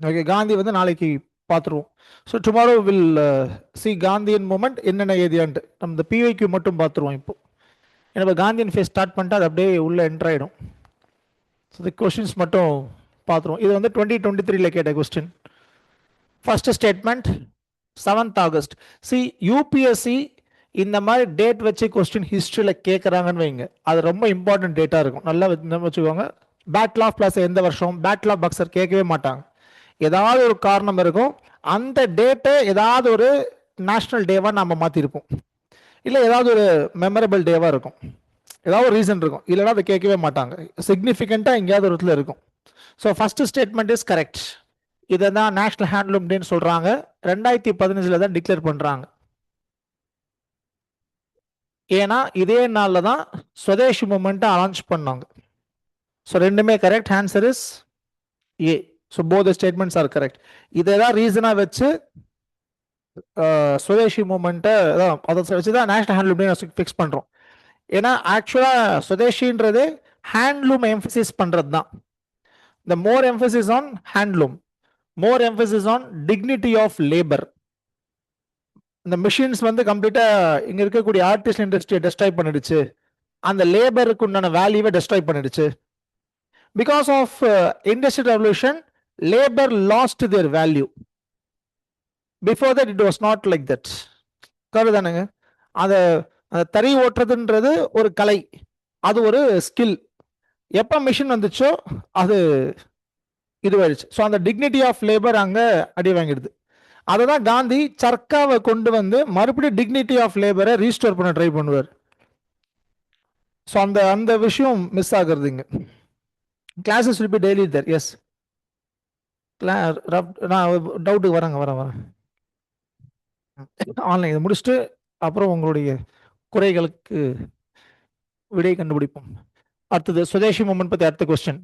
ஓகே, காந்தி வந்து நாளைக்கு பார்த்துருவோம். So tomorrow will see Gandhian movement என்னென்ன ஏதியான்ட்டு நம்ம இந்த பிவைக்கு மட்டும் பார்த்துருவோம். இப்போ ஏன்னா காந்தியன் ஃபேஸ் ஸ்டார்ட் பண்ணிட்டு அது அப்படியே உள்ளே என்டர் ஆகிடும். ஸோ இந்த கொஸ்டின்ஸ் மட்டும் பார்த்துருவோம். இது வந்து 2023 கேட்ட question. First statement 7th August. UPSC இந்த மாதிரி டேட் வச்சு கொஸ்டின் ஹிஸ்ட்ரியில் கேட்குறாங்கன்னு வைங்க, அது ரொம்ப இம்பார்ட்டன்ட் டேட்டாக இருக்கும். நல்லா வச்சுக்கோங்க. பேட்டில் ஆஃப் பிளாஸ் எந்த வருஷம், பேட்டில் ஆஃப் பக்சர் கேட்கவே மாட்டாங்க. ஏதாவது ஒரு காரணம் இருக்கும். அந்த டேட்டை ஏதாவது ஒரு நேஷ்னல் டேவாக நம்ம மாற்றிருப்போம், இல்லை ஏதாவது ஒரு மெமரபிள் டேவாக இருக்கும், ஏதாவது ஒரு ரீசன் இருக்கும். இல்லைனா அதை கேட்கவே மாட்டாங்க. சிக்னிஃபிகண்ட்டாக எங்கேயாவது ஒரு இடத்துல இருக்கும். So first statement is correct. இதை தான் நேஷனல் ஹேண்ட்லூம் டேன்னு சொல்கிறாங்க. 2015 தான் டிக்ளேர் பண்ணுறாங்க. ஏன்னா இதே நாளில் தான் ஸ்வதேஷி மூமெண்ட்டை லான்ச் பண்ணாங்க. ஸோ ரெண்டுமே correct. Answer is a. So both statements are correct. இதை தான் ரீசனாக வச்சு ஸ்வதேஷி மூமெண்ட்டை அதை வச்சு தான் நேஷனல் ஹேண்ட்லூம் டே ஃபிக்ஸ் பண்ணுறோம். ஏன்னா ஆக்சுவலாக ஸ்வதேஷின்றது ஹேண்ட்லூம் எம்ஃபசிஸ் பண்ணுறது தான். The more emphasis on handloom, more emphasis on dignity of labour. இந்த மிஷின்ஸ் வந்து கம்ப்ளீட்டாக இங்கே இருக்கக்கூடிய ஆர்டிஸ்ட் இண்டஸ்ட்ரியை டெஸ்ட்ராய் பண்ணிடுச்சு, அந்த லேபருக்கு உண்டான வேல்யூவை டெஸ்ட்ராய் பண்ணிடுச்சு. Because of industrial revolution labour lost their value. Before that it was not like that. Correct தானுங்க? அதை தறி ஓட்டுறதுன்றது ஒரு கலை, அது ஒரு ஸ்கில். எப்போ மிஷின் வந்துச்சோ அது இதுவாயிடுச்சு. ஸோ அந்த டிக்னிட்டி ஆஃப் லேபர் அங்கே அடி வாங்கிடுது. அதை தான் காந்தி சர்க்காவை கொண்டு வந்து மறுபடியும் டிக்னிட்டி ஆஃப் லேபரை ரீஸ்டோர் பண்ண ட்ரை பண்ணுவார். ஸோ அந்த விஷயம் மிஸ் ஆகுறதுங்க. Classes will be daily there. Yes, நான் டவுட்டுக்கு வரேன். ஆன்லைன் இதை முடிச்சுட்டு அப்புறம் உங்களுடைய குறைகளுக்கு விடை கண்டுபிடிப்போம். அடுத்தது சுதேசி மூமெண்ட் பற்றி அடுத்த question.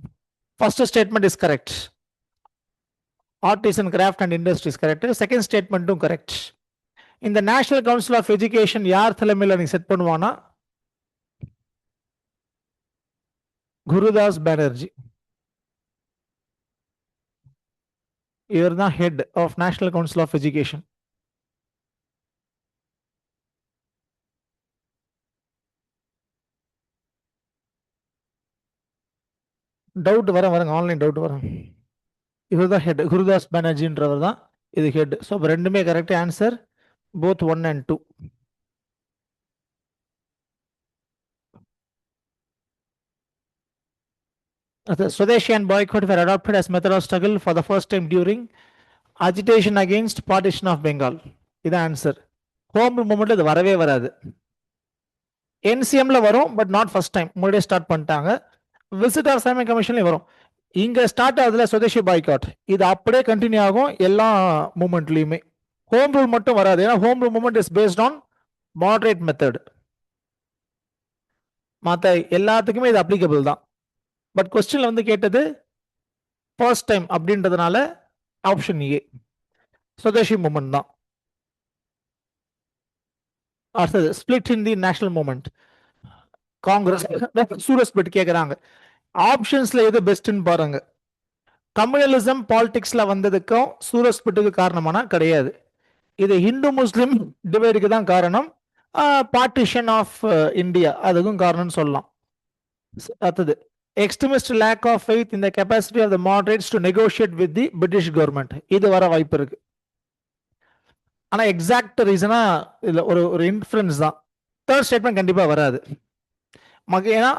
First statement is correct. Artisan craft and industries correct. Second ஸ்டேட்மெண்ட்டும் கரெக்ட். இந்த நேஷனல் கவுன்சில் ஆஃப் எஜுகேஷன் யார் தலைமையில் நீங்க செட் பண்ணுவானா? குருதாஸ் பானர்ஜி. இவர் தான் head of National Council of Education. Doubt வரங்க, ஆன்லைன் டவுட் வரங்க. இவர் தான் ஹெட், குருதாஸ் பானர்ஜின்றவர் தான் இது ஹெட். ஸோ ரெண்டுமே correct. Answer both 1 and 2. Swadeshi and boycott were adopted as method of struggle for the first time during agitation against partition of Bengal. இது answer. Home moment இது வரவே வராது. என்சிஎம்ல வரும், பட் நாட் ஃபர்ஸ்ட் டைம். முன்னாடியே start பண்ணிட்டாங்க. Visit of Simon கமிஷன்லயும் வரும். இங்க start ஆகுதுல Swadeshi boycott, இது அப்படியே கண்டினியூ ஆகும் எல்லா மூமெண்ட்லயுமே. ஹோம் ரூல் மட்டும் வராது. ஏன்னா home rule moment is based on moderate method. மற்ற எல்லாத்துக்குமே இது அப்ளிகபிள் தான். பட் கொஸ்டின்ல வந்து கேட்டது ஃபர்ஸ்ட் டைம் அப்படின்றதுனால ஆப்ஷன் ஏ சுதேஷி மூமெண்ட் தான். அடுத்தது split in the national moment. Congress Surat split கேட்குறாங்க. ஆப்ஷன்ஸ்ல எது பெஸ்ட்னு பாருங்க. கம்யூனலிசம் பாலிடிக்ஸ்ல வந்ததுக்கும் சூரத் ஸ்பிளிட்டுக்கு காரணமானா கிடையாது. இது ஹிந்து முஸ்லிம் டிவைடுக்கு தான் காரணம். பார்ட்டிஷன் ஆஃப் இந்தியா அதுக்கும் காரணம்னு சொல்லலாம். அடுத்தது extremist lack of faith in the capacity of the moderates to negotiate with the British government. இது வர வாய்ப்பு இருக்கு. ஆனா எக்ஸாக்ட் ரீசனா இல்ல, ஒரு இன்ஃபுளுன்ஸ் தான். தேர்ட் ஸ்டேட்மெண்ட் கண்டிப்பா வராது. ஏன்னா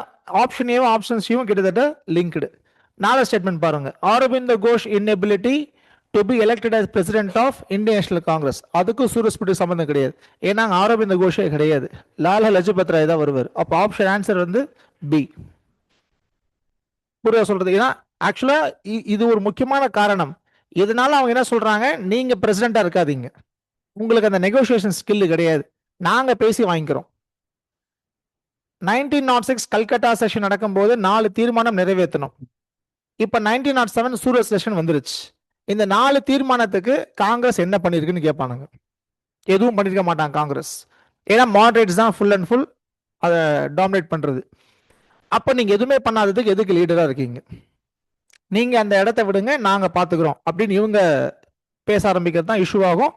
ஆப்ஷன் ஏவும் ஆப்ஷன் சியும் கிட்டத்தட்ட லிங்க்டு. 4வது ஸ்டேட்மெண்ட் பாருங்க. ஆரோபிந்த Ghosh inability to be elected as president of Indian National Congress. அதுக்கும் சூரஜ்புட்டுக்கு சம்பந்தம் கிடையாது. ஏன்னா அங்க ஆரோபிந்த கோஷே கிடையாது. லாலா லஜபத் ராய் தான் வருவார். அப்போ ஆப்ஷன் ஆன்சர் வந்து பி. புரியா சொல்றது? ஏன்னா ஆக்சுவலா இது ஒரு முக்கியமான காரணம். இதனால அவங்க என்ன சொல்றாங்க, நீங்க பிரசிடென்டா இருக்காதீங்க, உங்களுக்கு அந்த நெகோசியேஷன் ஸ்கில் கிடையாது, நாங்க பேசி வாங்கிக்கிறோம். 1906 கல்கட்டா செஷன் நடக்கும்போது 4 தீர்மானம் நிறைவேற்றணும். இப்ப 1907 சூரத் செஷன் வந்துருச்சு. இந்த 4 தீர்மானத்துக்கு காங்கிரஸ் என்ன பண்ணிருக்குன்னு கேட்பானுங்க. எதுவும் பண்ணிருக்க மாட்டாங்க காங்கிரஸ். ஏன்னா மாடரேட்ஸ் தான் ஃபுல் அண்ட் ஃபுல் அதை டாமினேட் பண்றது. அப்ப நீங்க எதுவுமே பண்ணாததுக்கு எதுக்கு லீடரா இருக்கீங்க, நீங்க அந்த இடத்த விடுங்க, நாங்க பாத்துக்கிறோம் அப்படின்னு இவங்க பேச ஆரம்பிக்கிறது தான் இஷ்யூ ஆகும்.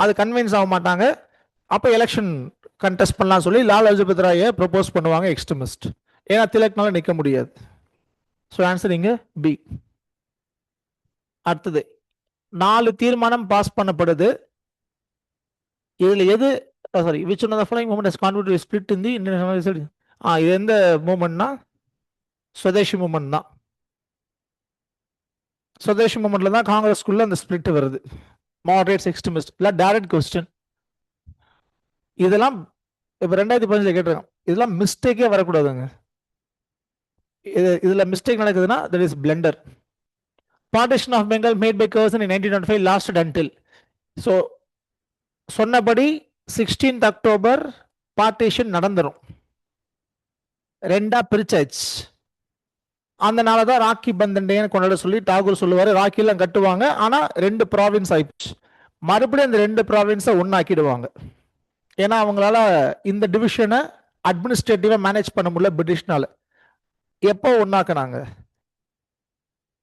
அது கன்வின்ஸ் ஆக மாட்டாங்க. அப்ப எலெக்ஷன் கண்டெஸ்ட் பண்ணலாம் சொல்லி லாலா லஜபத் ராயை ப்ரொபோஸ் பண்ணுவாங்க எக்ஸ்ட்ரீமிஸ்ட். ஏன்னா திலக்னால நிக்க முடியாது. ஸோ ஆன்சர் இங்க பி. அடுத்தது 4 தீர்மானம் பாஸ் பண்ணப்படுது. இதுல எது sorry which one of the following movement has contributed split in the Indian இது எந்த மூவ்மெண்ட்னா சுதேசி மூவ்மெண்ட் தான். சுதேசி மூவ்மெண்ட்ல தான் காங்கிரஸ்க்குள்ள அந்த ஸ்பிளிட் வருது. மாடரேட்ஸ் எக்ஸ்ட்ரீமிஸ்ட் இல்ல டைரக்ட் கொஸ்டின். இதெல்லாம் இப்ப 2015 கேட்டிருக்காங்க. இதெல்லாம் மிஸ்டேக்கே வரக்கூடாதுங்க. இதுல மிஸ்டேக் நடக்குதுன்னா that is blunder. Partition of Bengal made by Curzon in 1905 lasted until. So சொன்னபடி 16th அக்டோபர் பார்ட்டிஷன் நடந்துரும். 2ஆ பிரிச்சாச்சு. அந்த நாளதான் ராக்கி பந்தன் டேன்னு கொண்டாட சொல்லி டாகூர் சொல்லுவாரு. ராக்கி எல்லாம் கட்டுவாங்க. ஆனா 2 ப்ராவின்ஸ் ஆயிடுச்சு. மறுபடியும் அந்த 2 ப்ராவின்ஸை ஒன்னாக்கிடுவாங்க. ஏன்னா அவங்களால இந்த டிவிஷனை அட்மினிஸ்ட்ரேட்டிவா மேனேஜ் பண்ண முடியல பிரிட்டிஷ்னால. எப்போ ஒன்னாக்குனாங்க?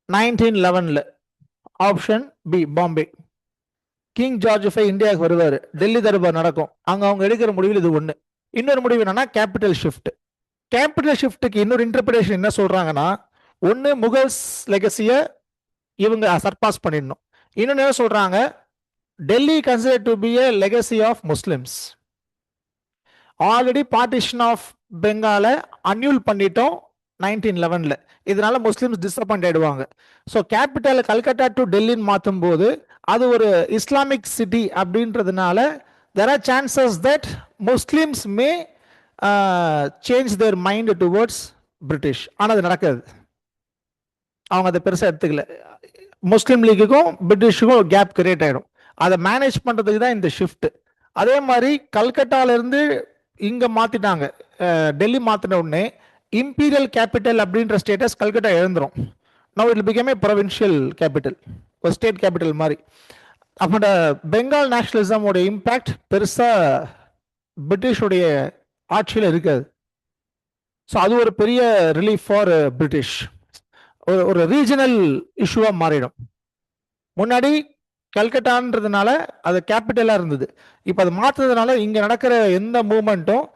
1911ல. Option B Bombay. King George V இந்தியாவுக்கு வருவாரு. டெல்லி தர்பார் நடக்கும். அங்க அவங்க எடுக்கிற முடிவில் இது ஒண்ணு. இன்னொரு முடிவு என்னன்னா கேபிட்டல் ஷிஃப்ட். கேபிட்டல் ஷிஃப்ட்டுக்கு இன்னொரு இன்டர்பிரேஷன் என்ன சொல்றாங்கன்னா, ஒன்னு முகல்ஸ் லெகசிய இவங்க சர்பாஸ் பண்ணிடணும். இன்னொன்னு என்ன சொல்றாங்க, Delhi consider to be a legacy of Muslims. Already partition of பெங்கால அன்யூல் பண்ணிட்டோம் 1911ல. இதனால முஸ்லிம்ஸ் டிசப்பாயிண்ட் ஆயிடுவாங்க. ஸோ கேபிட்டல் கல்கட்டா டு டெல்லின்னு மாற்றும் போது அது ஒரு இஸ்லாமிக் சிட்டி அப்படின்றதுனால there are chances that Muslims may change their mind towards British. ஆனால் அது நடக்காது. அவங்க அதை பெருசாக எடுத்துக்கல. முஸ்லீம் லீக்குக்கும் பிரிட்டிஷுக்கும் கேப் கிரியேட் ஆகிடும். அதை மேனேஜ் பண்ணுறதுக்கு தான் இந்த ஷிஃப்ட். அதே மாதிரி கல்கட்டால இருந்து இங்கே மாற்றிட்டாங்க. டெல்லி மாற்றின உடனே இம்பீரியல் கேபிட்டல் அப்படின்ற ஸ்டேட்டஸ் கல்கட்டா எழுந்துரும். Now it become a provincial capital, ஒரு ஸ்டேட் கேபிட்டல் மாதிரி. அப்போ பெங்கால் நேஷனலிசமோட இம்பேக்ட் பெருசா பிரிட்டிஷுடைய ஆட்சியில் இருக்காது. ஸோ அது ஒரு பெரிய ரிலீஃப் ஃபார் பிரிட்டிஷ். ஒரு ரீஜனல் இஷ்யூவா மாறிடும். முன்னாடி கல்கட்டான்றதுனால அது கேபிட்டலா இருந்தது. இப்போ அது மாற்றுறதுனால இங்க நடக்கிற எந்த மூவ்மெண்ட்டும்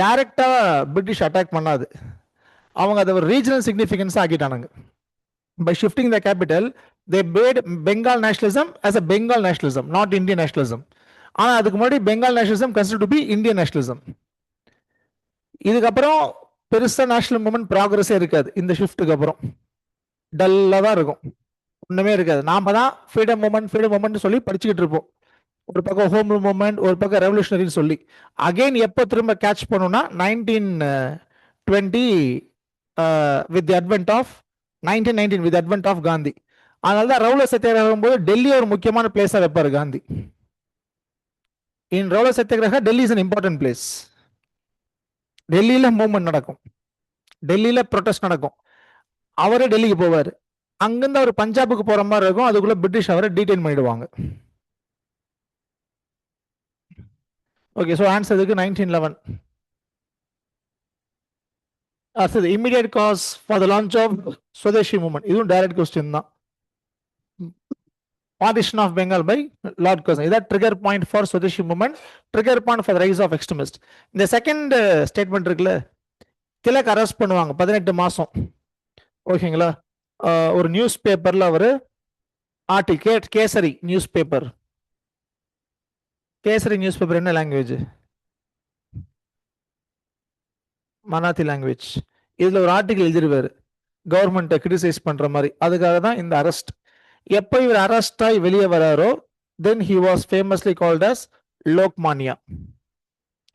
டைரக்டா பிரிட்டிஷ் அட்டாக் பண்ணாது. அவங்க அதை ஒரு ரீஜனல் சிக்னிஃபிகன்ஸ் ஆக்கிட்டானுங்க. By shifting the capital, they made Bengal nationalism as a Bengal nationalism, not Indian nationalism. ஆனால் அதுக்கு முன்னாடி Bengal nationalism consider to be Indian nationalism. இதுக்கப்புறம் பெருசா நேஷனல் மூவ்மெண்ட் ப்ராக்ரஸே இருக்காது. இந்த ஷிஃப்ட்டுக்கு அப்புறம் டல்லாக தான் இருக்கும், ஒன்றுமே இருக்காது. நாம தான் ஃப்ரீடம் மூவ்மெண்ட் சொல்லி படிச்சுக்கிட்டு இருப்போம். ஒரு பக்கம் ஹோம் ரூல் மூவ்மெண்ட், ஒரு பக்கம் ரெவல்யூஷனரின்னு சொல்லி. அகைன் எப்போ திரும்ப கேட்ச் பண்ணோம்னா 1920 with the advent of 1919 with the advent of Gandhi. அதனால தான் ரவுலர் சத்தியாகிரகம் போது டெல்லி ஒரு முக்கியமான பிளேஸா வைப்பாரு காந்தி. இன் ரவுலர் சத்தியாகிரகம் Delhi is an important place. டெல்லியில மூவ்மெண்ட் நடக்கும், டெல்லியில ப்ரொடெஸ்ட் நடக்கும். அவரே டெல்லிக்கு போவார். அங்கிருந்து அவர் பஞ்சாபுக்கு போற மாதிரி இருக்கும். அதுக்குள்ள பிரிட்டிஷ் அவரை டீடைன் பண்ணிடுவாங்க. ஓகே, ஸோ ஆன்சர் இதுக்கு 1911. அடுத்தது immediate cause for the launch of Swadeshi movement. இதுவும் டைரக்ட் கொஸ்டின் தான். Partition of Bengal by Lord Curzon. இதான் trigger point for Swadeshi movement, trigger point for rise of extremist. இந்த செகண்ட் ஸ்டேட்மெண்ட் இருக்குல்ல, Tilak arrest பண்ணுவாங்க 18 மாசம். ஓகேங்களா? ஒரு நியூஸ் பேப்பர்ல அவரு kesari news paper. Kesari news paper என்ன லாங்குவேஜ்? மராத்தி லாங்குவேஜ். இதுல ஒரு ஆர்டிகல் எழுதிருவாரு கவர்மெண்ட்டை கிரிட்டிசைஸ் பண்ற மாதிரி. அதுக்காக தான் இந்த அரெஸ்ட். எப்போ இவர் அரெஸ்ட் ஆகி வெளியே வராரோ then he was famously called as Lokmanya.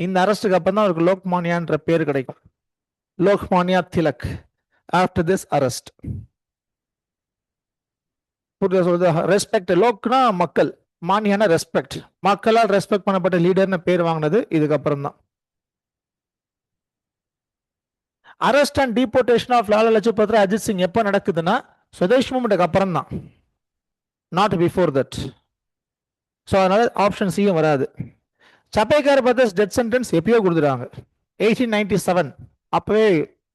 இந்த அரெஸ்டுக்கு அப்புறம் தான் அவருக்கு லோக்மானியான்ற பேர் கிடைக்கும். Lokmanya Tilak after this arrest. புரியுதா சொல்றது? ரெஸ்பெக்ட். லோக்னா மக்கள், மானியான ரெஸ்பெக்ட், மக்களால் ரெஸ்பெக்ட் பண்ணப்பட்ட லீடர்னு பேர் வாங்கினது இதுக்கப்புறம் தான். Arrest and deportation of Lala Lajpat Rai Ajit Singh எப்போ நடக்குதுன்னா சுதேஷ் மூமெண்ட்டுக்கு அப்புறம் தான், நாட் பிஃபோர் தட். ஸோ அதனால ஆப்ஷன் சியும் வராது. சபேகர் பிரதர்ஸ் டெத் சென்டென்ஸ் எப்பயோ கொடுத்துட்டாங்க 1897. அப்பவே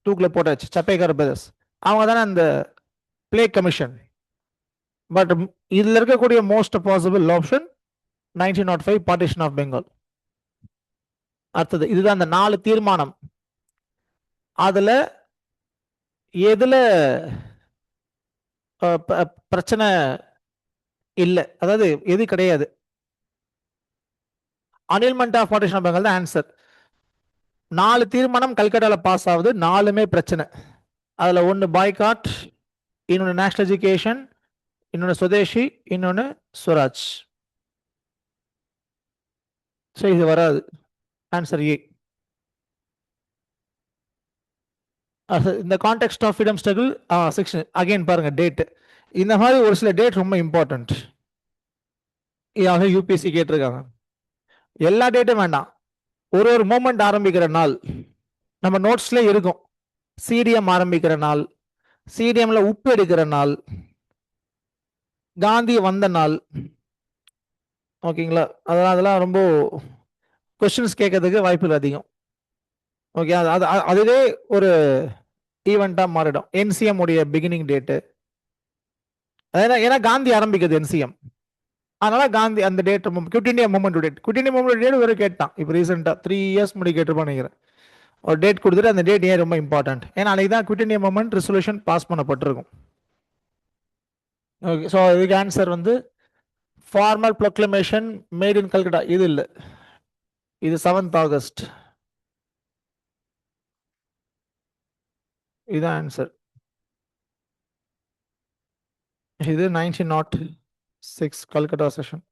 தூக்கில் போட்டாச்சு சபேகர் பிரதர்ஸ். அவங்க தானே அந்த பிளே கமிஷன். பட் இதுல இருக்கக்கூடிய most possible option 1905 partition of Bengal. அடுத்தது இதுதான் அந்த 4 தீர்மானம். அதுல எதுல பிரச்சனை இல்லை, அதாவது எது கிடையாது? அனில்மெண்ட் ஆஃப் பார்ட்டிஷன் ஆஃப் பெங்கால் தான் ஆன்சர். 4 தீர்மானம் கல்கட்டால பாஸ் ஆகுது, 4மே பிரச்சனை. அதுல ஒன்னு பாய்காட், இன்னொன்னு நேஷனல் எஜுகேஷன், இன்னொன்னு சுதேஷி, இன்னொன்னு ஸ்வராஜ். ஸோ இது வராது, ஆன்சர் ஏ. இந்த context of freedom struggle section again பாருங்க டேட். இந்த மாதிரி ஒரு சில டேட் ரொம்ப இம்பார்ட்டன்ட். இதாக யூபிஎஸ்சி கேட்டிருக்காங்க. எல்லா டேட்டும் வேண்டாம், ஒரு மூமெண்ட் ஆரம்பிக்கிற நாள் நம்ம நோட்ஸ்ல இருக்கும். சிடிஎம் ஆரம்பிக்கிற நாள், சிடிஎம்ல உப்பு எடுக்கிற நாள், காந்தி வந்த நாள், ஓகேங்களா? அதெல்லாம் ரொம்ப கொஸ்டின்ஸ் கேட்கறதுக்கு வாய்ப்புகள் அதிகம். ஓகே, அதுவே ஒரு ஈவெண்டா மாறிடும். என்சிஎம் உடைய பிகினிங் டேட்டு, ஏன்னா காந்தி ஆரம்பிக்கிறது என்சிஎம், அதனால காந்தி அந்த date quit India movement date. Quit India movement date வேற கேட்டான் இப்போ ரீசெண்டா 3 இயர்ஸ் முன்னாடி கேட்டிருப்பான்னு நினைக்கிறேன். ஒரு டேட் கொடுத்துட்டு அந்த டேட் ஏன் ரொம்ப இம்பார்ட்டன்ட், ஏன்னா அன்னைக்கு தான் Quit India movement resolution pass பண்ணப்பட்டிருக்கும். ஓகே, ஸோ இதுக்கு ஆன்சர் வந்து formal proclamation made in Calcutta. இது இல்லை, இது 7th ஆகஸ்ட். இதுதான் ஆன்சர். இது 1906 Calcutta session.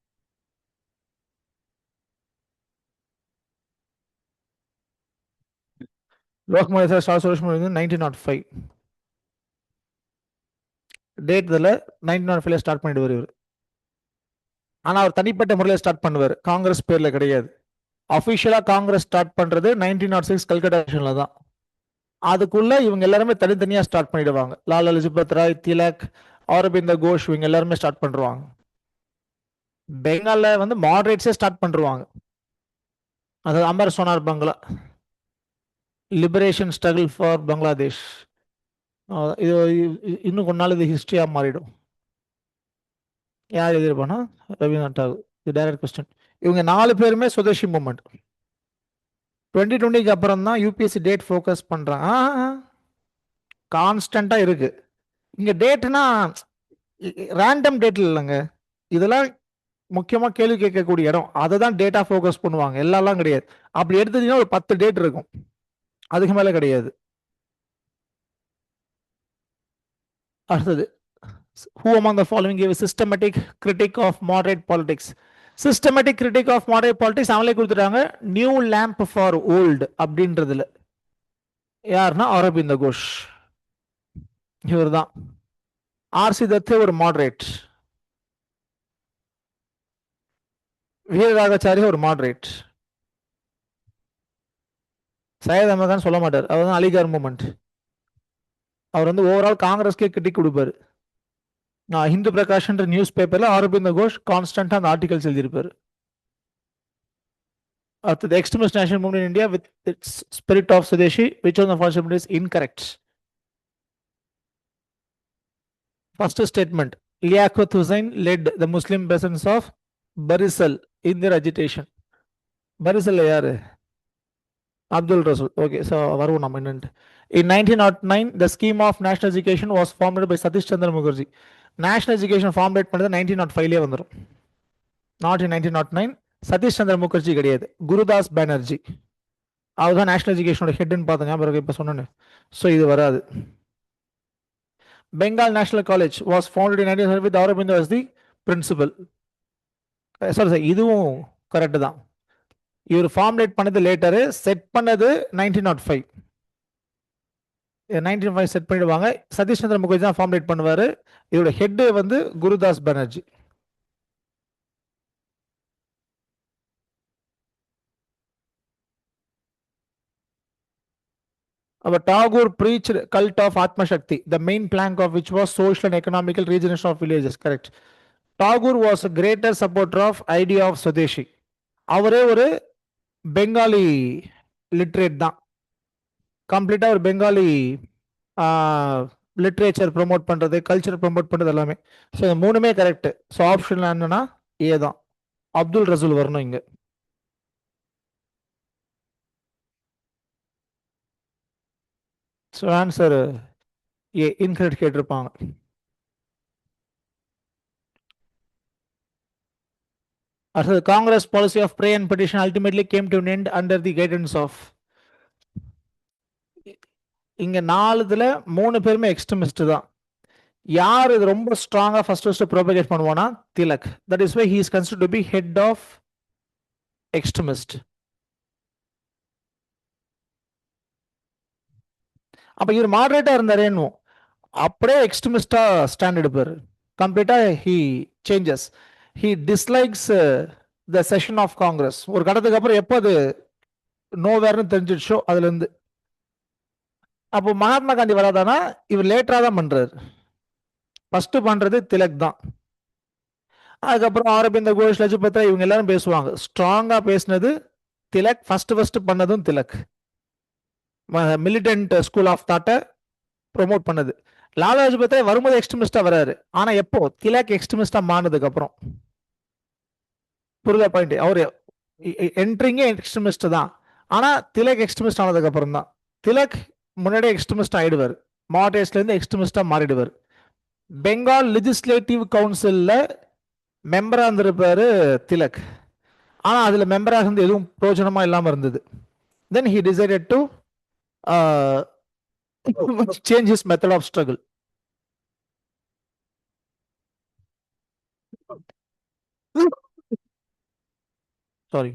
Lokmanya Tilak start solution 1905. Date இதில் 1905 ஸ்டார்ட் பண்ணிடுவார் இவர். ஆனால் அவர் தனிப்பட்ட முறையில் ஸ்டார்ட் பண்ணுவார், காங்கிரஸ் பேரில் கிடையாது. அஃபிஷியலாக காங்கிரஸ் ஸ்டார்ட் பண்ணுறது 1906 கல்கட்டா செஷனில் தான். அதுக்குள்ள இவங்க எல்லாருமே தனித்தனியாக ஸ்டார்ட் பண்ணிடுவாங்க. லாலா லஜபத் ராய், திலக், அரவிந்த கோஷ், இவங்க எல்லாருமே ஸ்டார்ட் பண்ணுவாங்க. பெங்காலில் வந்து மாடரேட்ஸே ஸ்டார்ட் பண்ணுவாங்க. அதாவது அமர் சோனார் பங்களா, லிபரேஷன் ஸ்ட்ரகிள் ஃபார் பங்களாதேஷ். இது இன்னும் கொஞ்ச நாள் இது ஹிஸ்டரியாக மாறிடும். யார் எழுதியிருப்பானா? ரவீந்திரநாத் டாகூர். இது டைரக்ட் கொஸ்டின். இவங்க 4 பேருமே சுதேசி மூமெண்ட். 2020க்கு அப்புறம் தான் யூபிஎஸ்சி டேட் ஃபோக்கஸ் பண்ணுறாங்க. கான்ஸ்டண்ட்டாக இருக்கு. இங்கே டேட்னா ரேண்டம் டேட் இல்லைங்க, இதெல்லாம் முக்கியமாக கேள்வி கேட்கக்கூடிய இடம். அதை தான் டேட்டா ஃபோக்கஸ் பண்ணுவாங்க, எல்லாம் கிடையாது. அப்படி எடுத்தீங்கன்னா ஒரு 10 டேட் இருக்கும், அதுக்கு மேலே கிடையாது. அடுத்தது, who among the following gave a systematic critic of moderate politics? Systematic critic of moderate politics அவங்களே கொடுத்துட்டாங்க. நியூ லேம்ப் ஃபார் ஓல்டு அப்படின்றதுல யாருன்னா அரவிந்த கோஷ், இவர் தான். ஆர்சி தத்தே ஒரு மாடரேட், வீரராகச்சாரி ஒரு மாடரேட், சையத் அஹமத் கான் சொல்ல மாட்டார், அவர் தான் அலிகார் மூமெண்ட். அவர் வந்து ஓவரால் காங்கிரஸ்க்கே கிரிட்டிக் கொடுப்பாரு. ஹிந்து பிரகாஷ்ன்ற நியூஸ் பேப்பர்ல அரவிந்த கோஷ் கான்ஸ்டன்டா அந்த ஆர்டிகல்ஸ் எழுதியிருப்பாரு. அடுத்தது, extremist national movement in India with its spirit of Swadeshi, which of the following is incorrect? First statement, Liaquat Hussain led the Muslim peasants of Barisal in their agitation. பரிசல் யாரு? அப்துல் ரசூல். Okay, so வருவோம் நம்ம என்னன்ட்டு. In 1909, the scheme of national education was formed by Satish Chandra Mukherjee. National education formulate பண்ணது 1905 வந்துடும், not in 1909. Satish சந்திர முகர்ஜி கிடையாது, குருதாஸ் பானர்ஜி. அதுதான் national எஜுகேஷனோட ஹெட்னு பார்த்தேன் ஞாபகம் இப்போ சொன்னேன்னு. ஸோ இது வராது. Bengal national college was founded in 1900 with Aurobindo as the principal. Sorry sir, இதுவும் கரெக்டு தான். இவர் ஃபார்முலேட் பண்ணது லேட்டரு, செட் பண்ணது 1905. 1905 செட் பண்ணிடுவாங்க. சதீஷ் சந்திர முகர்ஜி தான் ஃபார்முலேட் பண்ணுவார். இதோட ஹெட் வந்து Gurudas Banerjee. Our Tagore preached cult of Atma Shakti, the main plank of which was social and economical regeneration of villages. Correct. Tagore was a greater supporter of idea of Swadeshi. அவரே ஒரு Bengali literate தான். கம்ப்ளீட்டாக ஒரு Bengali literature promote பண்ணுறது, culture promote பண்ணுறது எல்லாமே. So இந்த மூணுமே கரெக்ட். ஸோ ஆப்ஷன் என்னன்னா ஏ தான், அப்துல் ரசூல் வரணும் இங்கே. ஸோ ஆன்சர் ஏ இன்கரெக்ட் கேட்டிருப்பாங்க. அடுத்தது Congress policy of pray and petition ultimately came to end under the guidance of. இங்க 4 3 பேருமே எக்ஸ்ட்ரமிஸ்ட் தான். யார் இது ரொம்ப ஸ்ட்ராங்கா ஃபர்ஸ்ட் ப்ரோபகேட் பண்ணுவானா Tilak. That is why he is considered to be head of extremist. அப்ப இவர் மாடரேட்டா இருந்தாரேன்னு அப்படியே எக்ஸ்ட்ரமிஸ்டா ஸ்டாண்ட் எடுப்பாரு. கம்ப்ளீட்டா he changes. He dislikes the session of Congress. ஒரு கடத்துக்கு அப்புறம் எப்போ அது நோவேர்னு தெரிஞ்சிடுச்சோ அதுல இருந்து. அப்போ மகாத்மா காந்தி வராதானா இவர் லேட்டரா தான் பண்றாரு. ஃபர்ஸ்ட் பண்றது திலக் தான். அதுக்கப்புறம் அரவிந்த கோஷ், லஜபத்ரா இவங்க எல்லாரும் பேசுவாங்க. ஸ்ட்ராங்கா பேசினது திலக். ஃபர்ஸ்ட் பண்ணதும் திலக். மிலிட்டன்ட் ஸ்கூல் ஆஃப் தாட்டை ப்ரொமோட் பண்ணது. லாலா லஜபத்ரா வரும்போது எக்ஸ்ட்ரமிஸ்டா வராரு. ஆனா எப்போ திலக் எக்ஸ்ட்ரமிஸ்டா மாறினதுக்கு அப்புறம். புரியுதா பாயிண்ட்? அவரு என்ட்ரிங்கே எக்ஸ்ட்ரமிஸ்ட் தான். ஆனா திலக் எக்ஸ்ட்ரமிஸ்ட் ஆனதுக்கு அப்புறம் தான். திலக் முன்னாடியே எக்ஸ்ட்ரமிஸ்ட் ஆயிடுவார். மாடரேட்ஸ்ல இருந்து எக்ஸ்ட்ரமிஸ்டா மாறிடுவார். பெங்கால் லெஜிஸ்லேட்டிவ் கவுன்சில்ல மெம்பரா இருந்திருப்பாரு திலக். ஆனா அதுல மெம்பராக இருந்து எதுவும் பிரயோஜனமா இல்லாம இருந்தது. Then he decided to change his method of struggle. Sorry.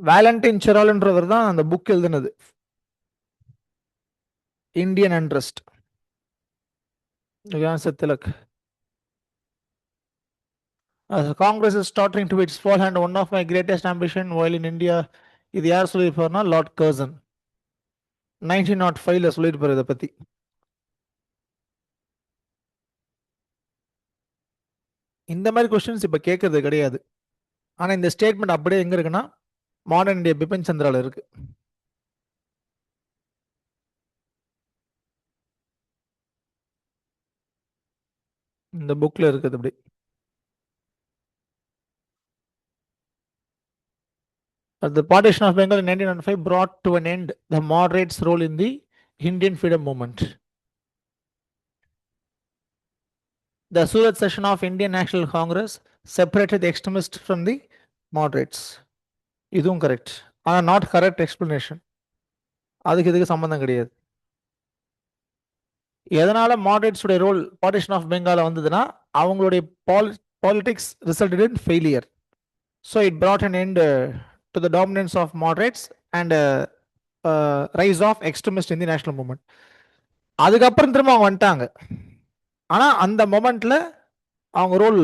Valentine செரால்ன்றவர் தான் அந்த புக் எழுதினது, Indian unrest. Tilak. As Congress is tottering to its fall and one of my greatest ambition while in India, இது யார் சொல்லியிருப்பார்னா லார்ட் கர்சன். 1905 சொல்லியிருப்பார் இதை பத்தி. இந்த மாதிரி கொஸ்டின்ஸ் இப்ப கேட்கறது கிடையாது. ஆனா இந்த ஸ்டேட்மெண்ட் அப்படியே எங்க இருக்குன்னா மாடர்ன் இந்தியா பிபின் சந்திரால இருக்கு. இந்த புக்ல இருக்குது அப்படி. The partition of Bengal in 1905 brought to an end the moderates' role in the Indian freedom movement. The Surat session of Indian National Congress separated the extremists from the moderates. இதுவும் correct. ஆனா not correct explanation. அதுக்கு இதுக்கு சம்பந்தம் கிடையாது. எதனால மாடரேட்ஸுடைய role partition of பெங்கால வந்ததுன்னா அவங்களுடைய politics resulted in failure. So it brought an end to the dominance of moderates and rise of extremists in the national movement. அதுக்கப்புறம் திரும்ப அவங்க வந்துட்டாங்க. ஆனா அந்த மொமெண்ட்ல அவங்க ரோல்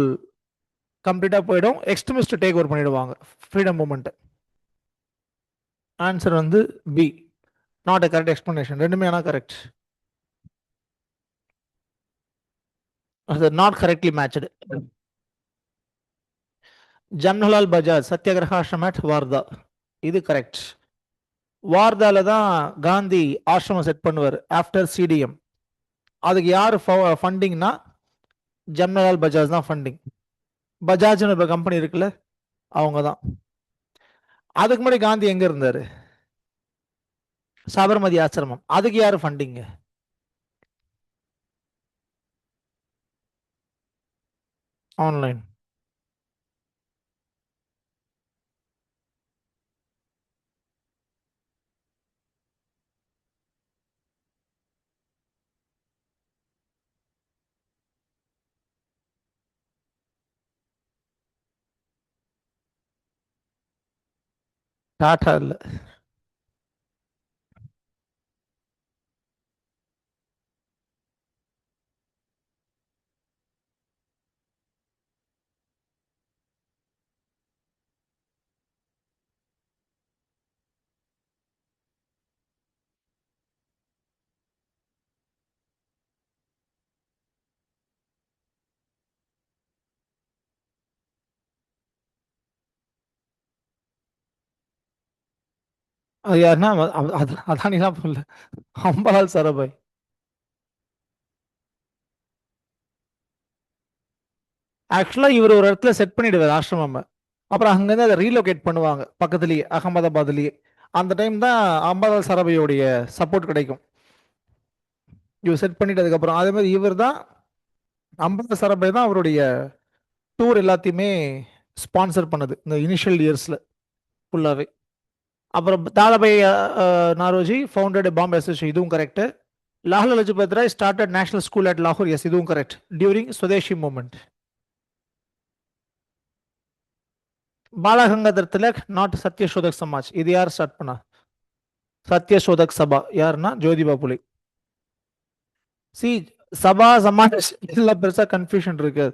கம்ப்ளீட்டா போயிடும். எக்ஸ்ட்ரமிஸ்ட் டேக் ஓவர் பண்ணிடுவாங்க ஃப்ரீடம் மூவ்மெண்ட். ஆன்சர் வந்து B, not a correct explanation. ரெண்டுமே ஆனா கரெக்ட். அது not correctly matched. Jamnalal Bajaj Satyagraha ஆசிரமம் அட் வார்தா, இது கரெக்ட். வார்தால தான் காந்தி ஆசிரமம் செட் பண்ணுவார் ஆஃப்டர் சிடிஎம். அதுக்கு யார் ஃபண்டிங்னா ஜம்னாலால் பஜாஜ் தான் ஃபண்டிங். பஜாஜ்னு இப்போ கம்பெனி இருக்குல்ல, அவங்க தான். அதுக்கு முன்னாடி காந்தி எங்க இருந்தாரு? சபர்மதி ஆசிரமம். அதுக்கு யாரு ஃபண்டிங்? ஆன்லைன். டாடா இல்ல. அது யாருன்னா அதானிலாம் போடல. அம்பாலால் சாராபாய். ஆக்சுவலா இவர் ஒரு இடத்துல செட் பண்ணிடுவார் ஆசிரமம். அப்புறம் அங்கேருந்து அதை ரீலோகேட் பண்ணுவாங்க பக்கத்துலயே, அகமதாபாத்லயே. அந்த டைம் தான் அம்பாலால் சாராபாயோடைய சப்போர்ட் கிடைக்கும். இவர் செட் பண்ணிட்டு அதுக்கப்புறம் அதே மாதிரி இவர் தான், அம்பாலால் சாராபாய் தான் அவருடைய டூர் எல்லாத்தையுமே ஸ்பான்சர் பண்ணது இந்த இனிஷியல் இயர்ஸ்ல ஃபுல்லாவே. அப்புறம் தாதாபாய் நாரோஜி ஃபவுண்டட் பாம்பே அசோசியேஷன், இதுவும் correct. Lala Lajpat Rai started national school at லாகூர், எஸ் இதுவும் correct, during Swadeshi movement. Balgangadhar Tilak not Satyashodhak Samaj, இது யார் ஸ்டார்ட் பண்ணா? சத்யசோதக் சபா யாருன்னா ஜோதிபா புலே. சி, சபா சமாஜ் இதெல்லாம் பெருசா கன்ஃபியூஷன் இருக்கு.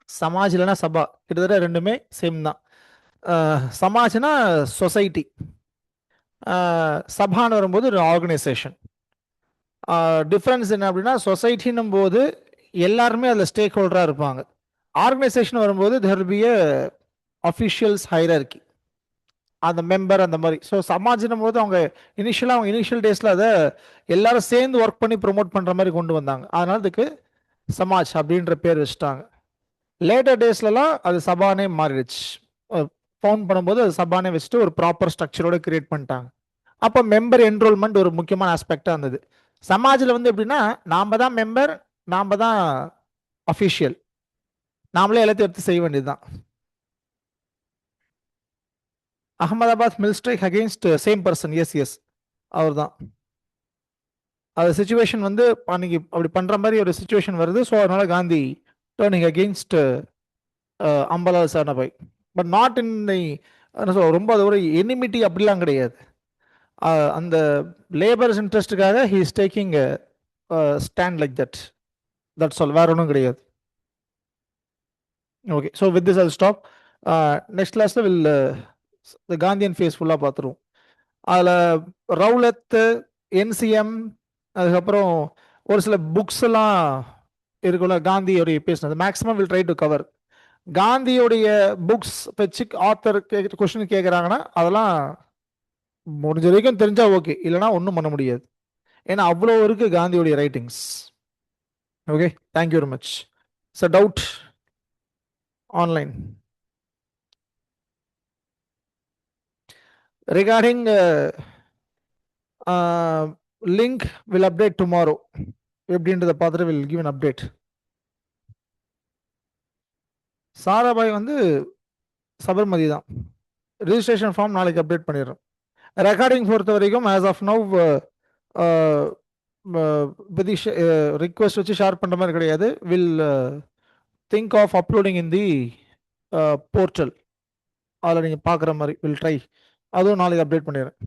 சமாஜ் இல்லைன்னா சபா, கிட்டத்தட்ட ரெண்டுமே சேம் தான். சமாஜ்னா சொசைட்டி, சபான்னு வரும்போது ஒரு ஆர்கனைசேஷன். டிஃப்ரென்ஸ் என்ன அப்படின்னா, சொசைட்டின்னும் போது எல்லாருமே அதில் ஸ்டேக் ஹோல்டராக இருப்பாங்க. ஆர்கனைசேஷன் வரும்போது there will be a officials hierarchy, அந்த மெம்பர் அந்த மாதிரி. ஸோ சமாஜ்னும் போது அவங்க இனிஷியல் டேஸில் அதை எல்லாரும் சேர்ந்து ஒர்க் பண்ணி ப்ரொமோட் பண்ணுற மாதிரி கொண்டு வந்தாங்க. அதனால அதுக்கு சமாஜ் அப்படின்ற பேர் வச்சுட்டாங்க. லேட்டர் டேஸ்லலாம் அது சபானே மாறிடுச்சு. ஃபவுண்ட் பண்ணும்போது அது சபானே வச்சுட்டு ஒரு ப்ராப்பர் ஸ்ட்ரக்சரோட கிரியேட் பண்ணிட்டாங்க. அப்போ மெம்பர் என்ரோல்மெண்ட் ஒரு முக்கியமான ஆஸ்பெக்டாக இருந்தது. சமாஜில் வந்து எப்படின்னா, நாம தான் மெம்பர், நாம தான் அஃபிஷியல், நாமளே எல்லாத்தையும் எடுத்து செய்ய வேண்டியதுதான். Ahmedabad mill strike against same person, yes yes அவர் தான். அது சுச்சுவேஷன் வந்து அன்னைக்கு அப்படி பண்ற மாதிரி ஒரு சுச்சுவேஷன் வருது. ஸோ அதனால Gandhi turning against Ambalal Sarabhai. But not in ரொம்ப அது ஒரு எனிமிட்டி அப்படிலாம் கிடையாது. அந்த லேபர்ஸ் இன்ட்ரெஸ்ட்டுக்காக he is taking stand like that, that's all, வேற ஒன்றும் கிடையாது. Okay, so with this I'll stop. Next கிளாஸில் வில் காந்தியன் ஃபேஸ் ஃபுல்லாக பார்த்துருவோம். அதில் ரவுலத்து, என்சிஎம், அதுக்கப்புறம் ஒரு சில புக்ஸ் எல்லாம் இருக்குல்ல காந்தியோடைய பேசினது, maximum will try to cover. காந்தியோடைய புக்ஸ் வச்சு ஆத்தர் கொஸ்டின் கேட்குறாங்கன்னா அதெல்லாம் முடிஞ்ச வரைக்கும் தெரிஞ்சா ஓகே, இல்லைனா ஒன்றும் பண்ண முடியாது. ஏன்னா அவ்வளோ இருக்கு காந்தியோடைய writings. Okay, thank you very much. So doubt online regarding link will update tomorrow. எப்படின்றத பார்த்துட்டு will give an update. Sarabhai வந்து சபர்மதி தான். ரிஜிஸ்ட்ரேஷன் ஃபார்ம் நாளைக்கு அப்டேட் பண்ணிடுறோம். ரெக்கார்டிங் பொறுத்த வரைக்கும் ஆஸ் ஆஃப் நவ் பற்றி ரிக்வெஸ்ட் வச்சு ஷேர் பண்ணுற மாதிரி கிடையாது. Will think of uploading in the portal, அதில் நீங்கள் பார்க்குற மாதிரி வில் ட்ரை. அதுவும் நாளைக்கு அப்டேட் பண்ணிடுறேன்.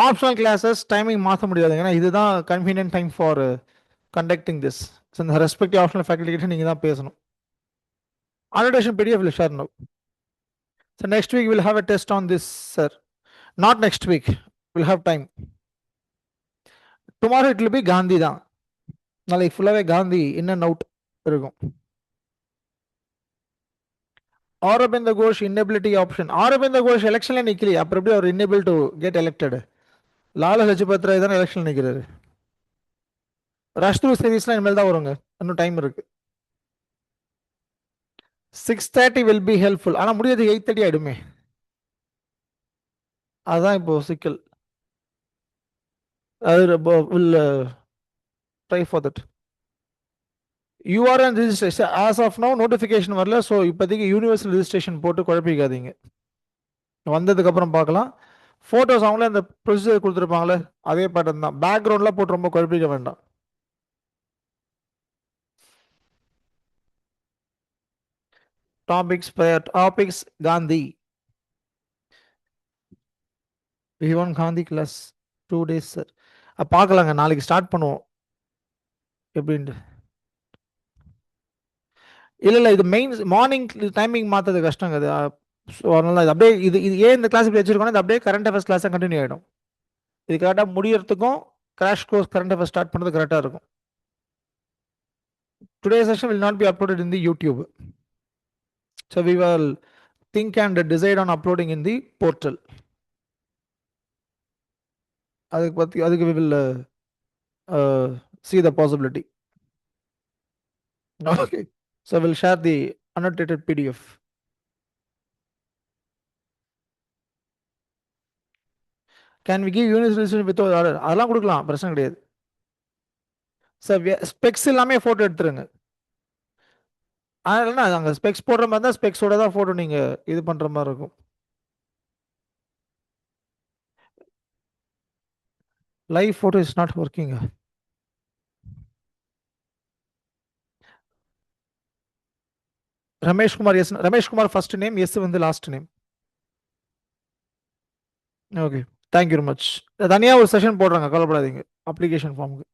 ஆப்ஷனல் கிளாஸஸ் டைமிங் மாற்ற முடியாதுங்க, ஏன்னா இதுதான் convenient time for conducting this. So இந்த ரெஸ்பெக்டிவ் ஆப்ஷனல் ஃபேக்கல்டி கிட்ட நீங்கள் தான் பேசணும். annotation PDF will share now. So next week we'll have a test on this, sir. Not next week, we'll have time. Tomorrow it will be Gandhi தான். நாளைக்கு ஃபுல்லாகவே காந்தி இன் and out இருக்கும். Aurobindo Ghosh inability option. Aurobindo Ghosh எலெக்ஷன்ல நிக்கலையே, அப்புறம் எப்படி அவர் unable to get elected? Lala Lajpat Rai தான் எலெக்ஷன் நிற்கிறாரு. ரஷ் த்ரூ சீரீஸ்லாம் இனிமேல் தான் வருங்க, இன்னும் டைம் இருக்கு. 6:30 வில் பி ஹெல்ப்ஃபுல். ஆனால் முடியாது 8:30 ஆயிடுமே, அதுதான் இப்போ சிக்கல். அது will try for that. URN registration as of no notification வரல. ஸோ இப்போதைக்கு யூனிவர்சல் ரிஜிஸ்ட்ரேஷன் போட்டு குழப்பிக்காதீங்க, வந்ததுக்கு அப்புறம் பார்க்கலாம். ஃபோட்டோஸ் அவங்களே அந்த ப்ரொசீஜர் கொடுத்துருப்பாங்களே அதே பேட்டர்ன் தான், பேக்ரவுண்ட்லாம் போட்டு ரொம்ப குழப்பிக்க வேண்டாம். டாபிக்ஸ் காந்தி, விவான் காந்தி கிளாஸ் 2 days சார். பார்க்கலாங்க, நாளைக்கு ஸ்டார்ட் பண்ணுவோம் எப்படின்ட்டு. இல்லை இது மெயின் மார்னிங் டைமிங் மாற்றுறது கஷ்டங்க அது. ஸோ அதனால இது அப்படியே இது ஏன் இந்த கிளாஸ் இப்படி வச்சிருக்கோன்னா இது அப்படியே கரண்ட் அஃபேர்ஸ் கிளாஸாக கண்டினியூ ஆகிடும். இது கரெக்டாக முடியறதுக்கும் crash course current affairs start பண்ணுறது கரெக்டாக இருக்கும். Today session will not be uploaded in the YouTube. So we will think and decide on uploading in the portal. அதுக்கு we will see the possibility. Okay, so we'll share the annotated PDF. Can we give unit resolution without order? அதெல்லாம் கொடுக்கலாம், பிரச்சனை கிடையாது sir. Specs எல்லாமே photo எடுத்துருங்க. அதனால அங்கே specs போடுற மாதிரி தான் ஸ்பெக்ஸோட தான் போட்டோ நீங்க இது பண்ற மாதிரி இருக்கும். Live photo is not working. Ramesh Kumar, yes Ramesh Kumar first name, yes வந்து last name. Okay, thank you very much. தனியாக ஒரு செஷன் போடுறாங்க, கவலைப்படாதீங்க அப்ளிகேஷன் ஃபார்முக்கு.